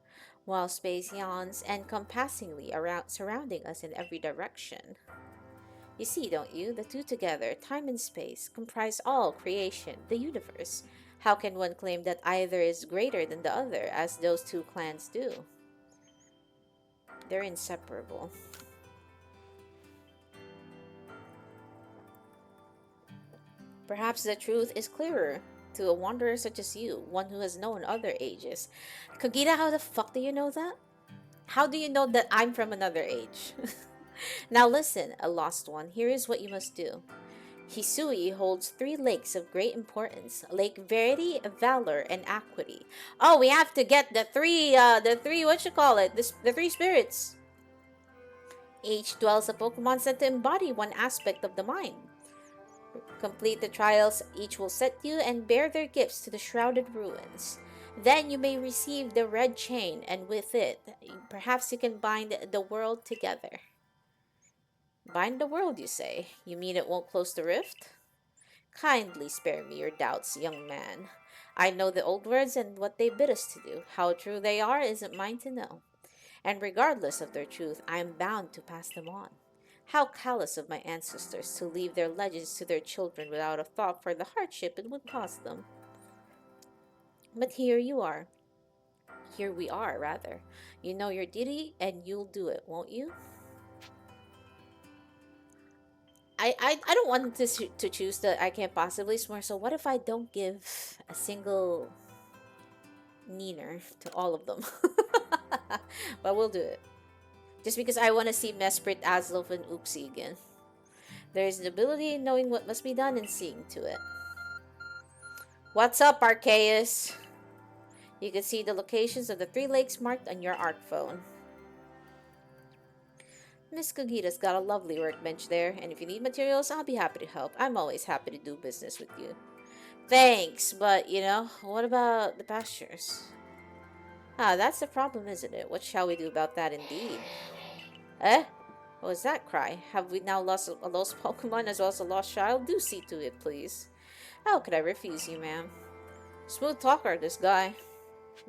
while space yawns encompassingly around, surrounding us in every direction. You see, don't you? The two together, time and space, comprise all creation, the universe. How can one claim that either is greater than the other, as those two clans do? They're inseparable. Perhaps the truth is clearer to a wanderer such as you, one who has known other ages. Kogita, how the fuck do you know that? How do you know that I'm from another age? Now listen, a lost one, here is what you must do. Hisui holds 3 lakes of great importance: Lake Verity, Valor, and Equity. Oh, we have to get the three, the 3 spirits. Each dwells a Pokemon said to embody one aspect of the mind. Complete the trials, each will set you and bear their gifts to the shrouded ruins. Then you may receive the red chain, and with it, perhaps you can bind the world together. Bind the world, you say? You mean it won't close the rift? Kindly spare me your doubts, young man. I know the old words and what they bid us to do. How true they are isn't mine to know. And regardless of their truth, I am bound to pass them on. How callous of my ancestors to leave their legends to their children without a thought for the hardship it would cause them. But here you are. Here we are, rather. You know your duty, and you'll do it, won't you? I don't want to choose that I can't possibly smore, so what if I don't give a single neener to all of them? But we'll do it. Just because I want to see Mesprit, Azelf, and Uxie again. There is an ability in knowing what must be done and seeing to it. What's up, Arceus? You can see the locations of the 3 lakes marked on your ARC phone. Miss Cogita's got a lovely workbench there, and if you need materials, I'll be happy to help. I'm always happy to do business with you. Thanks, but, what about the pastures? Ah, that's the problem, isn't it? What shall we do about that indeed? Eh? What was that cry? Have we now lost a lost Pokemon as well as a lost child? Do see to it, please. How could I refuse you, ma'am? Smooth talker, this guy.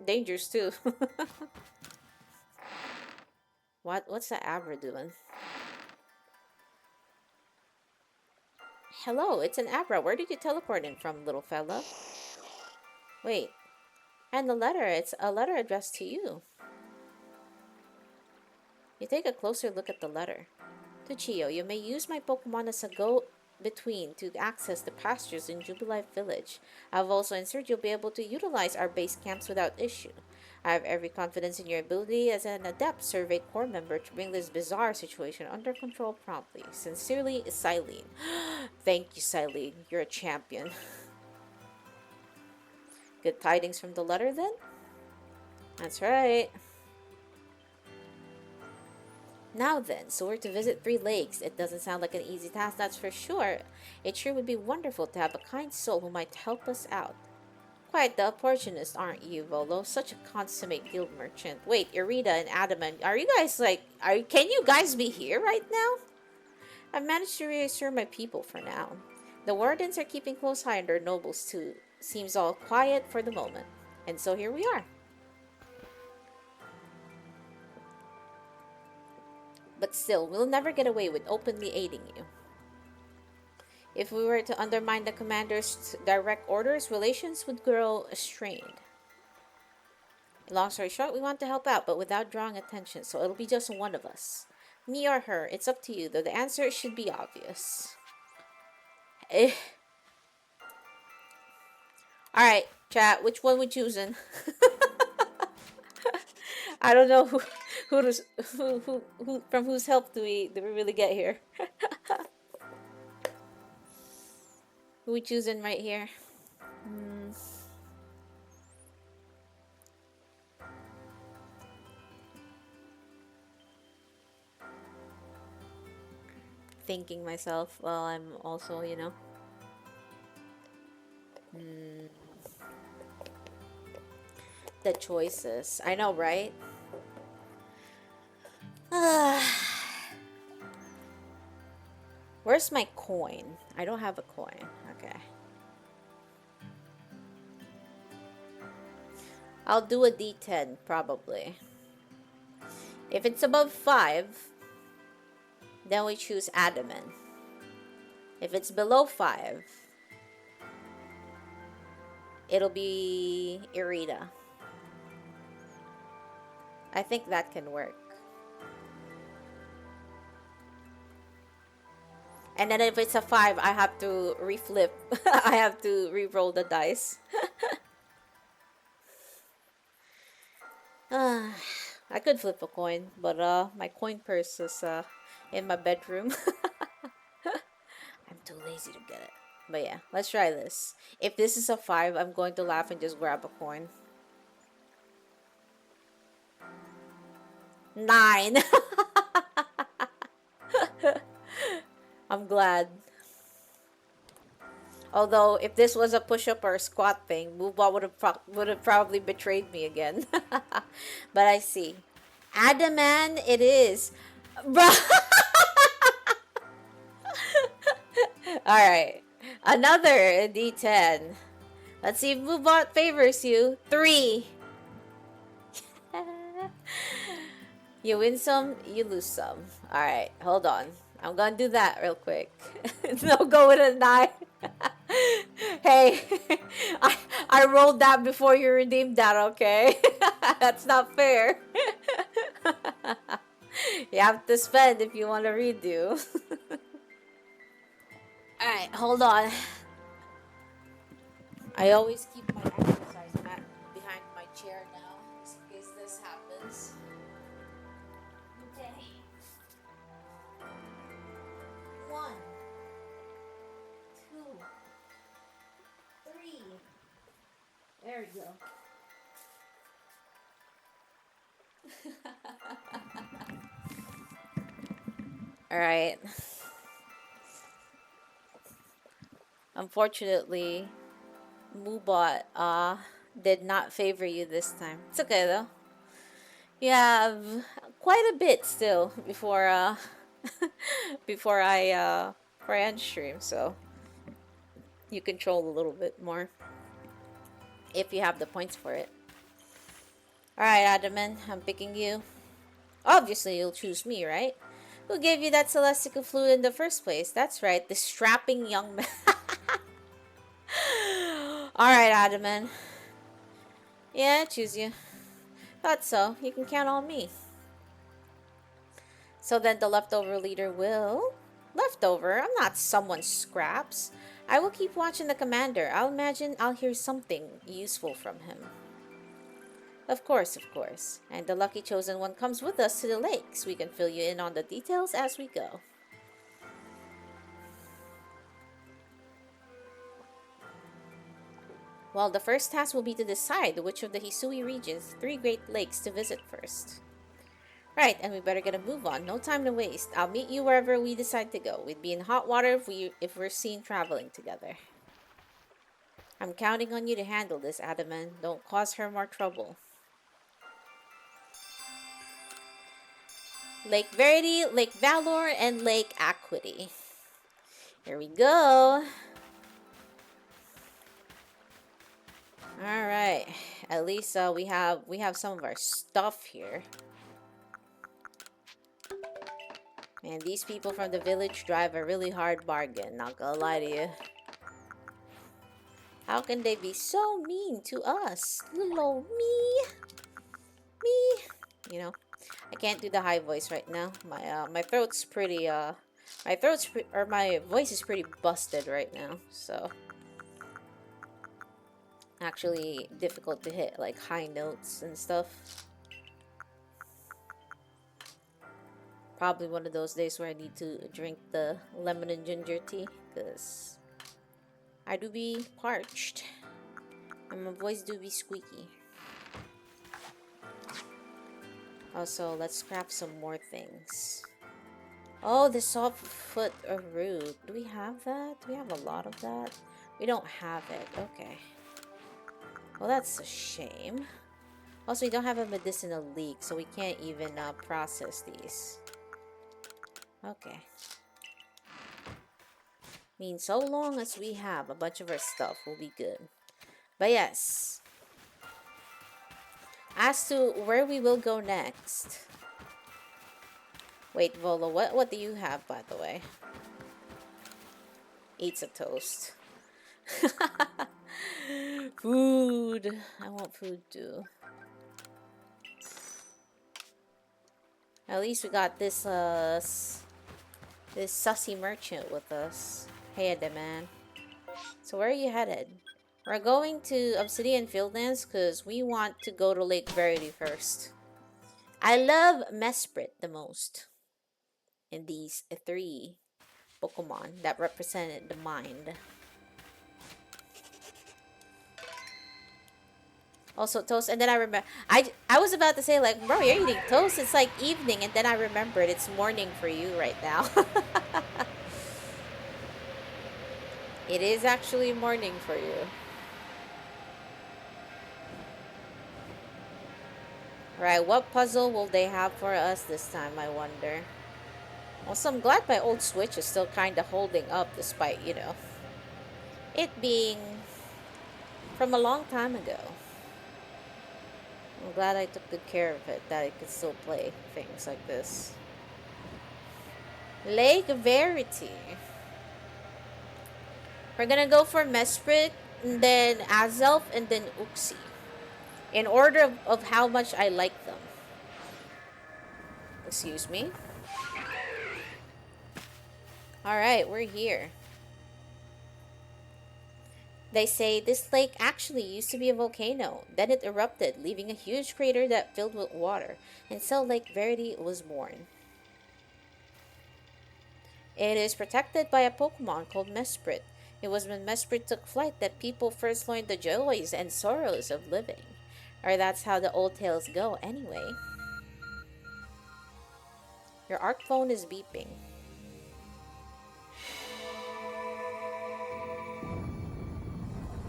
Dangerous, too. What's that Abra doing? Hello, it's an Abra. Where did you teleport in from, little fella? Wait. And the letter, it's a letter addressed to you. You take a closer look at the letter. To Chiyo, you may use my Pokemon as a go-between to access the pastures in Jubilife Village. I've also ensured you'll be able to utilize our base camps without issue. I have every confidence in your ability as an adept survey corps member to bring this bizarre situation under control promptly. Sincerely, Silene. Thank you, Silene. You're a champion. Good tidings from the letter, then? That's right. Now then, so we're to visit 3 lakes. It doesn't sound like an easy task, that's for sure. It sure would be wonderful to have a kind soul who might help us out. Quite the opportunist, aren't you, Volo? Such a consummate guild merchant. Wait, Irida and Adamant, are you guys can you guys be here right now? I've managed to reassure my people for now. The wardens are keeping close eye on their nobles too. Seems all quiet for the moment. And so here we are. But still, we'll never get away with openly aiding you. If we were to undermine the commander's direct orders, relations would grow strained. Long story short, we want to help out, but without drawing attention, so it'll be just one of us. Me or her, it's up to you, though the answer should be obvious. Alright, chat, which one we choosing? I don't know who from whose help do we really get here? Who we choosing right here? Thinking myself while I'm also, the choices. I know, right? Where's my coin? I don't have a coin. Okay. I'll do a D10, probably. If it's above 5, then we choose Adamant. If it's below 5, it'll be Irida. I think that can work. And then if it's a 5, I have to reflip. I have to re-roll the dice. I could flip a coin, but my coin purse is in my bedroom. I'm too lazy to get it. But yeah, let's try this. If this is a 5, I'm going to laugh and just grab a coin. 9. I'm glad. Although, if this was a push-up or a squat thing, Moobot would have probably betrayed me again. But I see. Adamant it is. Alright. Another D10. Let's see if Moobot favors you. 3. You win some, you lose some. Alright, hold on. I'm gonna do that real quick. No, go with a 9. Hey, I rolled that before you redeemed that, okay? That's not fair. You have to spend if you want to redo. Alright, hold on. I always keep my exercise mat behind my chair now, just in case this happens. Okay. 1, 2, 3. There we go. Alright. Unfortunately, Moobot did not favor you this time. It's okay though. You have quite a bit still before before I end stream, so you control a little bit more if you have the points for it. Alright, Adaman, I'm picking you. Obviously, you'll choose me, right? Who gave you that celestial fluid in the first place? That's right, the strapping young man. Alright, Adaman. Yeah, I choose you. Thought so. You can count on me. So then the leftover leader will... Leftover? I'm not someone's scraps. I will keep watching the commander. I'll imagine I'll hear something useful from him. Of course, of course. And the lucky chosen one comes with us to the lakes. We can fill you in on the details as we go. Well, the first task will be to decide which of the Hisui region's 3 great lakes to visit first. Right, and we better get a move on. No time to waste. I'll meet you wherever we decide to go. We'd be in hot water if we're seen traveling together. I'm counting on you to handle this, Adaman. Don't cause her more trouble. Lake Verity, Lake Valor, and Lake Acuity. Here we go. Alright. At least we have some of our stuff here. Man, these people from the village drive a really hard bargain, not gonna lie to you. How can they be so mean to us? Little old me. You know, I can't do the high voice right now. My throat's pretty my voice is pretty busted right now, so actually difficult to hit like high notes and stuff. Probably one of those days where I need to drink the lemon and ginger tea, because I do be parched and my voice do be squeaky. Also, let's scrap some more things. Oh, the soft foot of root. Do we have that? Do we have a lot of that? We don't have it. Okay. Well, that's a shame. Also, we don't have a medicinal leek, so we can't even process these. Okay. Means so long as we have a bunch of our stuff, we'll be good. But yes. As to where we will go next. Wait, Volo, what do you have, by the way? Eats a toast. Food. I want food too. At least we got this this sussy merchant with us. Hey, man. So where are you headed? We're going to Obsidian Fieldlands because we want to go to Lake Verity first. I love Mesprit the most in these 3 Pokemon that represented the mind. Also toast, and then I remember I was about to say like, bro, you're eating toast. It's like evening, and then I remembered it's morning for you right now. It is actually morning for you. Right, what puzzle will they have for us this time, I wonder? Also, I'm glad my old Switch is still kind of holding up despite, you know, it being from a long time ago. I'm glad I took good care of it, that I could still play things like this. Lake Verity. We're gonna go for Mesprit, and then Azelf, and then Uxie. In order of how much I like them. Excuse me. Alright, we're here. They say this lake actually used to be a volcano. Then it erupted, leaving a huge crater that filled with water. And so Lake Verity was born. It is protected by a Pokemon called Mesprit. It was when Mesprit took flight that people first learned the joys and sorrows of living. Or that's how the old tales go anyway. Your ARC phone is beeping.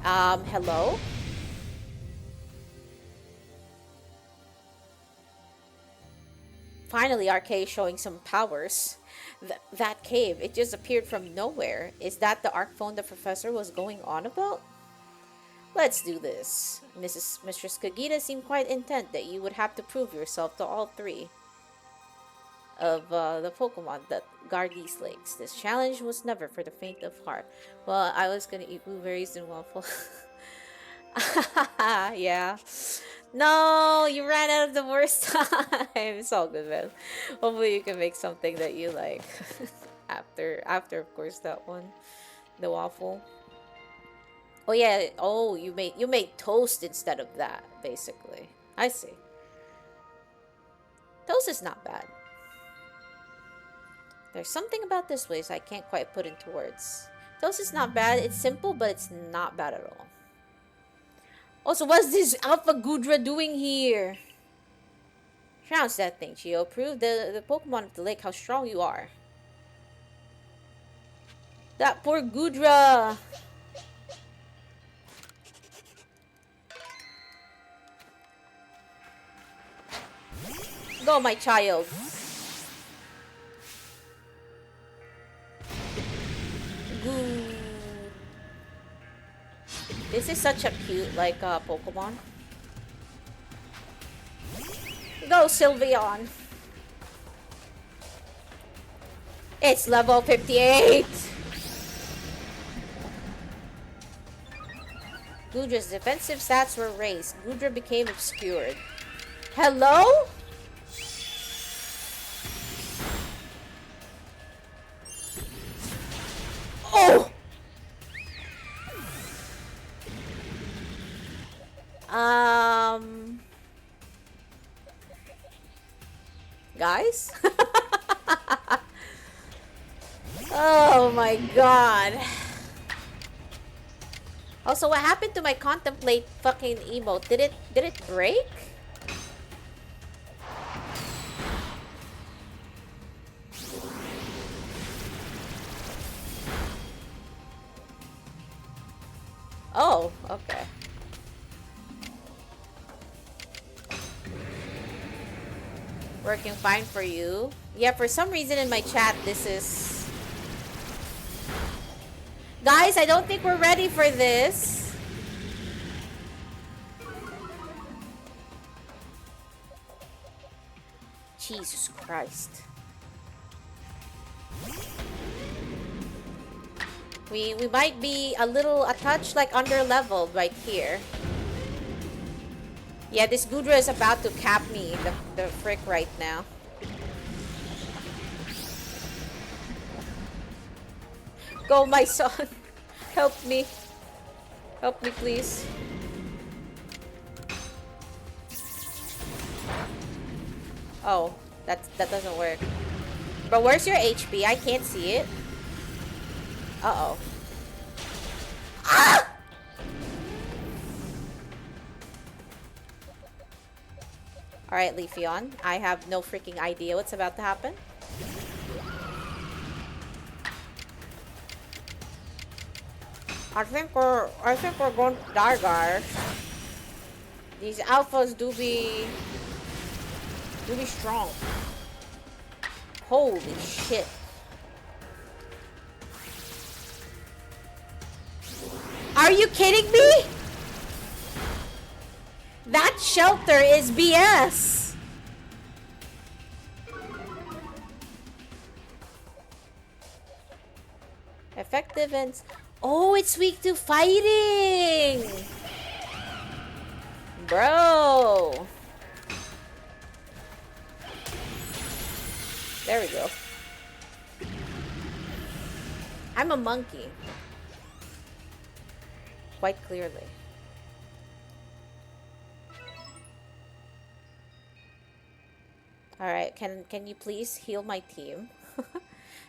Hello? Finally, Arceus showing some powers. That cave, it just appeared from nowhere. Is that the arc phone the professor was going on about? Let's do this. Mistress Kagita seemed quite intent that you would have to prove yourself to all three of the Pokemon that guard these lakes. This challenge was never for the faint of heart. Well, I was gonna eat blueberries and waffle. Yeah. No, you ran out of the worst time. It's all good, man. Hopefully you can make something that you like. after of course that one. The waffle. Oh yeah, oh you made toast instead of that, basically. I see. Toast is not bad. There's something about this place I can't quite put into words. Toast is not bad, it's simple, but it's not bad at all. Also, what's this Alpha Gudra doing here? Trounce that thing, Chiyo. Prove the Pokemon of the lake how strong you are. That poor Gudra! Go, my child. Goo. This is such a cute, like, Pokemon. Go, Sylveon. It's level 58. Gudra's defensive stats were raised. Gudra became obscured. Hello? Oh! Guys? Oh my god. Also, what happened to my contemplate fucking emote? Did it break? Oh, okay. Working fine for you. Yeah, for some reason in my chat, this is... Guys, I don't think we're ready for this. Jesus Christ. We might be a touch like under leveled right here. Yeah, this Gudra is about to cap me the frick right now. Go, my son. Help me. Help me, please. Oh, that doesn't work. But where's your HP? I can't see it. Uh-oh. Ah! Alright, Leafeon. I have no freaking idea what's about to happen. I think we're going to die, guys. These alphas do be strong. Holy shit. Are you kidding me? That shelter is BS. Effective and... Oh, it's weak to fighting! Bro! There we go. I'm a monkey. Quite clearly. Alright, can you please heal my team?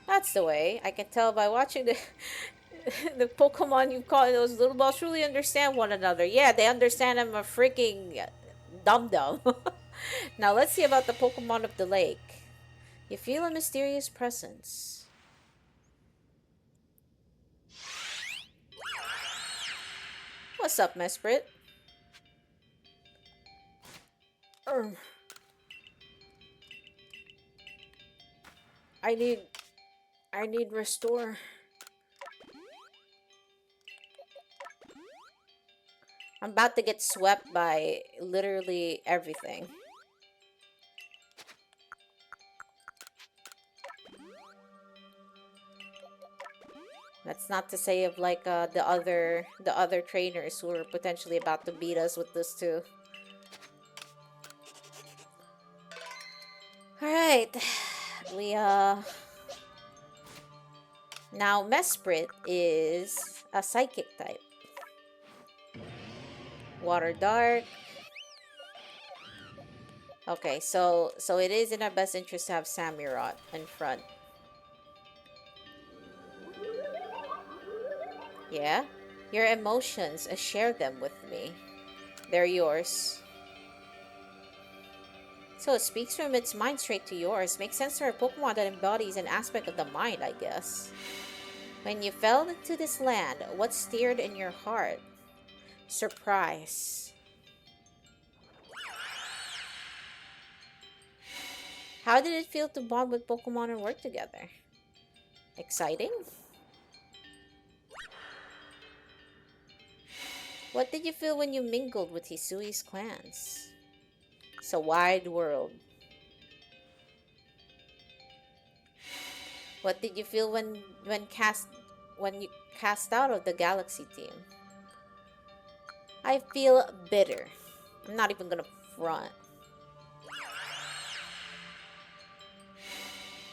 That's the way. I can tell by watching the the Pokemon you call those little balls truly understand one another. Yeah, they understand I'm a freaking dum-dum. Now let's see about the Pokemon of the lake. You feel a mysterious presence. What's up, Mesprit? I need restore. I'm about to get swept by literally everything. That's not to say of like the other trainers who are potentially about to beat us with this too. All right, we now Mesprit is a psychic type. Water dark. Okay, so it is in our best interest to have Samurott in front. Yeah? Your emotions, share them with me. They're yours. So it speaks from its mind straight to yours. Makes sense for a Pokemon that embodies an aspect of the mind, I guess. When you fell into this land, what stirred in your heart? Surprise. How did it feel to bond with Pokemon and work together? Exciting? What did you feel when you mingled with Hisui's clans? It's a wide world. What did you feel when you cast out of the Galaxy team? I feel bitter. I'm not even gonna front.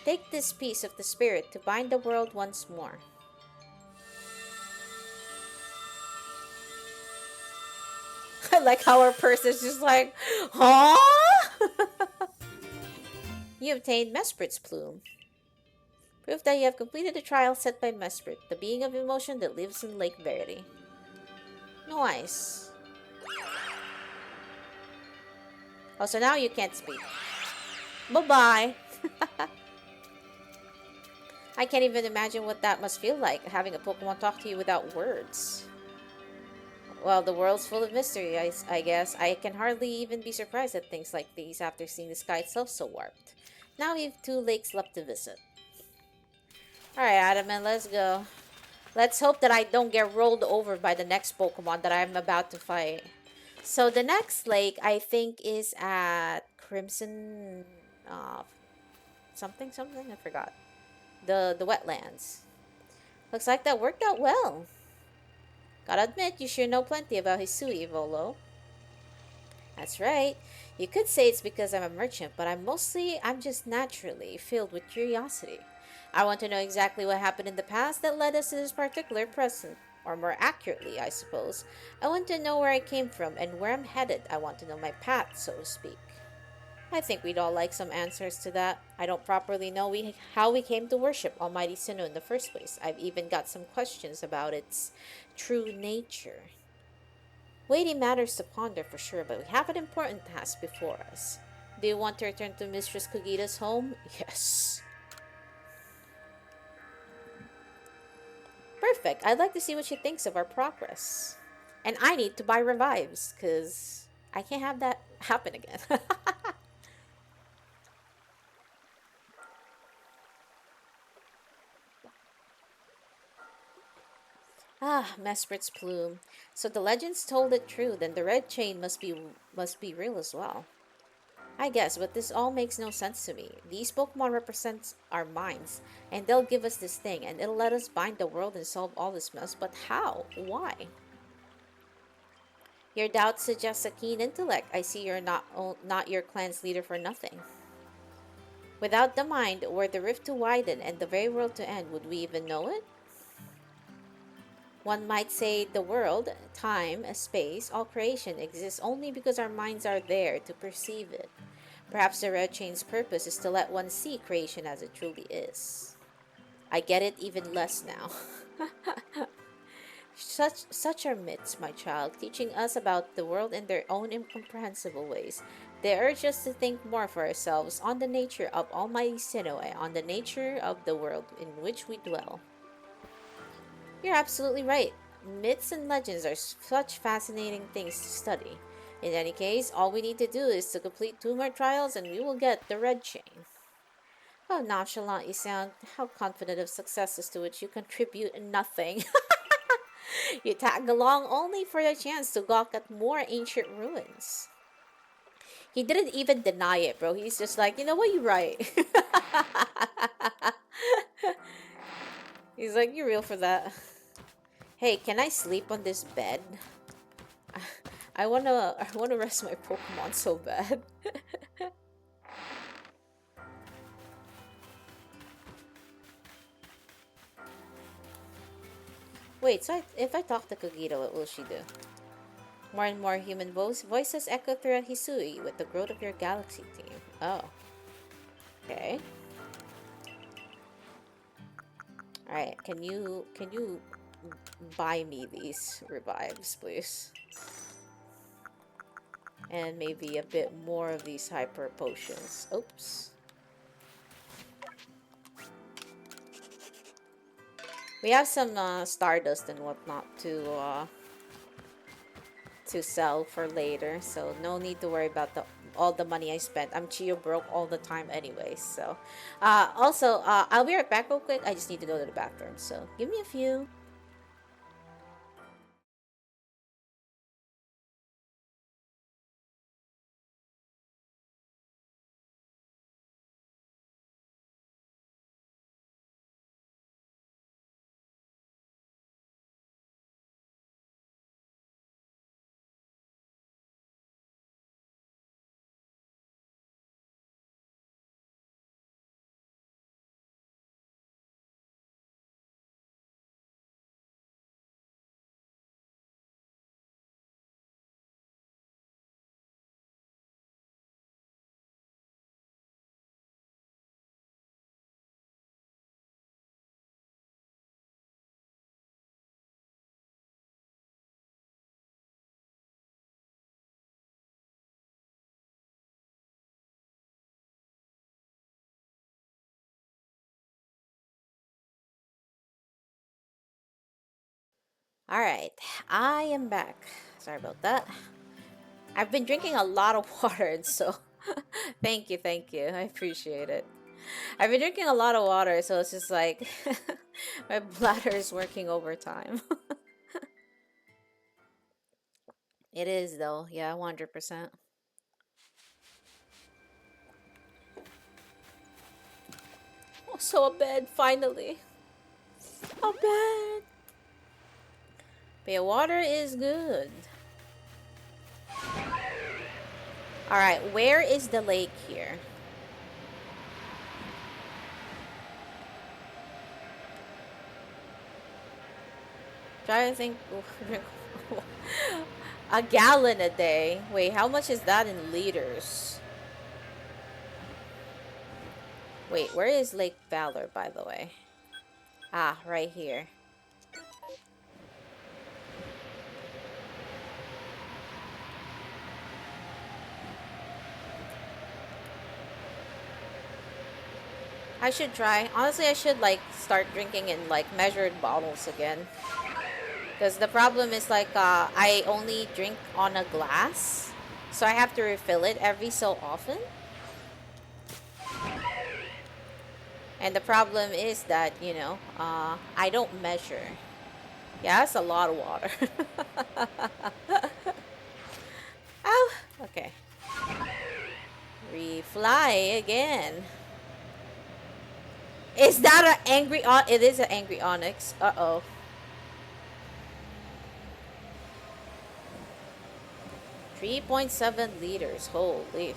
Take this piece of the spirit to bind the world once more. I like how our person's just like, huh? You obtained Mesprit's plume. Proof that you have completed the trial set by Mesprit, the being of emotion that lives in Lake Verity. Nice. Oh, so now you can't speak. Bye-bye. I can't even imagine what that must feel like, having a Pokemon talk to you without words. Well, the world's full of mystery, I guess. I can hardly even be surprised at things like these after seeing the sky itself so warped. Now we have 2 lakes left to visit. Alright, Adamant, let's go. Let's hope that I don't get rolled over by the next Pokemon that I'm about to fight. So the next lake, I think, is at Crimson... something? I forgot. The wetlands. Looks like that worked out well. Gotta admit, you sure know plenty about Hisui, Volo. That's right. You could say it's because I'm a merchant, but I'm just naturally filled with curiosity. I want to know exactly what happened in the past that led us to this particular present. Or more accurately, I suppose. I want to know where I came from and where I'm headed. I want to know my path, so to speak. I think we'd all like some answers to that. I don't properly know how we came to worship Almighty Sinnoh in the first place. I've even got some questions about its true nature. Weighty matters to ponder for sure, but we have an important task before us. Do you want to return to Mistress Kogita's home? Yes. Perfect. I'd like to see what she thinks of our progress. And I need to buy revives, because I can't have that happen again. Ah, Mesprit's plume. So the legends told it true, then the red chain must be real as well. I guess, but this all makes no sense to me. These Pokemon represent our minds, and they'll give us this thing, and it'll let us bind the world and solve all this mess, but how? Why? Your doubt suggests a keen intellect. I see you're not your clan's leader for nothing. Without the mind, were the rift to widen and the very world to end, would we even know it? One might say the world, time, space, all creation exists only because our minds are there to perceive it. Perhaps the red chain's purpose is to let one see creation as it truly is. I get it even less now. Such are myths, my child, teaching us about the world in their own incomprehensible ways. They urge us to think more for ourselves on the nature of Almighty Sinnoh and on the nature of the world in which we dwell. You're absolutely right. Myths and legends are such fascinating things to study. In any case, all we need to do is to complete 2 more trials and we will get the red chain. How nonchalant you sound. How confident of successes to which you contribute nothing. You tag along only for the chance to gawk at more ancient ruins. He didn't even deny it, bro. He's just like, you know what, you're right. He's like, you're real for that. Hey, can I sleep on this bed? I wanna rest my Pokemon so bad. Wait, so if I talk to Kogito, what will she do? More and more human voices echo throughout Hisui with the growth of your galaxy team. Oh. Okay. Alright, can you buy me these revives, please? And maybe a bit more of these hyper potions. Oops. We have some stardust and whatnot to sell for later, so no need to worry about all the money I spent. I'm Chiyo broke all the time anyway, so also I'll be right back real quick. I just need to go to the bathroom, so give me a few. Alright, I am back. Sorry about that. I've been drinking a lot of water, and so thank you, I appreciate it. I've been drinking a lot of water, so it's just like my bladder is working overtime. It is though, yeah, 100%. Oh, so a bed, finally. A bed. But yeah, water is good. Alright, where is the lake here? Try to think. A gallon a day. Wait, how much is that in liters? Wait, where is Lake Valor, by the way? Ah, right here. I should try. Honestly, I should like start drinking in like measured bottles again. Because the problem is like I only drink on a glass. So I have to refill it every so often. And the problem is that, you know, I don't measure. Yeah, that's a lot of water. Oh, okay. Refly again. Is that an angry it is an angry onyx. Uh-oh. $3.7 liters. Holy.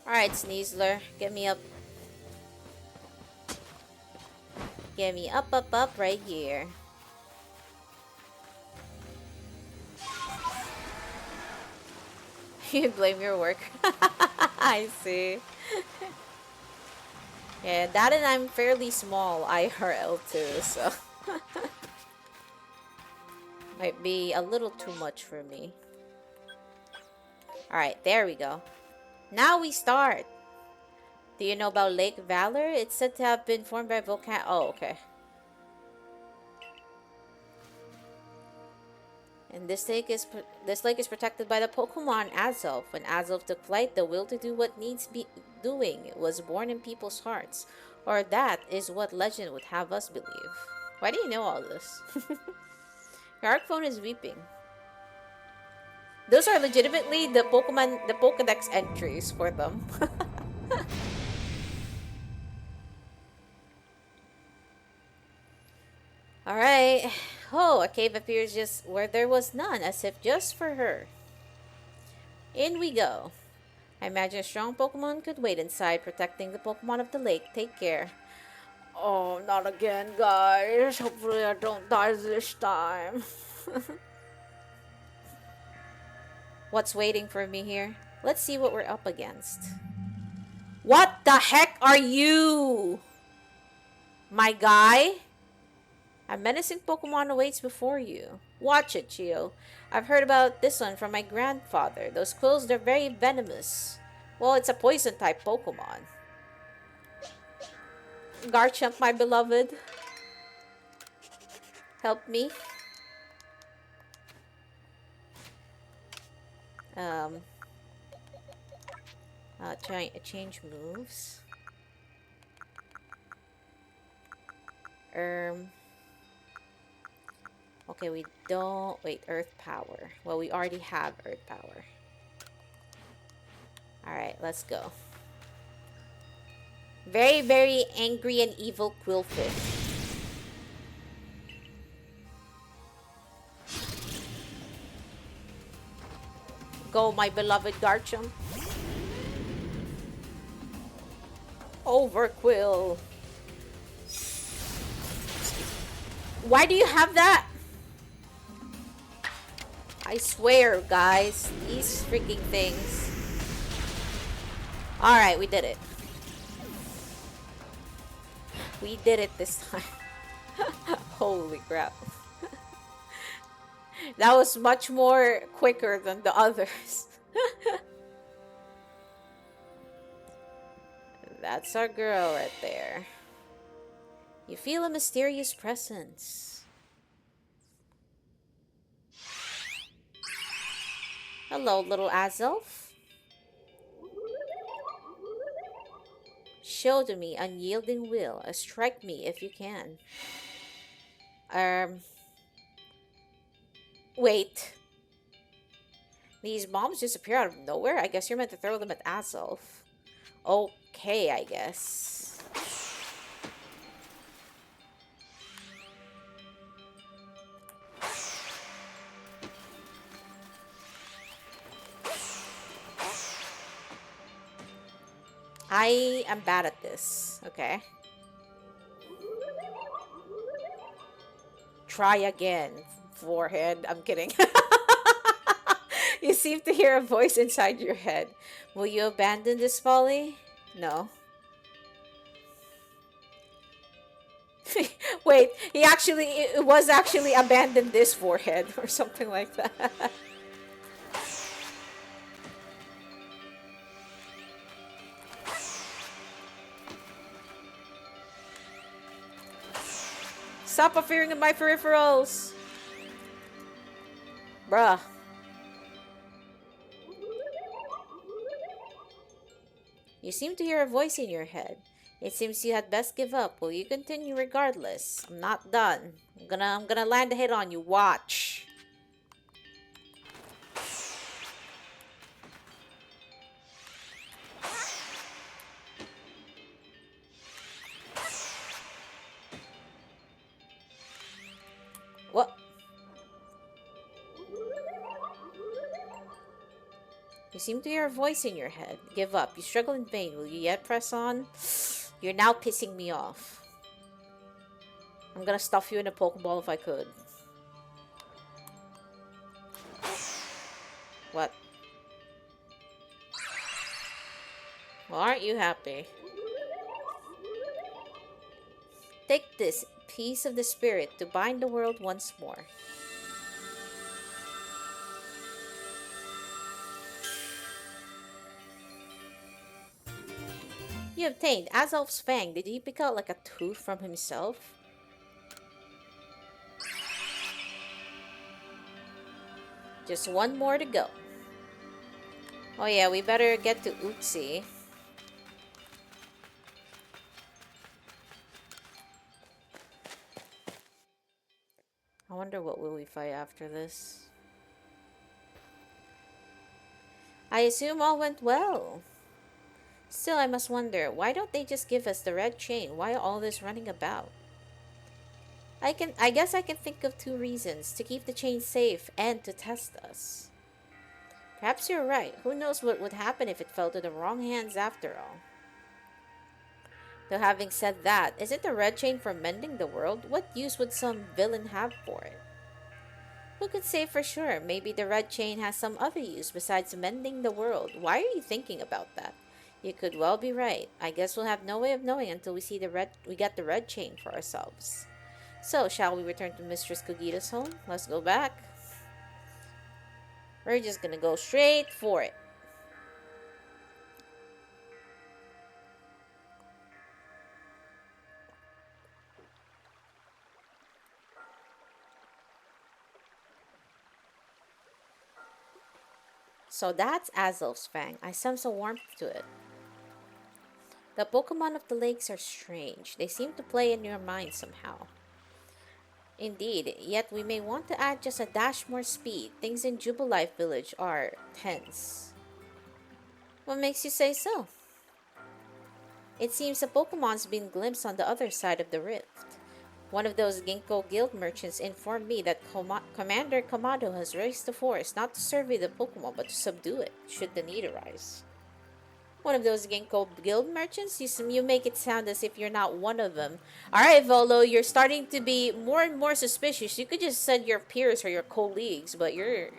Alright, Sneasler. Get me up. Get me up, up, up right here. You blame your work. I see. Yeah, that and I'm fairly small IRL too, so might be a little too much for me. Alright, there we go. Now we start. Do you know about Lake Valor? It's said to have been formed by volcano. Oh, okay. And this lake is protected by the Pokemon Azelf. When Azelf took flight, the will to do what needs be doing was born in people's hearts. Or that is what legend would have us believe. Why do you know all this? Your Arc phone is weeping. Those are legitimately the Pokedex entries for them. Alright. Oh, a cave appears just where there was none, as if just for her. In we go. I imagine a strong Pokemon could wait inside, protecting the Pokemon of the lake. Take care. Oh, not again, guys. Hopefully I don't die this time. What's waiting for me here? Let's see what we're up against. What the heck are you? My guy? A menacing Pokemon awaits before you. Watch it, Chiyo. I've heard about this one from my grandfather. Those quills, they're very venomous. Well, it's a poison-type Pokemon. Garchomp, my beloved. Help me. Change moves. Okay, we don't... Wait, Earth Power. Well, we already have Earth Power. Alright, let's go. Very, very angry and evil Quillfish. Go, my beloved Garchomp. Overquill. Why do you have that? I swear, guys. These freaking things. Alright, we did it. We did it this time. Holy crap. That was much more quicker than the others. That's our girl right there. You feel a mysterious presence. Hello, little Azelf. Show to me unyielding will. Strike me if you can. Wait. These bombs just appear out of nowhere? I guess you're meant to throw them at Azelf. Okay, I guess. I am bad at this. Okay. Try again, forehead. I'm kidding. You seem to hear a voice inside your head. Will you abandon this folly? No. Wait, it was actually abandon this forehead or something like that. Stop appearing in my peripherals! Bruh. You seem to hear a voice in your head. It seems you had best give up. Will you continue regardless? I'm not done. I'm gonna land a hit on you. Watch. What? You seem to hear a voice in your head. Give up. You struggle in vain. Will you yet press on? You're now pissing me off. I'm gonna stuff you in a Pokeball if I could. What? Well, aren't you happy? Take this piece of the spirit to bind the world once more. you obtained? Azalf's Fang. Did he pick out like a tooth from himself? Just one more to go. Oh yeah, we better get to Utsi. I wonder what will we fight after this. I assume all went well. Still, I must wonder, why don't they just give us the red chain? Why all this running about? I guess I can think of 2 reasons: to keep the chain safe and to test us. Perhaps you're right. Who knows what would happen if it fell to the wrong hands after all. Though having said that, isn't the red chain for mending the world? What use would some villain have for it? Who could say for sure? Maybe the red chain has some other use besides mending the world. Why are you thinking about that? You could well be right. I guess we'll have no way of knowing until we get the red chain for ourselves. So, shall we return to Mistress Kogita's home? Let's go back. We're just gonna go straight for it. So that's Azul's Fang. I sense a warmth to it. The Pokemon of the lakes are strange. They seem to play in your mind somehow. Indeed, yet we may want to add just a dash more speed. Things in Jubilife Village are tense. What makes you say so? It seems a Pokemon's been glimpsed on the other side of the rift. One of those Ginkgo Guild merchants informed me that Commander Kamado has raised the forest not to survey the Pokemon but to subdue it, should the need arise. One of those Ginkgo Guild merchants? You make it sound as if you're not one of them. Alright, Volo, you're starting to be more and more suspicious. You could just send your peers or your colleagues, but you're...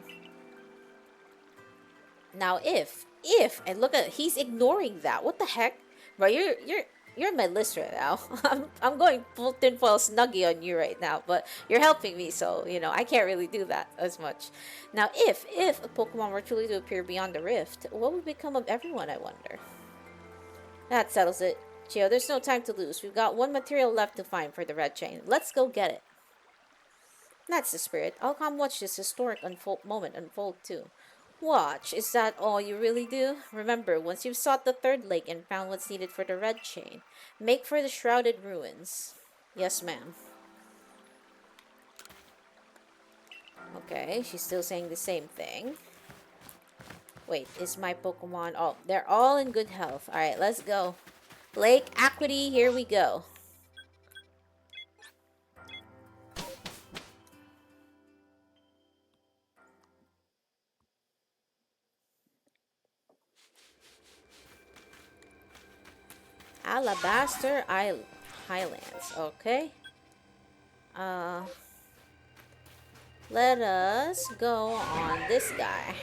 Now, and look at, he's ignoring that. What the heck? Bro, you're in my list right now. I'm going full tinfoil snuggie on you right now, but you're helping me, so, I can't really do that as much. Now, if a Pokemon were truly to appear beyond the rift, what would become of everyone, I wonder? That settles it. Chiyo, there's no time to lose. We've got 1 material left to find for the red chain. Let's go get it. That's the spirit. I'll come watch this historic moment unfold too. Watch, is that all you really do? Remember, once you've sought the 3rd lake and found what's needed for the red chain, make for the shrouded ruins. Yes, ma'am. Okay, she's still saying the same thing. Wait, is my Pokemon... Oh, they're all in good health. Alright, let's go. Lake Equity, here we go. Alabaster Highlands. Okay. Let us go on this guy.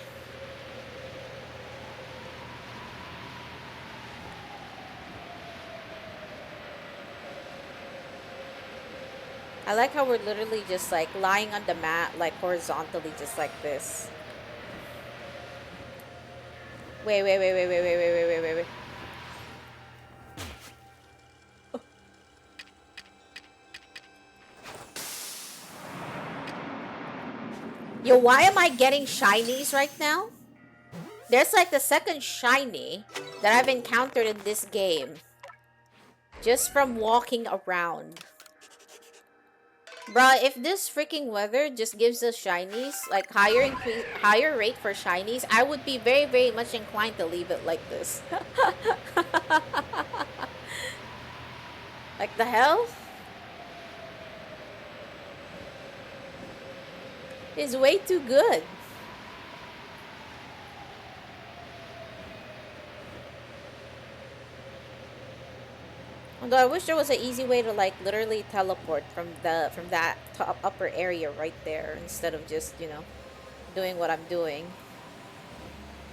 I like how we're literally just like lying on the mat, like horizontally, just like this. Wait. Yo, why am I getting shinies right now? There's like the 2nd shiny that I've encountered in this game. Just from walking around. Bruh, if this freaking weather just gives us shinies, like higher rate for shinies, I would be very, very much inclined to leave it like this. Like the hell? It's way too good. Although I wish there was an easy way to like literally teleport from that top upper area right there instead of just, doing what I'm doing.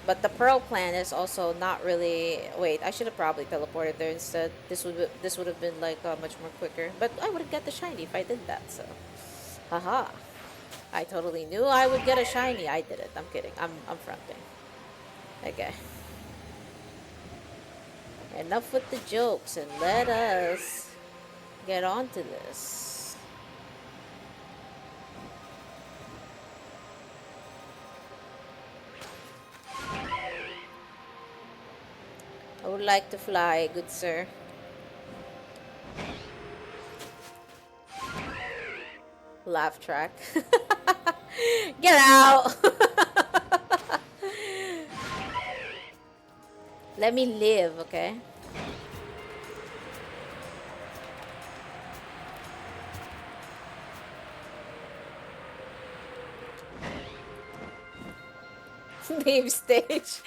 But the Pearl Clan is also not really... Wait, I should have probably teleported there instead. This would have been like much more quicker. But I would have got the shiny if I did that, so. Haha. I totally knew I would get a shiny. I did it. I'm kidding. I'm fronting. Okay. enough with the jokes and let us get on to this. I would like to fly, good sir. Laugh track. Get out! Let me live, okay? Leave stage.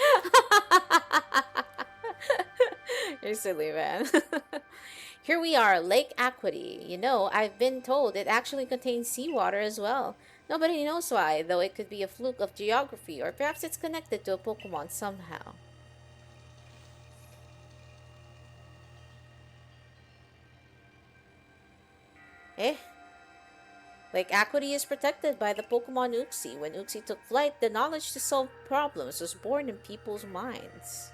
You're silly, man. Here we are, Lake Aquity. You know, I've been told it actually contains seawater as well. Nobody knows why, though it could be a fluke of geography, or perhaps it's connected to a Pokemon somehow. Eh? Lake Aquity is protected by the Pokemon Uxie. When Uxie took flight, the knowledge to solve problems was born in people's minds.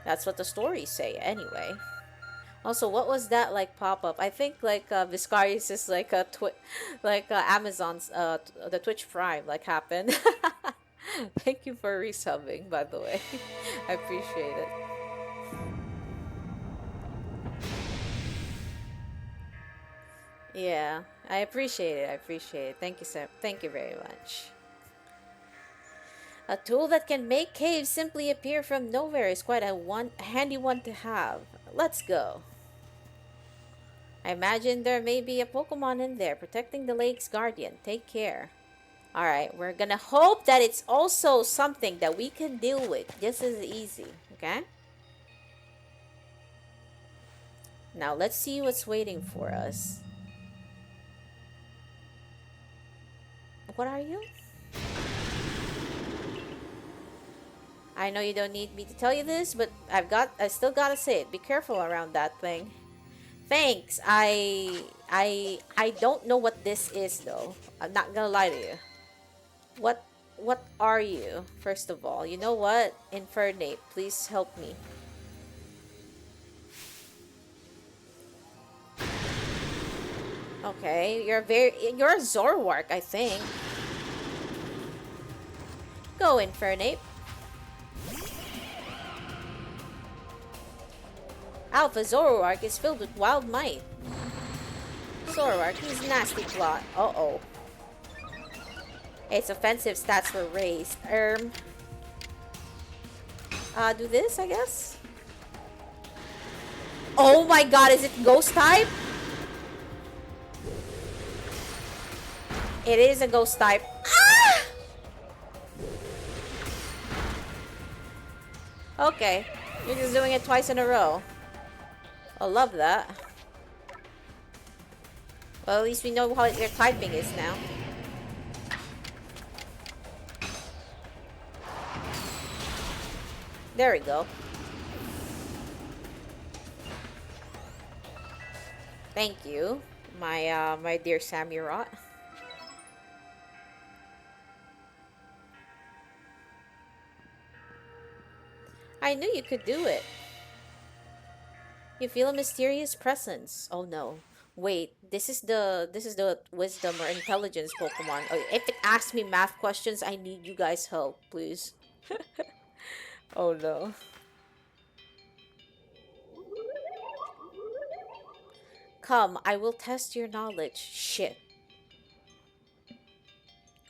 That's what the stories say, anyway. Also, what was that like pop-up? I think like Viscarius is like a like Amazon's the Twitch Prime like happened. Thank you for resubbing, by the way. I appreciate it. Yeah, I appreciate it. I appreciate it. Thank you, sir. Thank you very much. A tool that can make caves simply appear from nowhere is quite a handy one to have. Let's go. I imagine there may be a Pokemon in there protecting the lake's guardian. Take care. Alright, we're gonna hope that it's also something that we can deal with just as easy, okay? Now, let's see what's waiting for us. What are you? I know you don't need me to tell you this, but I still gotta say it. Be careful around that thing. Thanks. I don't know what this is though. I'm not gonna lie to you. What what are you? First of all, you know what? Infernate, please help me. Okay, you're a Zorwark, I think. Go Infernate. Alpha Zoroark is filled with wild might. Zoroark, he's nasty plot. Uh-oh. Its offensive stats were raised. Do this, I guess? Oh my god, is it ghost type? It is a ghost type. Ah! Okay, you're just doing it twice in a row. I love that. Well, at least we know how your typing is now. There we go. Thank you, my dear Samurott. I knew you could do it. You feel a mysterious presence. Oh no. Wait, this is the wisdom or intelligence Pokemon. Oh, if it asks me math questions, I need you guys' help, please. Oh no. Come, I will test your knowledge. Shit.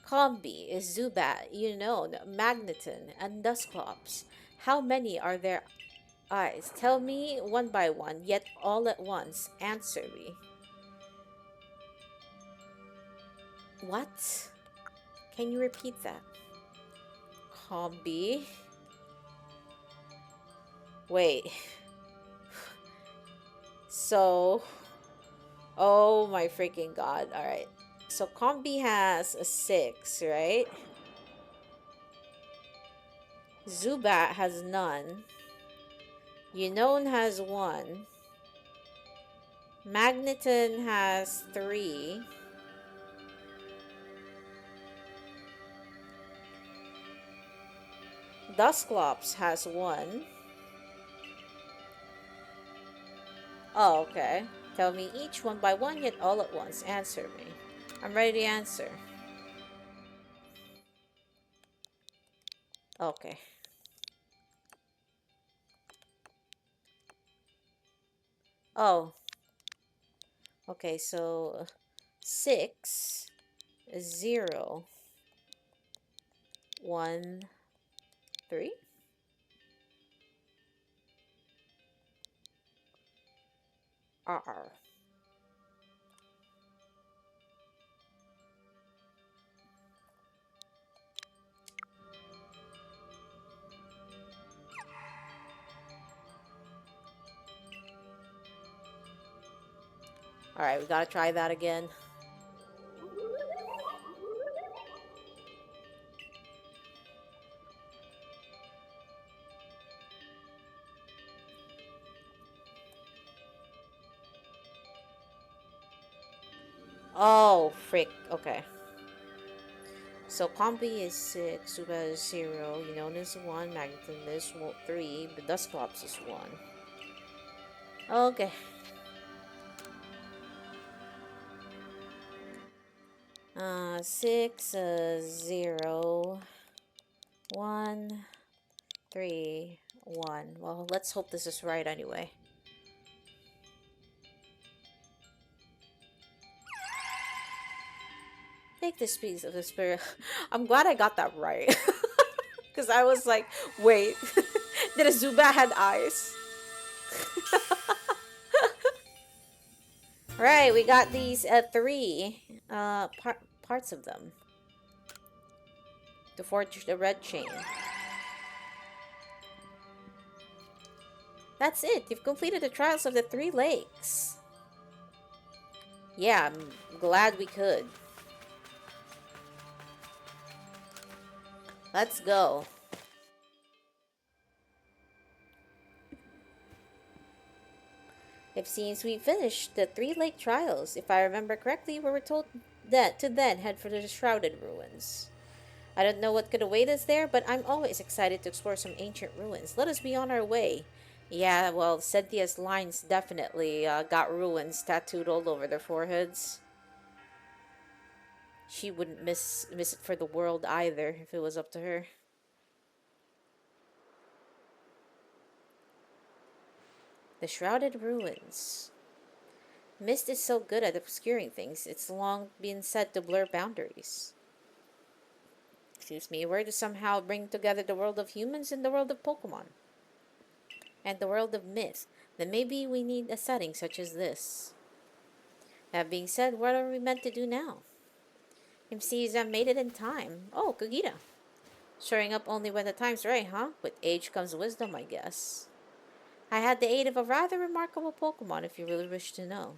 Combi is Zubat, you know, Magneton, and Dusclops. How many are there eyes? Tell me one by one, yet all at once. Answer me. What? Can you repeat that? Combi. Wait. So, oh my freaking god. Alright. So Combi has a 6, right? Zubat has none. Unknown has 1. Magneton has 3. Dusclops has 1. Oh, okay. Tell me each one by one, yet all at once. Answer me. I'm ready to answer. Okay. Oh, okay, so 6, 0, 1, 3. R. Alright, we gotta try that again. Oh, frick. Okay. So Combi is 6, Suba is 0, Unona is 1, Magneton is 3, but Dusclops is 1. Okay. 6, 0, 1, 3, 1. Well, let's hope this is right anyway. Take this piece of the spirit. I'm glad I got that right. Because I was like, wait, did a Zubat had eyes? Right, we got these 3 parts of them to forge the red chain. That's it. You've completed the trials of the 3 lakes. Yeah, I'm glad we could. Let's go. It seems we finished the 3 lake trials. If I remember correctly, we were told that to then head for the Shrouded Ruins. I don't know what could await us there, but I'm always excited to explore some ancient ruins. Let us be on our way. Yeah, well, Cynthia's lines definitely got ruins tattooed all over their foreheads. She wouldn't miss it for the world either if it was up to her. The Shrouded Ruins. Mist is so good at obscuring things, it's long been said to blur boundaries. Excuse me, were to somehow bring together the world of humans and the world of Pokemon, and the world of myth, then maybe we need a setting such as this. That being said, what are we meant to do now? MCs have made it in time. Oh, Kagita. Showing up only when the time's right, huh? With age comes wisdom, I guess. I had the aid of a rather remarkable Pokemon if you really wish to know.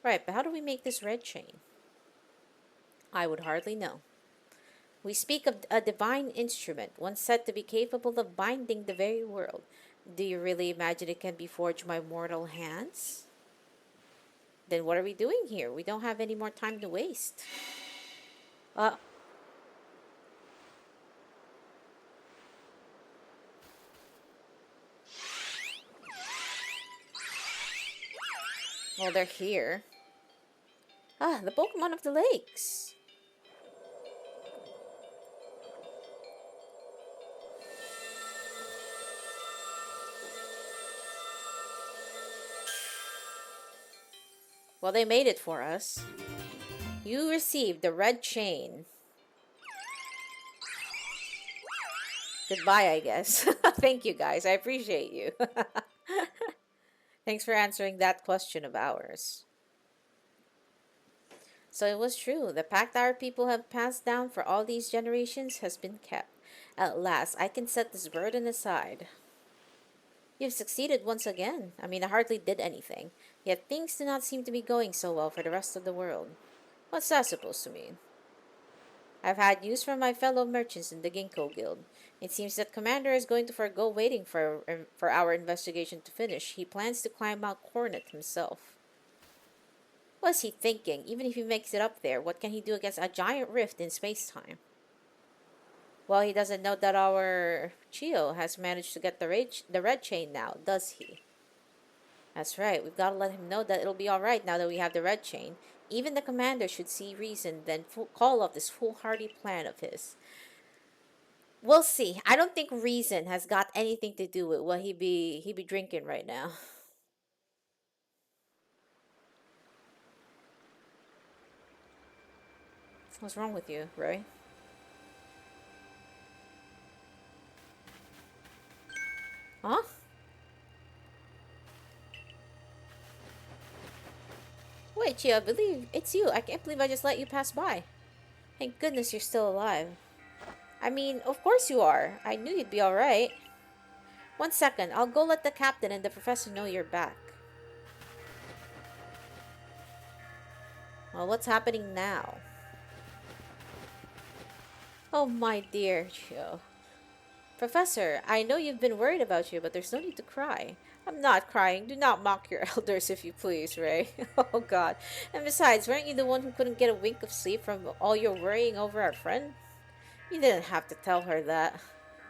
Right, but how do we make this red chain? I would hardly know. We speak of a divine instrument, one said to be capable of binding the very world. Do you really imagine it can be forged by mortal hands? Then what are we doing here? We don't have any more time to waste. Uh, well, they're here. Ah, the Pokemon of the lakes. Well, they made it for us. You received the red chain. Goodbye, I guess. Thank you, guys. I appreciate you. Thanks for answering that question of ours. So it was true. The pact our people have passed down for all these generations has been kept. At last, I can set this burden aside. You've succeeded once again. I mean, I hardly did anything. Yet things do not seem to be going so well for the rest of the world. What's that supposed to mean? I've had news from my fellow merchants in the Ginkgo Guild. It seems that Commander is going to forego waiting for our investigation to finish. He plans to climb Mount Coronet himself. What's he thinking? Even if he makes it up there, what can he do against a giant rift in space-time? Well, he doesn't know that our Chiyo has managed to get the red chain now, does he? That's right, we've got to let him know that it'll be alright now that we have the red chain. Even the commander should see reason, then call off this foolhardy plan of his. We'll see. I don't think reason has got anything to do with what he be drinking right now. What's wrong with you, Roy? Huh? Wait, Chiyo, I believe it's you. I can't believe I just let you pass by. Thank goodness you're still alive. I mean, of course you are. I knew you'd be alright. 1 second, I'll go let the captain and the professor know you're back. Well, what's happening now? Oh my dear Chiyo. Professor, I know you've been worried about you, but there's no need to cry. I'm not crying. Do not mock your elders, if you please, Ray. Oh god. And besides, weren't you the one who couldn't get a wink of sleep from all your worrying over our friend? You didn't have to tell her that.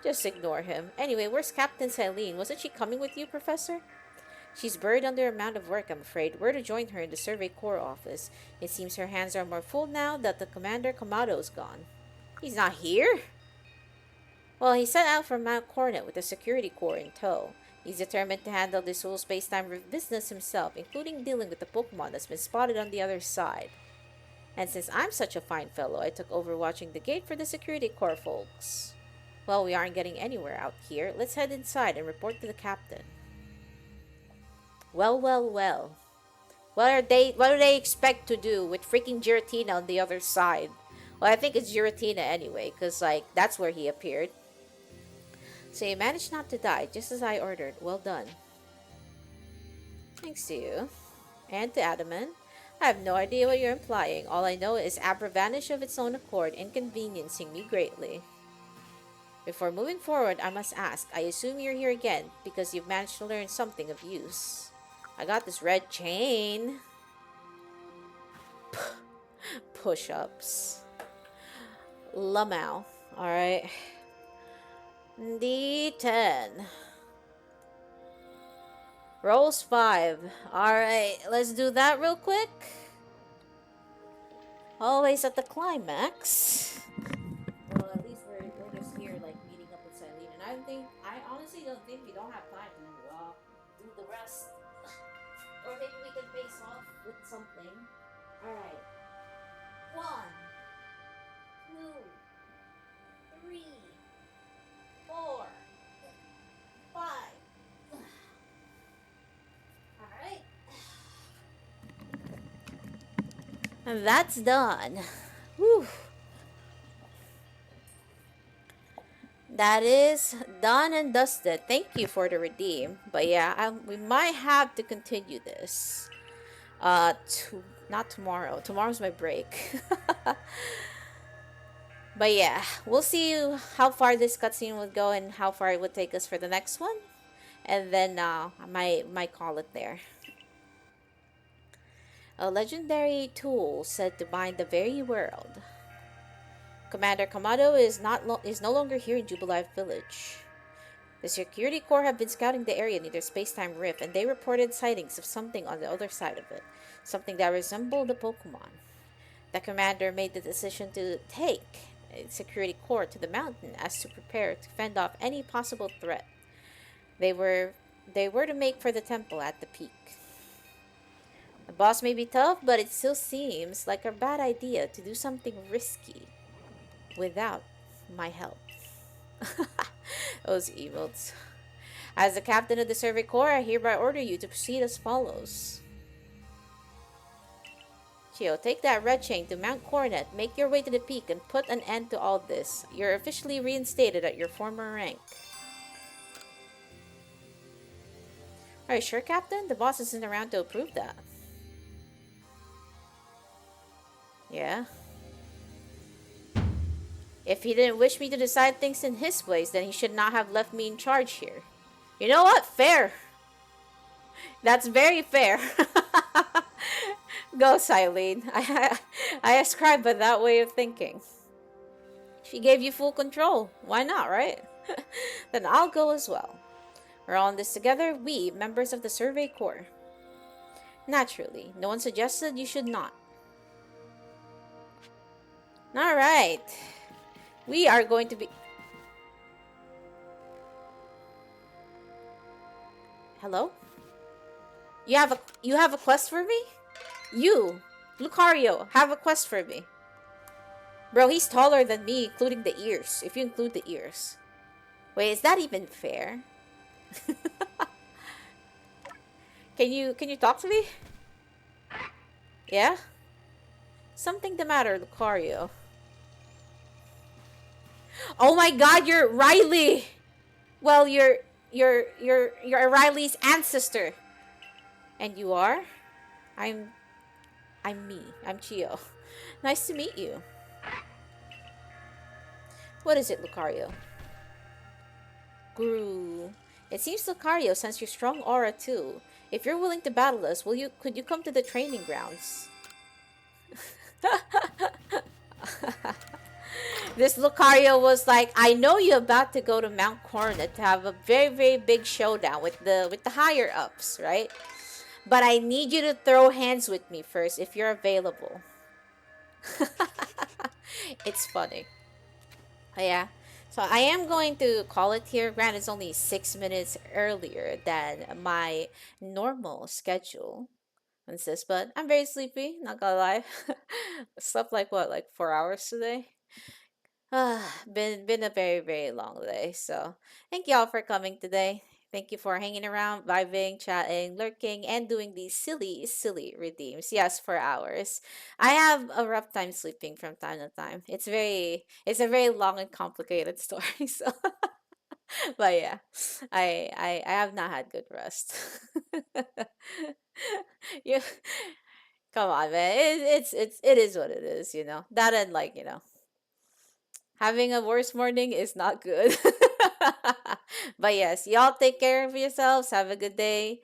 Just ignore him. Anyway, where's Captain Silene? Wasn't she coming with you, Professor? She's buried under a mound of work, I'm afraid. We're to join her in the Survey Corps office. It seems her hands are more full now that the Commander Kamado's gone. He's not here? Well, he set out for Mount Coronet with the Security Corps in tow. He's determined to handle this whole space-time business himself, including dealing with the Pokemon that's been spotted on the other side. And since I'm such a fine fellow, I took over watching the gate for the Security Corps folks. Well, we aren't getting anywhere out here. Let's head inside and report to the captain. Well, well, well. What do they expect to do with freaking Giratina on the other side? Well, I think it's Giratina anyway, because, like, that's where he appeared. So you managed not to die, just as I ordered. Well done. Thanks to you. And to Adamant. I have no idea what you're implying. All I know is Abra vanished of its own accord, inconveniencing me greatly. Before moving forward, I must ask, I assume you're here again because you've managed to learn something of use. I got this red chain. Push-ups. Lamau. Alright. D10. Rolls 5. Alright, let's do that real quick. Always at the climax. Well, at least we're just here, like, meeting up with Silene. And I honestly don't think we don't have time to do the rest. Or maybe we can face off with something. Alright. 1, 2, 3, 4, 5. Alright. And that's done. Whew. That is done and dusted. Thank you for the redeem. But yeah, we might have to continue this. Not tomorrow. Tomorrow's my break. But yeah, we'll see how far this cutscene would go and how far it would take us for the next one. And then I might call it there. A legendary tool said to bind the very world. Commander Kamado is no longer here in Jubilife Village. The Security Corps have been scouting the area near the space-time rift, and they reported sightings of something on the other side of it. Something that resembled a Pokemon. The commander made the decision to take the Security Corps to the mountain as to prepare to fend off any possible threat. They were to make for the temple at the peak. The boss may be tough, but it still seems like a bad idea to do something risky without my help. Those emotes. As the captain of the Survey Corps, I hereby order you to proceed as follows. Chiyo, take that red chain to Mount Coronet, make your way to the peak, and put an end to all this. You're officially reinstated at your former rank. Are you sure, Captain? The boss isn't around to approve that. Yeah? If he didn't wish me to decide things in his place, then he should not have left me in charge here. You know what? Fair. That's very fair. Go, Silene. I ascribe by that way of thinking. She gave you full control. Why not, right? Then I'll go as well. We're all in this together, we, members of the Survey Corps. Naturally, no one suggested you should not. Alright. We are going to be... Hello? You have a quest for me? You, Lucario, have a quest for me. Bro, he's taller than me, including the ears. If you include the ears. Wait, is that even fair? Can you talk to me? Yeah? Something the matter, Lucario. Oh my god, you're Riley! Well, you're Riley's ancestor. And you are? I'm I'm me. I'm Chiyo. Nice to meet you. What is it, Lucario? Guru. It seems Lucario sends your strong aura too. If you're willing to battle us, could you come to the training grounds? This Lucario was like, I know you're about to go to Mount Coronet to have a very, very big showdown with the higher ups, right? But I need you to throw hands with me first if you're available. It's funny. Yeah. So I am going to call it here. Granted, it's only 6 minutes earlier than my normal schedule on this, but I'm very sleepy, not gonna lie. Slept like what, like 4 hours today? Been a very, very long day. So thank y'all for coming today. Thank you for hanging around, vibing, chatting, lurking, and doing these silly, silly redeems. Yes, for hours. I have a rough time sleeping from time to time. It's a very long and complicated story. So, but yeah, I have not had good rest. you come on, man. It is what it is. That and like having a worse morning is not good. But yes, y'all take care of yourselves. Have a good day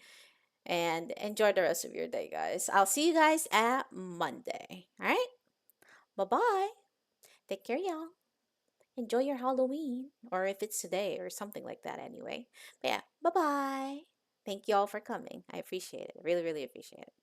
and enjoy the rest of your day, guys. I'll see you guys at Monday. All right? Bye bye. Take care, y'all. Enjoy your Halloween, or if it's today or something like that, anyway. But yeah, bye bye. Thank you all for coming. I appreciate it. Really, really appreciate it.